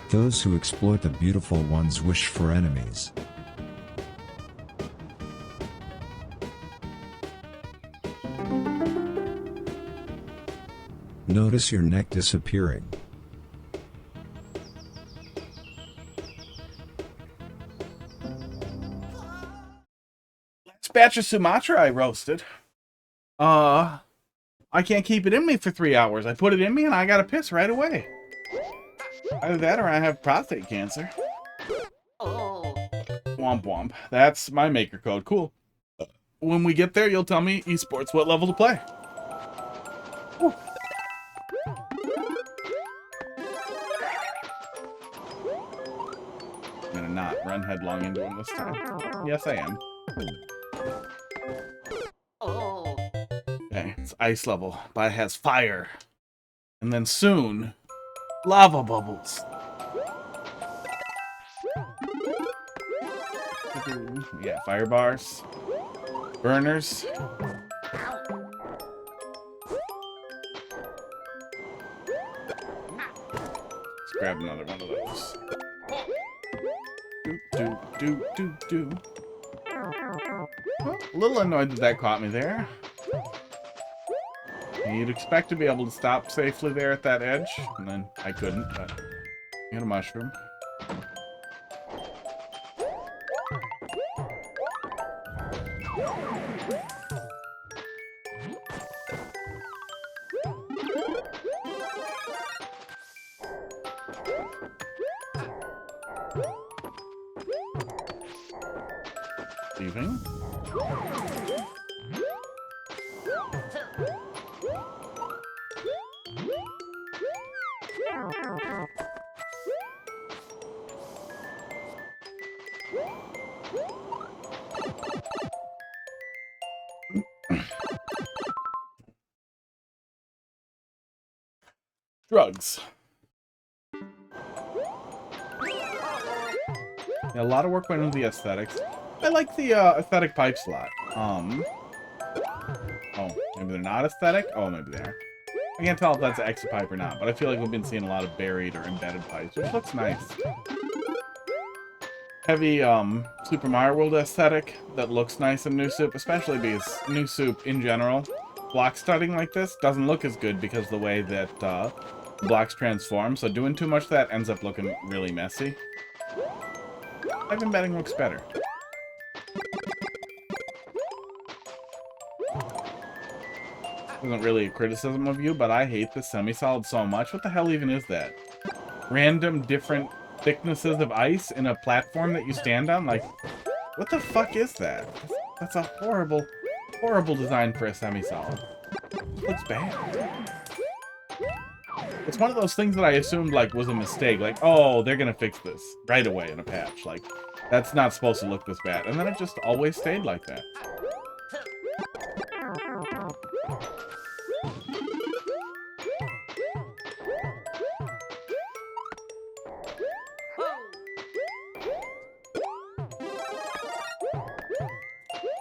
Speaker 1: Those who exploit the beautiful ones wish for enemies. Notice your neck disappearing.
Speaker 2: Last batch of Sumatra I roasted. I can't keep it in me for 3 hours. I put it in me and I gotta piss right away. Either that or I have prostate cancer. Womp womp. That's my maker code. Cool. When we get there, you'll tell me, esports, what level to play. Whew. I'm gonna not run headlong into him this time. Yes, I am. Okay, it's ice level, but it has fire. And then soon, lava bubbles. Yeah, fire bars. Burners. Let's grab another one of those. Do. Well, a little annoyed that caught me there. You'd expect to be able to stop safely there at that edge, and then I couldn't, but I got a mushroom. Leaving. Drugs. Yeah, a lot of work went into the aesthetics. I like the aesthetic pipes a lot. Oh, maybe they're not aesthetic? Oh, maybe they are. I can't tell if that's an exit pipe or not, but I feel like we've been seeing a lot of buried or embedded pipes, which looks nice. Heavy Super Mario World aesthetic that looks nice in New Soup, especially because New Soup in general, block studding like this doesn't look as good because of the way that blocks transform, so doing too much of that ends up looking really messy. Pipe embedding looks better. Isn't really a criticism of you, but I hate this semi-solid so much. What the hell even is that? Random different thicknesses of ice in a platform that you stand on? Like, what the fuck is that? That's a horrible, horrible design for a semi-solid. It looks bad. It's one of those things that I assumed, like, was a mistake. Like, oh, they're gonna fix this right away in a patch. Like, that's not supposed to look this bad. And then it just always stayed like that.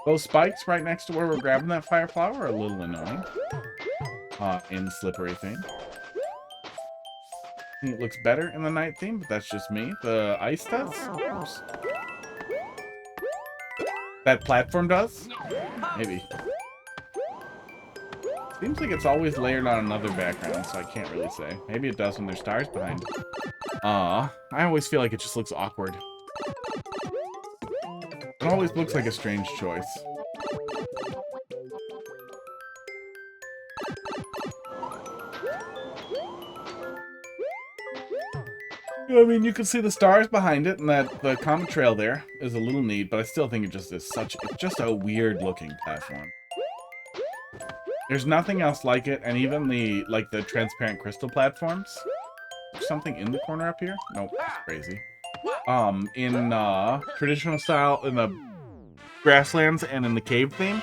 Speaker 2: Those spikes right next to where we're grabbing that fire flower are a little annoying. In the slippery theme. I think it looks better in the night theme, but that's just me. The ice does? Oops. That platform does? Maybe. Seems like it's always layered on another background, so I can't really say. Maybe it does when there's stars behind it. I always feel like it just looks awkward. It always looks like a strange choice. I mean, you can see the stars behind it, and that the comet trail there is a little neat, but I still think it just is it's just a weird looking platform. There's nothing else like it, and even the transparent crystal platforms. There's something in the corner up here? Nope, it's crazy. In traditional style in the grasslands and in the cave theme,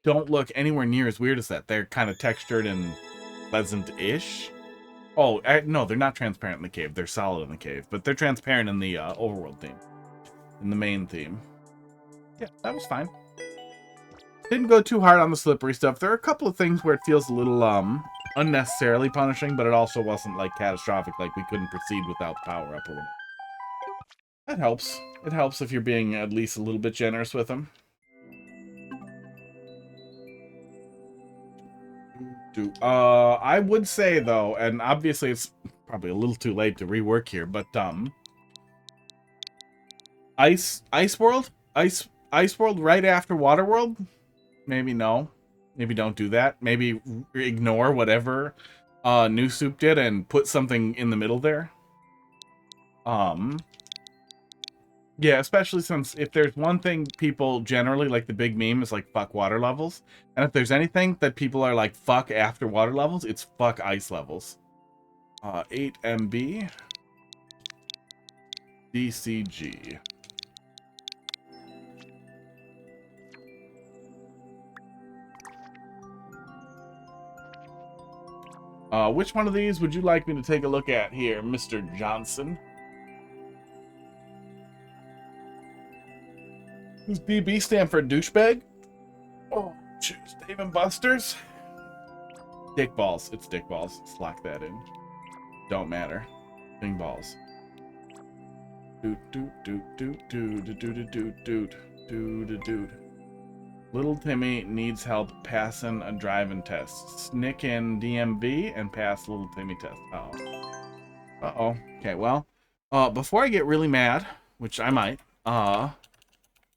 Speaker 2: don't look anywhere near as weird as that. They're kind of textured and pleasant-ish. Oh, no, they're not transparent in the cave. They're solid in the cave, but they're transparent in the overworld theme, in the main theme. Yeah, that was fine. Didn't go too hard on the slippery stuff. There are a couple of things where it feels a little unnecessarily punishing, but it also wasn't like catastrophic, like we couldn't proceed without the power up or whatever. That helps. It helps if you're being at least a little bit generous with them. I would say though, and obviously it's probably a little too late to rework here, but Ice World right after Waterworld? Maybe no. Maybe don't do that. Maybe ignore whatever New Soup did and put something in the middle there. Yeah, especially since if there's one thing people generally, like the big meme, is like fuck water levels. And if there's anything that people are like fuck after water levels, it's fuck ice levels. 8 MB. DCG. Which one of these would you like me to take a look at here, Mr. Johnson? Does DB stand for douchebag? Oh, choose Dave and Buster's. Dick balls. It's dick balls. Let's lock that in. Don't matter. Ding balls. Doot doot doot doot doot doot doot doot doot doot doot. Little Timmy needs help passing a driving test. Snick in DMV and pass Little Timmy test. Uh-oh. Okay, well, before I get really mad, which I might,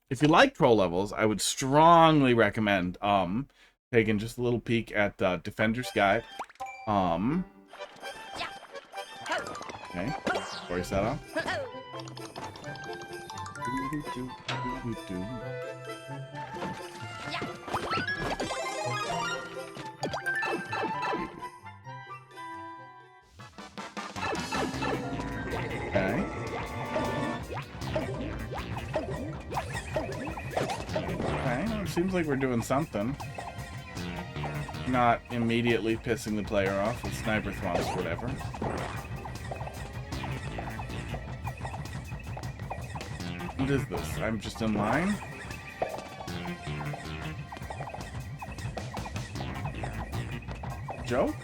Speaker 2: if you like troll levels, I would strongly recommend taking just a little peek at Defender's Guide. Okay, story set up. Okay. Okay, seems like we're doing something. Not immediately pissing the player off with sniper throws or whatever. What is this? I'm just in line? Joke?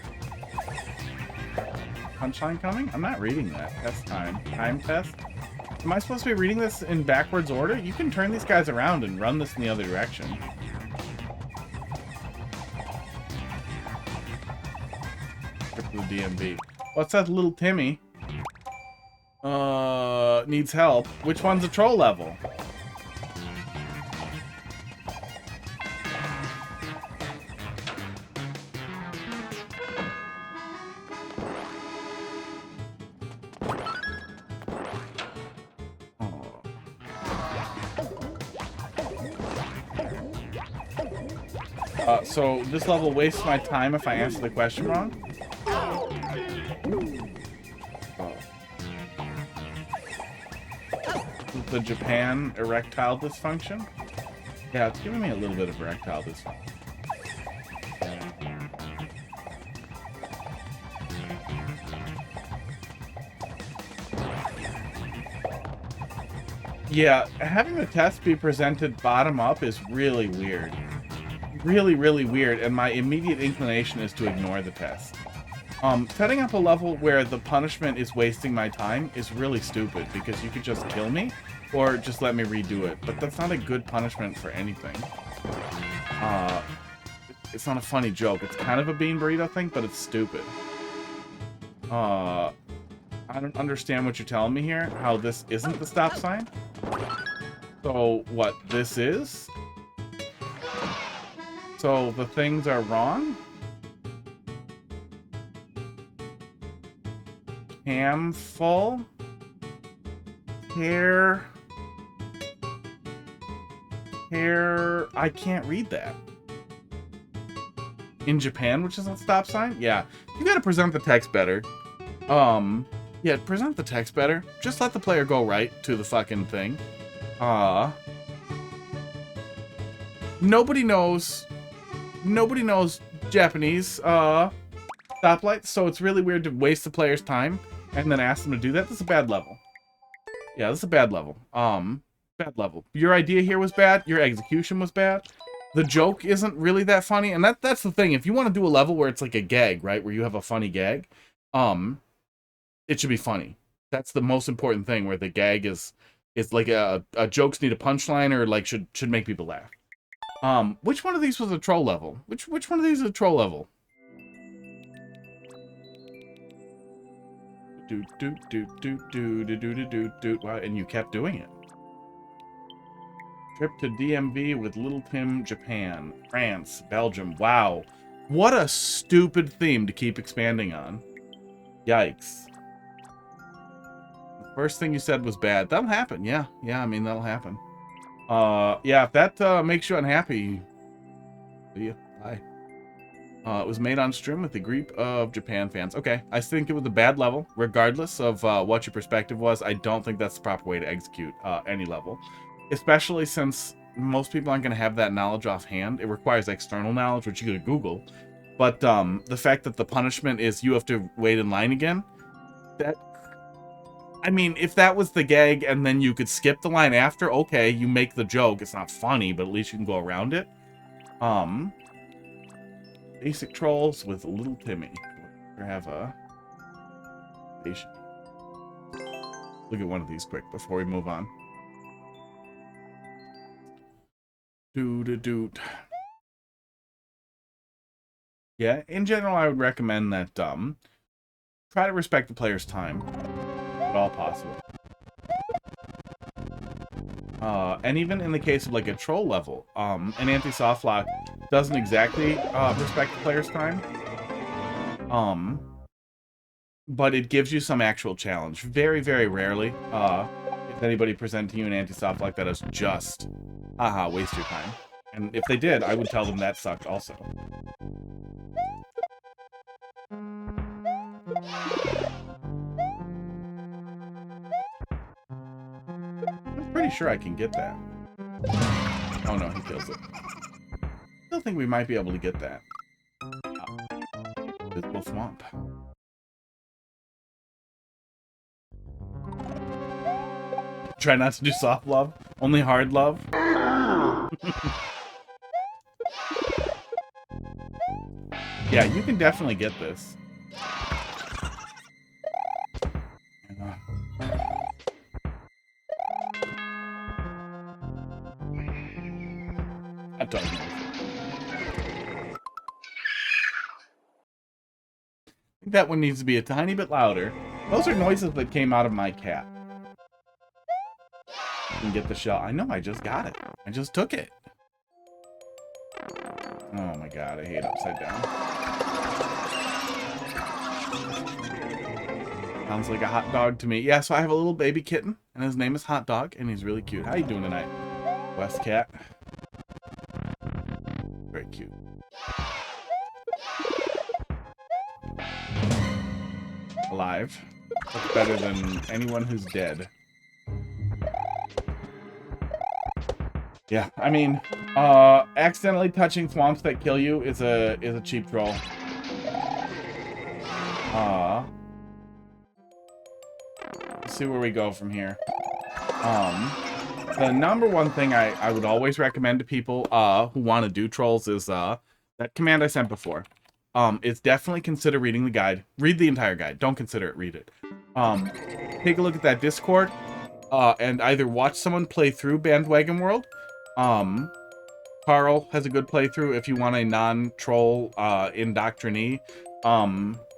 Speaker 2: Punchline coming? I'm not reading that. Test time. Time test? Am I supposed to be reading this in backwards order? You can turn these guys around and run this in the other direction. Trip to the DMV. What's that little Timmy? Needs help. Which one's a troll level? So this level wastes my time if I answer the question wrong? The Japan erectile dysfunction? Yeah, it's giving me a little bit of erectile dysfunction. Yeah, having the test be presented bottom up is really weird. Really, really weird, and my immediate inclination is to ignore the test. Setting up a level where the punishment is wasting my time is really stupid, because you could just kill me, or just let me redo it. But that's not a good punishment for anything. It's not a funny joke. It's kind of a bean burrito thing, but it's stupid. I don't understand what you're telling me here, how this isn't the stop sign. So, what this is? So, the things are wrong? Cam full? Hair... I can't read that. In Japan, which is a stop sign? Yeah. You gotta present the text better. Yeah, present the text better. Just let the player go right to the fucking thing. Nobody knows Japanese, stoplights, so it's really weird to waste the player's time and then ask them to do that. This is a bad level. Yeah, this is a bad level. Bad level. Your idea here was bad. Your execution was bad. The joke isn't really that funny, and that's the thing. If you want to do a level where it's like a gag, right, where you have a funny gag, it should be funny. That's the most important thing, where the gag is like a jokes need a punchline, or like should make people laugh. Which one of these was a troll level? Which one of these is a troll level? Wow, and you kept doing it. Trip to DMV with Little Tim, Japan, France, Belgium. Wow. What a stupid theme to keep expanding on. Yikes. The first thing you said was bad. That'll happen. Yeah, I mean, that'll happen. Yeah, if that makes you unhappy, see ya. Bye. It was made on stream with a group of Japan fans. Okay, I think it was a bad level, regardless of what your perspective was. I don't think that's the proper way to execute any level. Especially since most people aren't going to have that knowledge offhand. It requires external knowledge, which you could Google. But the fact that the punishment is you have to wait in line again, I mean, if that was the gag and then you could skip the line after, okay, you make the joke. It's not funny, but at least you can go around it. Basic trolls with Little Timmy. Or have a patient. Look at one of these quick before we move on. Yeah, in general, I would recommend that try to respect the player's time, if at all possible. And even in the case of like a troll level, an anti-soft lock doesn't exactly respect the player's time, but it gives you some actual challenge. Very, very rarely, if anybody presenting you an anti-soft lock, that is just haha, waste your time. And if they did, I would tell them that sucked also. I'm pretty sure I can get that. Oh no, he kills it. Still think we might be able to get that. Visible swamp. Try not to do soft love. Only hard love. Yeah, you can definitely get this. I don't know. I think that one needs to be a tiny bit louder. Those are noises that came out of my cat. You can get the shell. I know, I just got it. I just took it. Oh my god, I hate upside down. Sounds like a hot dog to me. Yeah, so I have a little baby kitten, and his name is Hot Dog, and he's really cute. How you doing tonight, West Cat? Very cute. Alive. Looks better than anyone who's dead. Yeah, I mean, accidentally touching swamps that kill you is a cheap troll. Let's see where we go from here. The number one thing I would always recommend to people who want to do trolls is that command I sent before. It's definitely consider reading the guide. Read the entire guide. Don't consider it, read it. Take a look at that Discord, and either watch someone play through Bandwagon World. Carl has a good playthrough if you want a non-troll indoctrinee.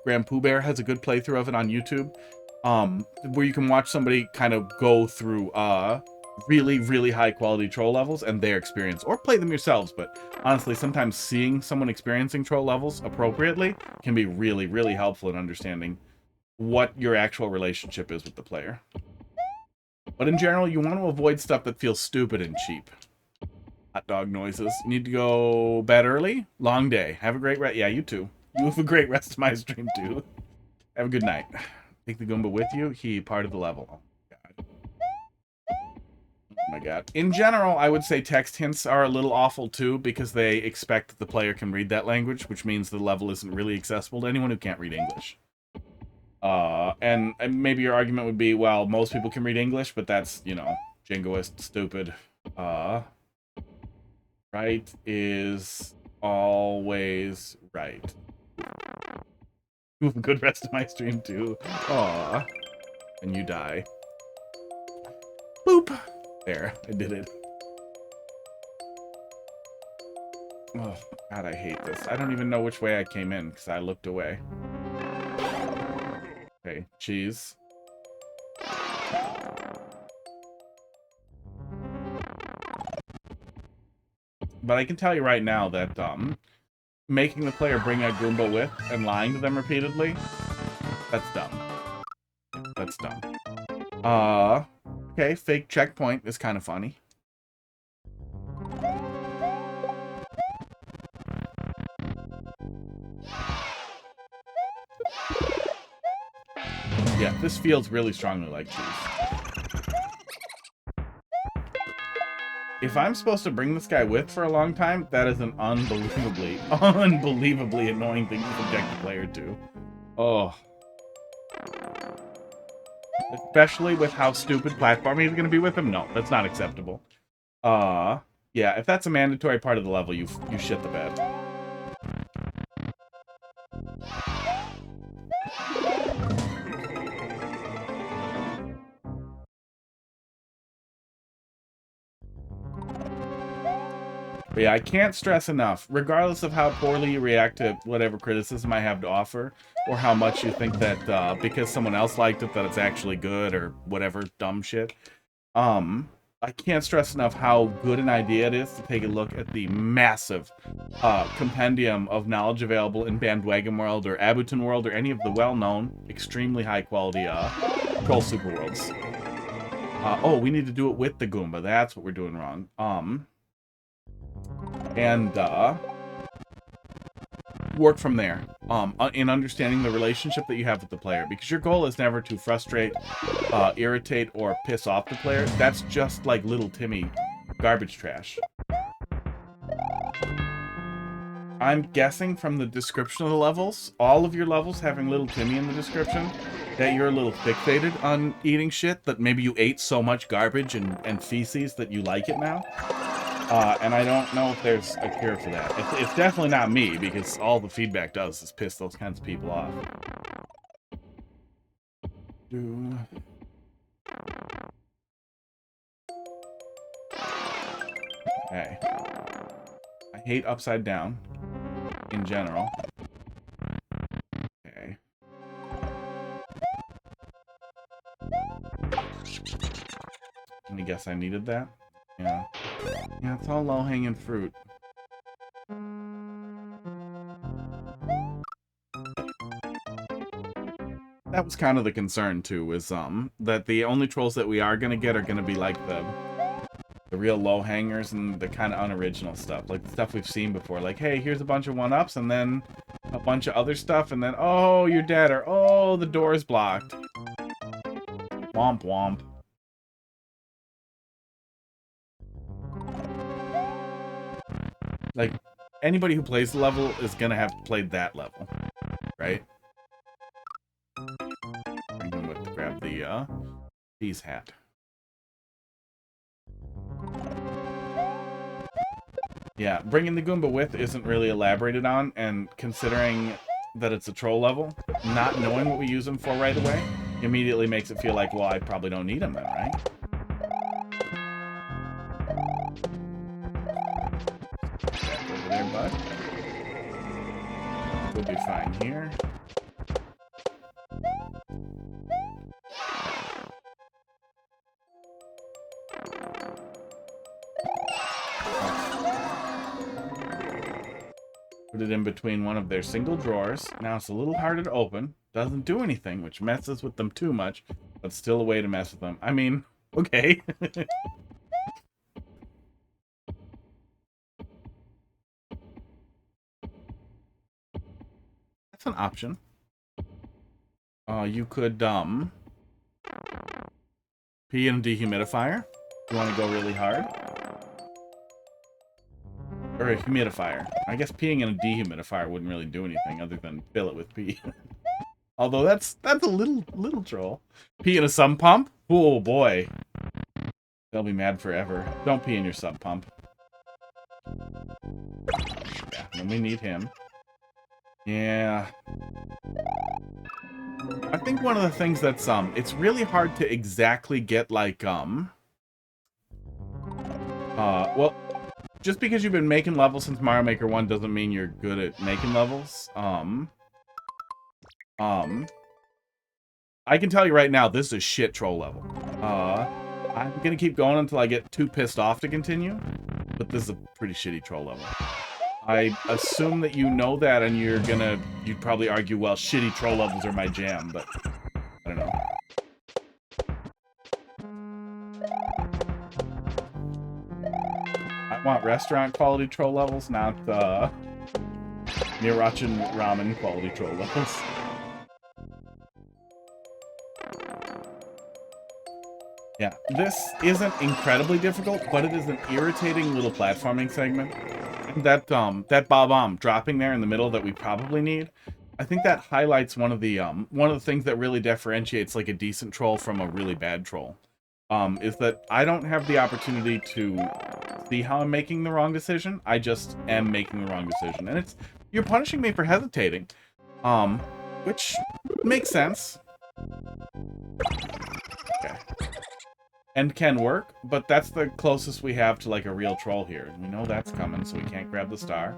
Speaker 2: Grand Pooh Bear has a good playthrough of it on YouTube, where you can watch somebody kind of go through really, really high quality troll levels and their experience, or play them yourselves. But honestly, sometimes seeing someone experiencing troll levels appropriately can be really, really helpful in understanding what your actual relationship is with the player. But in general, you want to avoid stuff that feels stupid and cheap. Hot dog noises. Need to go bed early? Long day. Have a great rest. Yeah, you too. You have a great rest of my stream too. Have a good night. Take the Goomba with you. He part of the level. Oh my god. Oh my god. In general, I would say text hints are a little awful too, because they expect that the player can read that language, which means the level isn't really accessible to anyone who can't read English. And maybe your argument would be, well, most people can read English, but that's, you know, jingoist, stupid. Right is always right. You have a good rest of my stream too. Aw. And you die. Boop. There, I did it. Oh, God, I hate this. I don't even know which way I came in, because I looked away. Okay, cheese. But I can tell you right now that making the player bring a Goomba with and lying to them repeatedly, that's dumb. That's dumb. Okay, fake checkpoint is kind of funny. Yeah, this feels really strongly like cheese. If I'm supposed to bring this guy with for a long time, that is an unbelievably annoying thing to subject the player to. Oh. Especially with how stupid platforming is going to be with him. No, that's not acceptable. Yeah, if that's a mandatory part of the level, you shit the bed. But yeah, I can't stress enough, regardless of how poorly you react to whatever criticism I have to offer, or how much you think that because someone else liked it that it's actually good, or whatever dumb shit, I can't stress enough how good an idea it is to take a look at the massive compendium of knowledge available in Bandwagon World, or Abuton World, or any of the well-known, extremely high-quality Troll Super Worlds. Oh, we need to do it with the Goomba. That's what we're doing wrong. And work from there in understanding the relationship that you have with the player, because your goal is never to frustrate, irritate, or piss off the player. That's just like little Timmy garbage trash. I'm guessing from the description of the levels, all of your levels having little Timmy in the description, that you're a little fixated on eating shit, that maybe you ate so much garbage and feces that you like it now. And I don't know if there's a cure for that. It's definitely not me, because all the feedback does is piss those kinds of people off. Okay. I hate upside down in general. Okay. I guess I needed that. Yeah. Yeah, it's all low-hanging fruit. That was kind of the concern too, is that the only trolls that we are gonna get are gonna be like the real low hangers and the kind of unoriginal stuff, like the stuff we've seen before. Like, hey, here's a bunch of 1-ups, and then a bunch of other stuff, and then oh, you're dead, or oh, the door's blocked. Womp womp. Like, anybody who plays the level is gonna have played that level, right? I'm gonna grab the cheese hat. Yeah, bringing the Goomba with isn't really elaborated on, and considering that it's a troll level, not knowing what we use them for right away immediately makes it feel like, well, I probably don't need them then, right? Back over there, bud. We'll be fine here. Put it in between one of their single drawers. Now it's a little harder to open. Doesn't do anything, which messes with them too much, but still a way to mess with them. I mean, okay. That's an option. You could, pee in a dehumidifier. You want to go really hard? Or a humidifier. I guess peeing in a dehumidifier wouldn't really do anything other than fill it with pee. Although that's a little troll. Pee in a sump pump? Oh boy. They'll be mad forever. Don't pee in your sump pump. Yeah, then we need him. Yeah. I think one of the things that's it's really hard to exactly get like well, just because you've been making levels since Mario Maker 1 doesn't mean you're good at making levels. I can tell you right now, this is a shit troll level. I'm gonna keep going until I get too pissed off to continue, but this is a pretty shitty troll level. I assume that you know that, and you'd probably argue, well, shitty troll levels are my jam, but I don't know. I want restaurant quality troll levels, not Mirachin ramen quality troll levels. Yeah, this isn't incredibly difficult, but it is an irritating little platforming segment. And that bomb dropping there in the middle that we probably need, I think that highlights one of the things that really differentiates like a decent troll from a really bad troll. Is that I don't have the opportunity to see how I'm making the wrong decision. I just am making the wrong decision. And you're punishing me for hesitating. Which makes sense. Okay. And can work, but that's the closest we have to like a real troll here. We know that's coming, so we can't grab the star.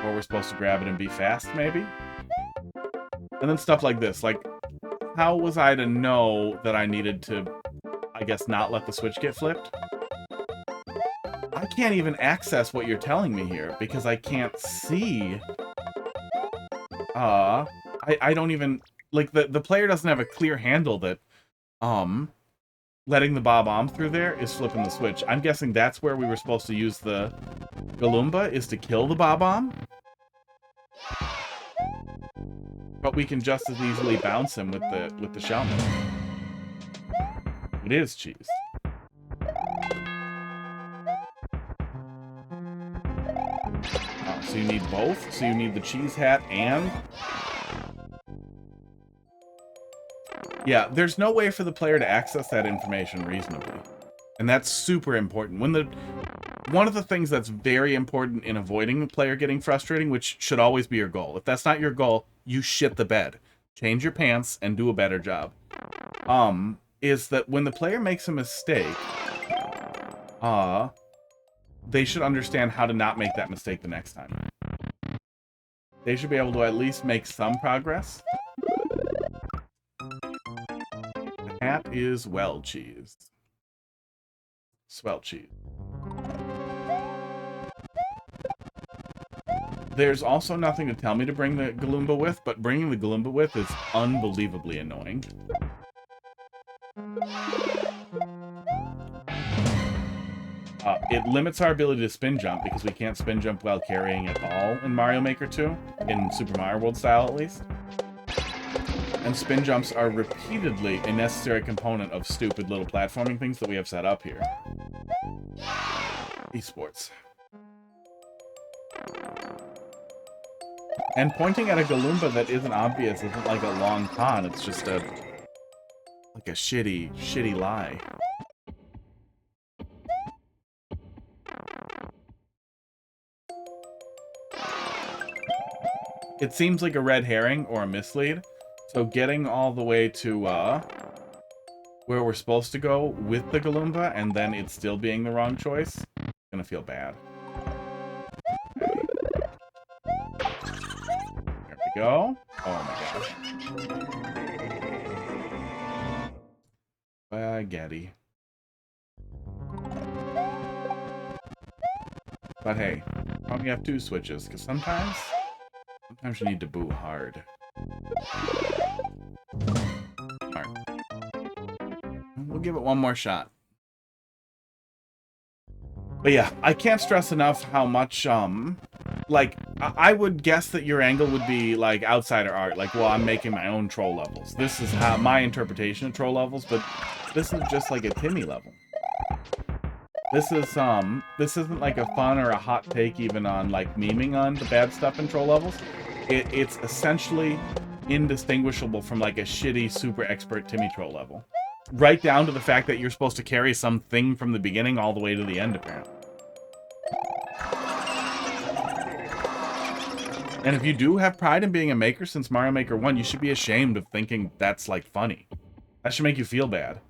Speaker 2: Or we're supposed to grab it and be fast, maybe? And then stuff like this. Like, how was I to know that I needed to, I guess, not let the switch get flipped? I can't even access what you're telling me here, because I can't see. I don't even, like, the player doesn't have a clear handle that, letting the Bob-omb through there is flipping the switch. I'm guessing that's where we were supposed to use the Galumba, is to kill the Bob-omb. But we can just as easily bounce him with the Shaman. It is cheese. Oh, so you need both? So you need the cheese hat and... Yeah, there's no way for the player to access that information reasonably. And that's super important. One of the things that's very important in avoiding the player getting frustrating, which should always be your goal. If that's not your goal, you shit the bed. Change your pants and do a better job. Is that when the player makes a mistake, they should understand how to not make that mistake the next time. They should be able to at least make some progress. The hat is well cheesed. Swell cheese. There's also nothing to tell me to bring the Galoomba with, but bringing the Galoomba with is unbelievably annoying. It limits our ability to spin jump because we can't spin jump while carrying at all in Mario Maker 2, in Super Mario World style at least. And spin jumps are repeatedly a necessary component of stupid little platforming things that we have set up here. Esports. And pointing at a Galoomba that isn't obvious isn't like a long con, it's just a shitty lie. It seems like a red herring or a mislead, so getting all the way to where we're supposed to go with the Galoomba and then it still being the wrong choice, I'm gonna feel bad. There we go. Oh my gosh. Spaghetti. But hey, probably have two switches, because sometimes you need to boo hard. Alright. We'll give it one more shot. But yeah, I can't stress enough how much, like, I would guess that your angle would be, like, outsider art. Like, well, I'm making my own troll levels. This is how my interpretation of troll levels, but this is just like a Timmy level. This isn't like a fun or a hot take even on, like, memeing on the bad stuff in troll levels. It's essentially indistinguishable from, like, a shitty, super expert Timmy troll level. Right down to the fact that you're supposed to carry something from the beginning all the way to the end, apparently. And if you do have pride in being a maker since Mario Maker 1, you should be ashamed of thinking that's, like, funny. That should make you feel bad.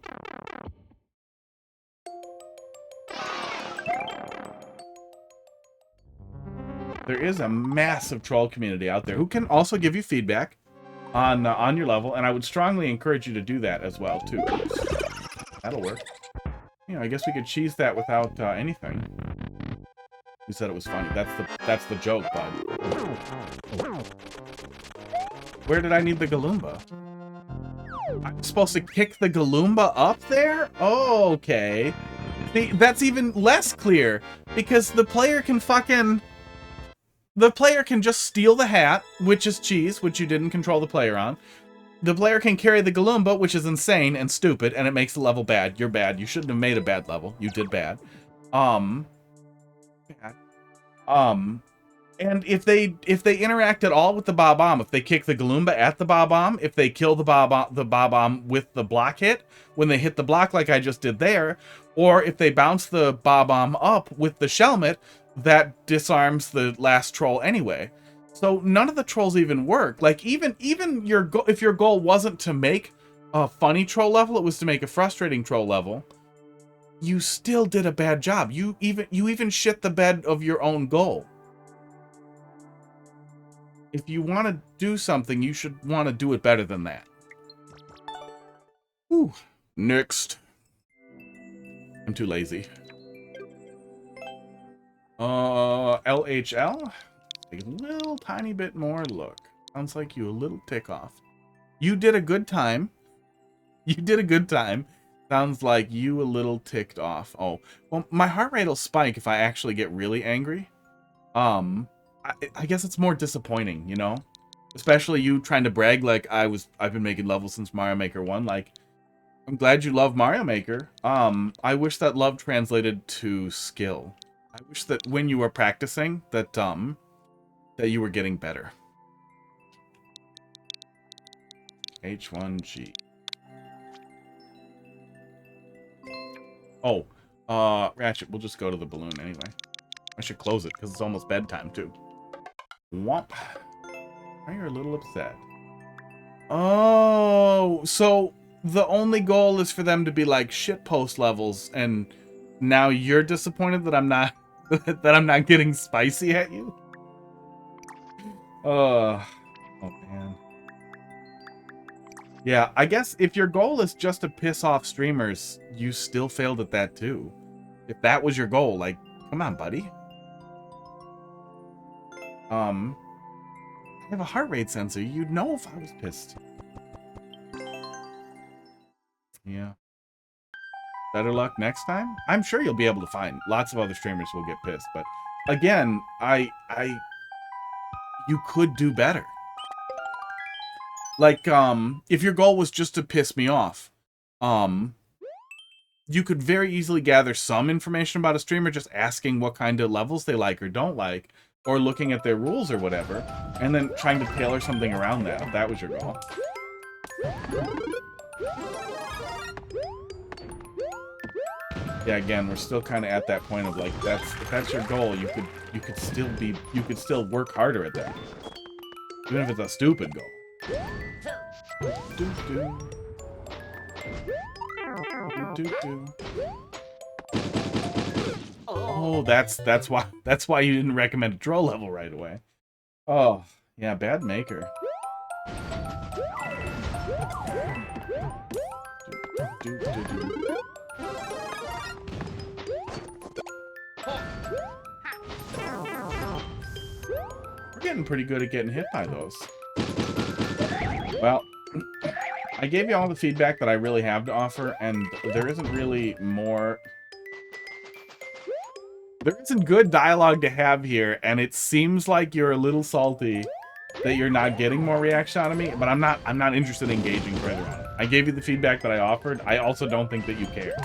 Speaker 2: There is a massive troll community out there who can also give you feedback on your level, and I would strongly encourage you to do that as well, too. That'll work. You know, I guess we could cheese that without anything. You said it was funny. That's the joke, bud. Where did I need the Galoomba? I'm supposed to kick the Galoomba up there? Oh, okay. See, that's even less clear, because the player can fucking... The player can just steal the hat, which is cheese, which you didn't control the player on. The player can carry the Galoomba, which is insane and stupid, and it makes the level bad. You're bad. You shouldn't have made a bad level. You did bad. And if they interact at all with the Bob-omb, if they kick the Galoomba at the Bob-omb, if they kill the Bob-omb with the block hit, when they hit the block like I just did there, or if they bounce the Bob-omb up with the Shelmet, that disarms the last troll anyway. So none of the trolls even work. Like even your if your goal wasn't to make a funny troll level, it was to make a frustrating troll level, you still did a bad job. You even shit the bed of your own goal. If you want to do something, you should want to do it better than that. Whew. Next. I'm too lazy. LHL? Take a little tiny bit more look. Sounds like you a little tick off. You did a good time. You did a good time. Sounds like you a little ticked off. Oh, well, my heart rate will spike if I actually get really angry. I guess it's more disappointing, you know? Especially you trying to brag like I've been making levels since Mario Maker 1. Like, I'm glad you love Mario Maker. I wish that love translated to skill. I wish that when you were practicing, that you were getting better. H1G. Oh, Ratchet, we'll just go to the balloon anyway. I should close it because it's almost bedtime too. Womp. Why are you a little upset? Oh, so the only goal is for them to be like shitpost levels, and now you're disappointed that I'm not that I'm not getting spicy at you? Oh man. Yeah, I guess if your goal is just to piss off streamers, you still failed at that too. If that was your goal, like, come on, buddy. I have a heart rate sensor. You'd know if I was pissed. Yeah. Better luck next time? I'm sure you'll be able to find. Lots of other streamers will get pissed, but again, you could do better. Like, if your goal was just to piss me off, you could very easily gather some information about a streamer just asking what kind of levels they like or don't like, or looking at their rules or whatever, and then trying to tailor something around that, if that was your goal. Yeah, again, we're still kind of at that point of like, if that's your goal, you could still work harder at that, even if it's a stupid goal. Oh, that's why you didn't recommend a troll level right away. Oh, yeah, bad maker. We're getting pretty good at getting hit by those. Well, I gave you all the feedback that I really have to offer, and there isn't really more. There isn't good dialogue to have here, and it seems like you're a little salty that you're not getting more reaction out of me, but I'm not interested in engaging further on it. I gave you the feedback that I offered. I also don't think that you care.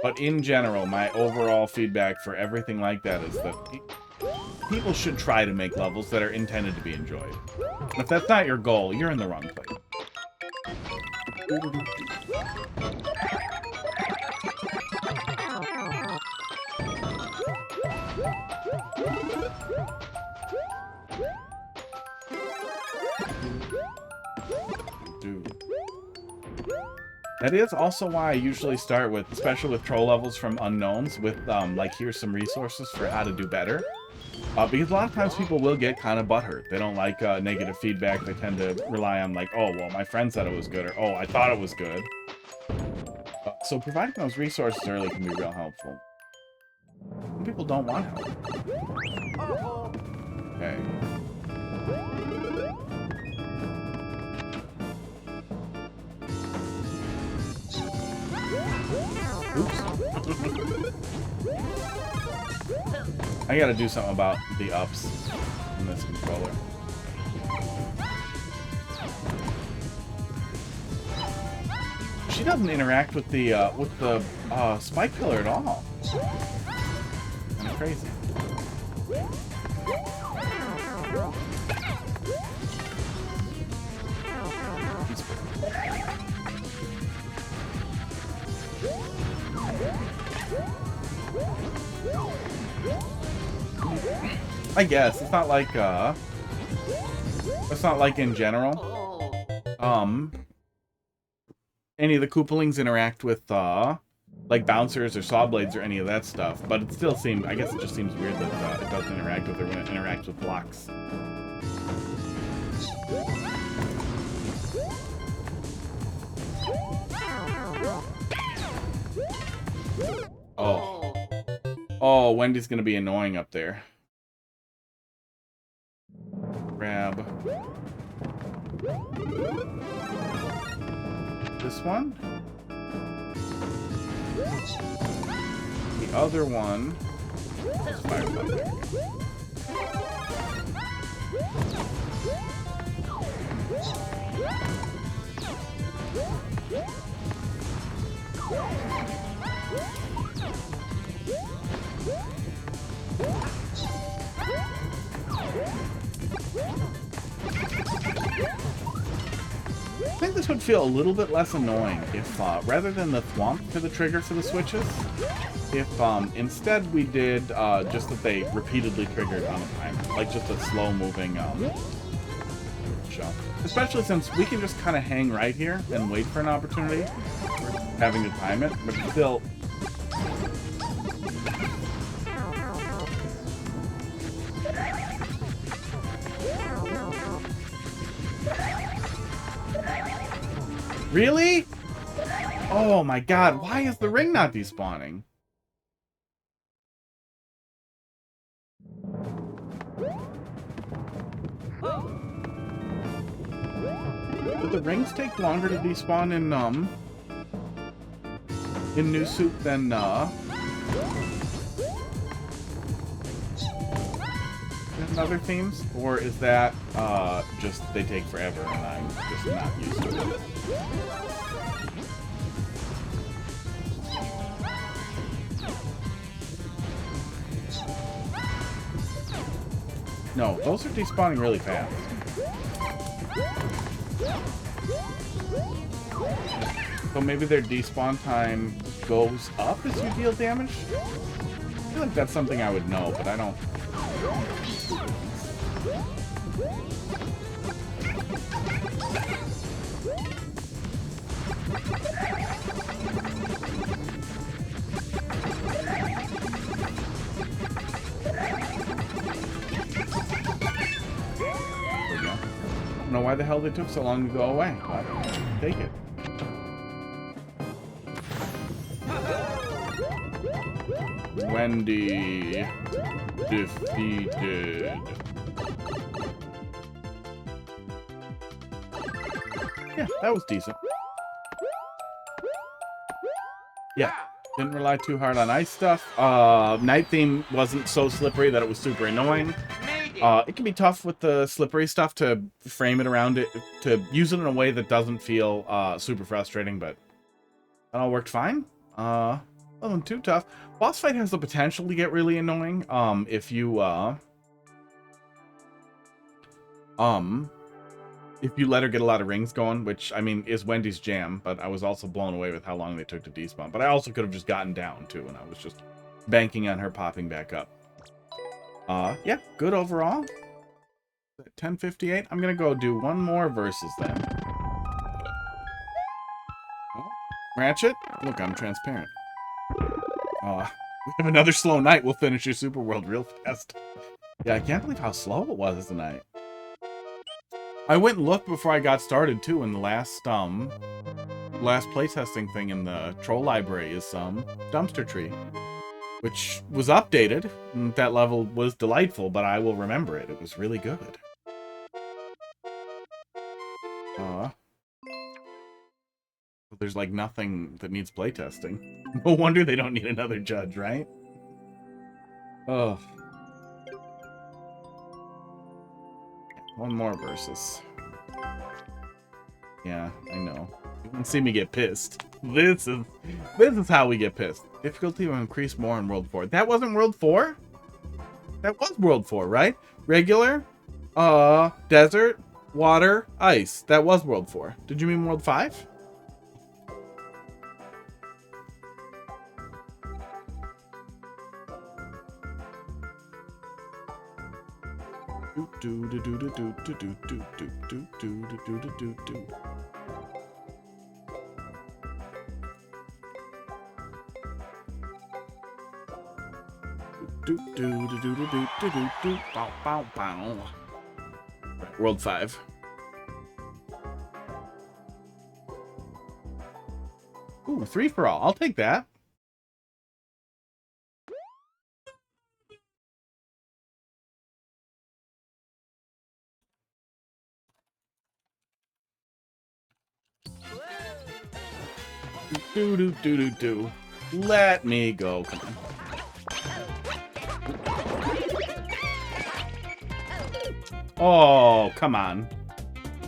Speaker 2: But in general, my overall feedback for everything like that is that people should try to make levels that are intended to be enjoyed. And if that's not your goal, you're in the wrong place. That is also why I usually start with, especially with troll levels from unknowns, with like, here's some resources for how to do better. Because a lot of times people will get kind of butthurt. They don't like negative feedback. They tend to rely on like, oh, well, my friend said it was good, or oh, I thought it was good. So providing those resources early can be real helpful. Some people don't want help. Okay. Oops. I gotta do something about the ups in this controller. She doesn't interact with the spike pillar at all. Kind of crazy. I guess it's not like in general. Any of the Koopalings interact with like bouncers or saw blades or any of that stuff, but it still seems, I guess it just seems weird that it doesn't interact with her when it interacts with blocks. Oh, Wendy's gonna be annoying up there. Grab this one. The other one. I think this would feel a little bit less annoying if, rather than the thwomp for the trigger for the switches, if instead we did just that they repeatedly triggered on a timer, like just a slow-moving jump. Especially since we can just kind of hang right here and wait for an opportunity, having to time it, but still. Really? Oh my god, why is the ring not despawning? Did the rings take longer to despawn in New Soup than other themes? Or is that just they take forever and I'm just not used to it? No, those are despawning really fast. So maybe their despawn time goes up as you deal damage? I feel like that's something I would know, but I don't. I don't know why the hell they took so long to go away, but take it. Wendy defeated. Yeah, that was decent. Yeah, didn't rely too hard on ice stuff. Night theme wasn't so slippery that it was super annoying. It can be tough with the slippery stuff to frame it around it, to use it in a way that doesn't feel super frustrating, but that all worked fine. Wasn't too tough. Boss fight has the potential to get really annoying if you let her get a lot of rings going, which, I mean, is Wendy's jam, but I was also blown away with how long they took to despawn. But I also could have just gotten down, too, and I was just banking on her popping back up. Yeah, good overall. 10:58. I'm gonna go do one more versus then. Oh, Ratchet? Look, I'm transparent. We have another slow night. We'll finish your super world real fast. Yeah, I can't believe how slow it was tonight. I went and looked before I got started, too, and the last playtesting thing in the troll library is Dumpster Tree, which was updated. And that level was delightful, but I will remember it. It was really good. There's like nothing that needs playtesting. No wonder they don't need another judge, right? Oh. One more versus. Yeah, I know. You can see me get pissed. This is how we get pissed. Difficulty will increase more in World 4. That wasn't World 4? That was World 4, right? Regular, desert, water, ice. That was World 4. Did you mean World 5? World 5. Ooh, 3 for all. I'll take that. Do. Let me go. Come on. Oh, come on.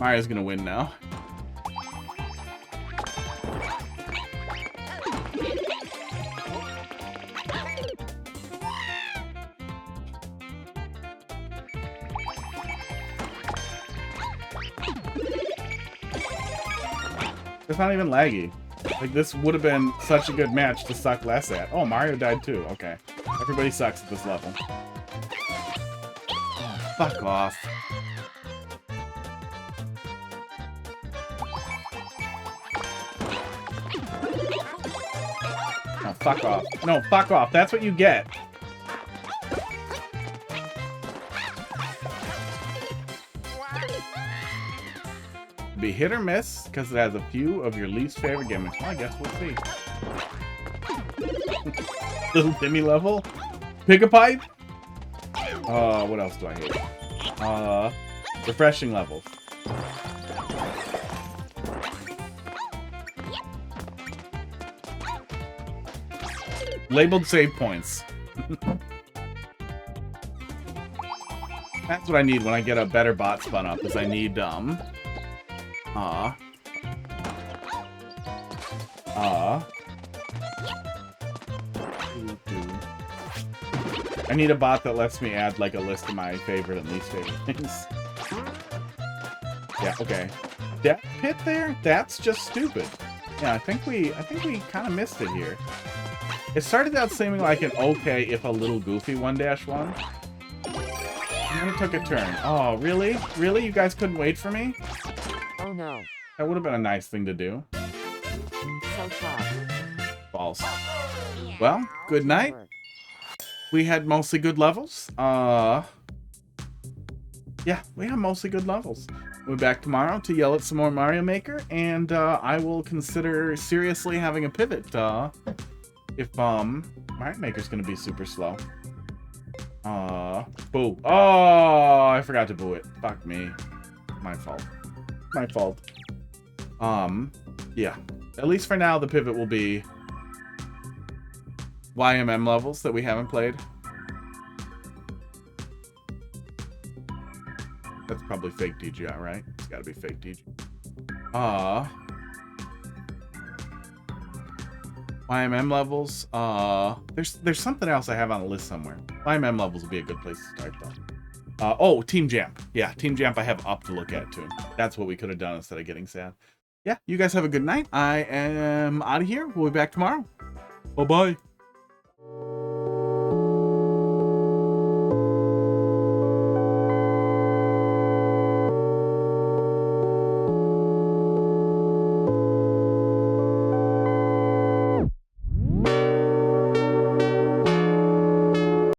Speaker 2: Mario's gonna win now. It's not even laggy. Like, this would have been such a good match to suck less at. Oh, Mario died too. Okay. Everybody sucks at this level. Oh, fuck off. No, fuck off. No, fuck off. That's what you get. Be hit or miss because it has a few of your least favorite gimmicks. Well, I guess we'll see. Little Timmy level. Pick a pipe. What else do I hate? Refreshing levels. Labeled save points. That's what I need when I get a better bot spun up. Is I need I need a bot that lets me add like a list of my favorite and least favorite things. Yeah, okay. That pit there? That's just stupid. Yeah, I think we kind of missed it here. It started out seeming like an okay, if a little goofy 1-1. And then it took a turn. Oh, really? Really? You guys couldn't wait for me?
Speaker 4: Oh no.
Speaker 2: That would have been a nice thing to do.
Speaker 4: So tough.
Speaker 2: False. Well, good night. We had mostly good levels. Yeah, we have mostly good levels. We'll be back tomorrow to yell at some more Mario Maker, and I will consider seriously having a pivot if Mario Maker's gonna be super slow. Boo. Oh, I forgot to boo it. Fuck me. My fault. My fault. Yeah. At least for now, the pivot will be YMM levels that we haven't played. That's probably fake DGI, right? It's gotta be fake DGI. YMM levels. There's something else I have on the list somewhere. YMM levels would be a good place to start, though. Oh, Team Jamp. Yeah, Team Jamp I have up to look at, too. That's what we could have done instead of getting sad. Yeah, you guys have a good night. I am out of here. We'll be back tomorrow. Bye-bye.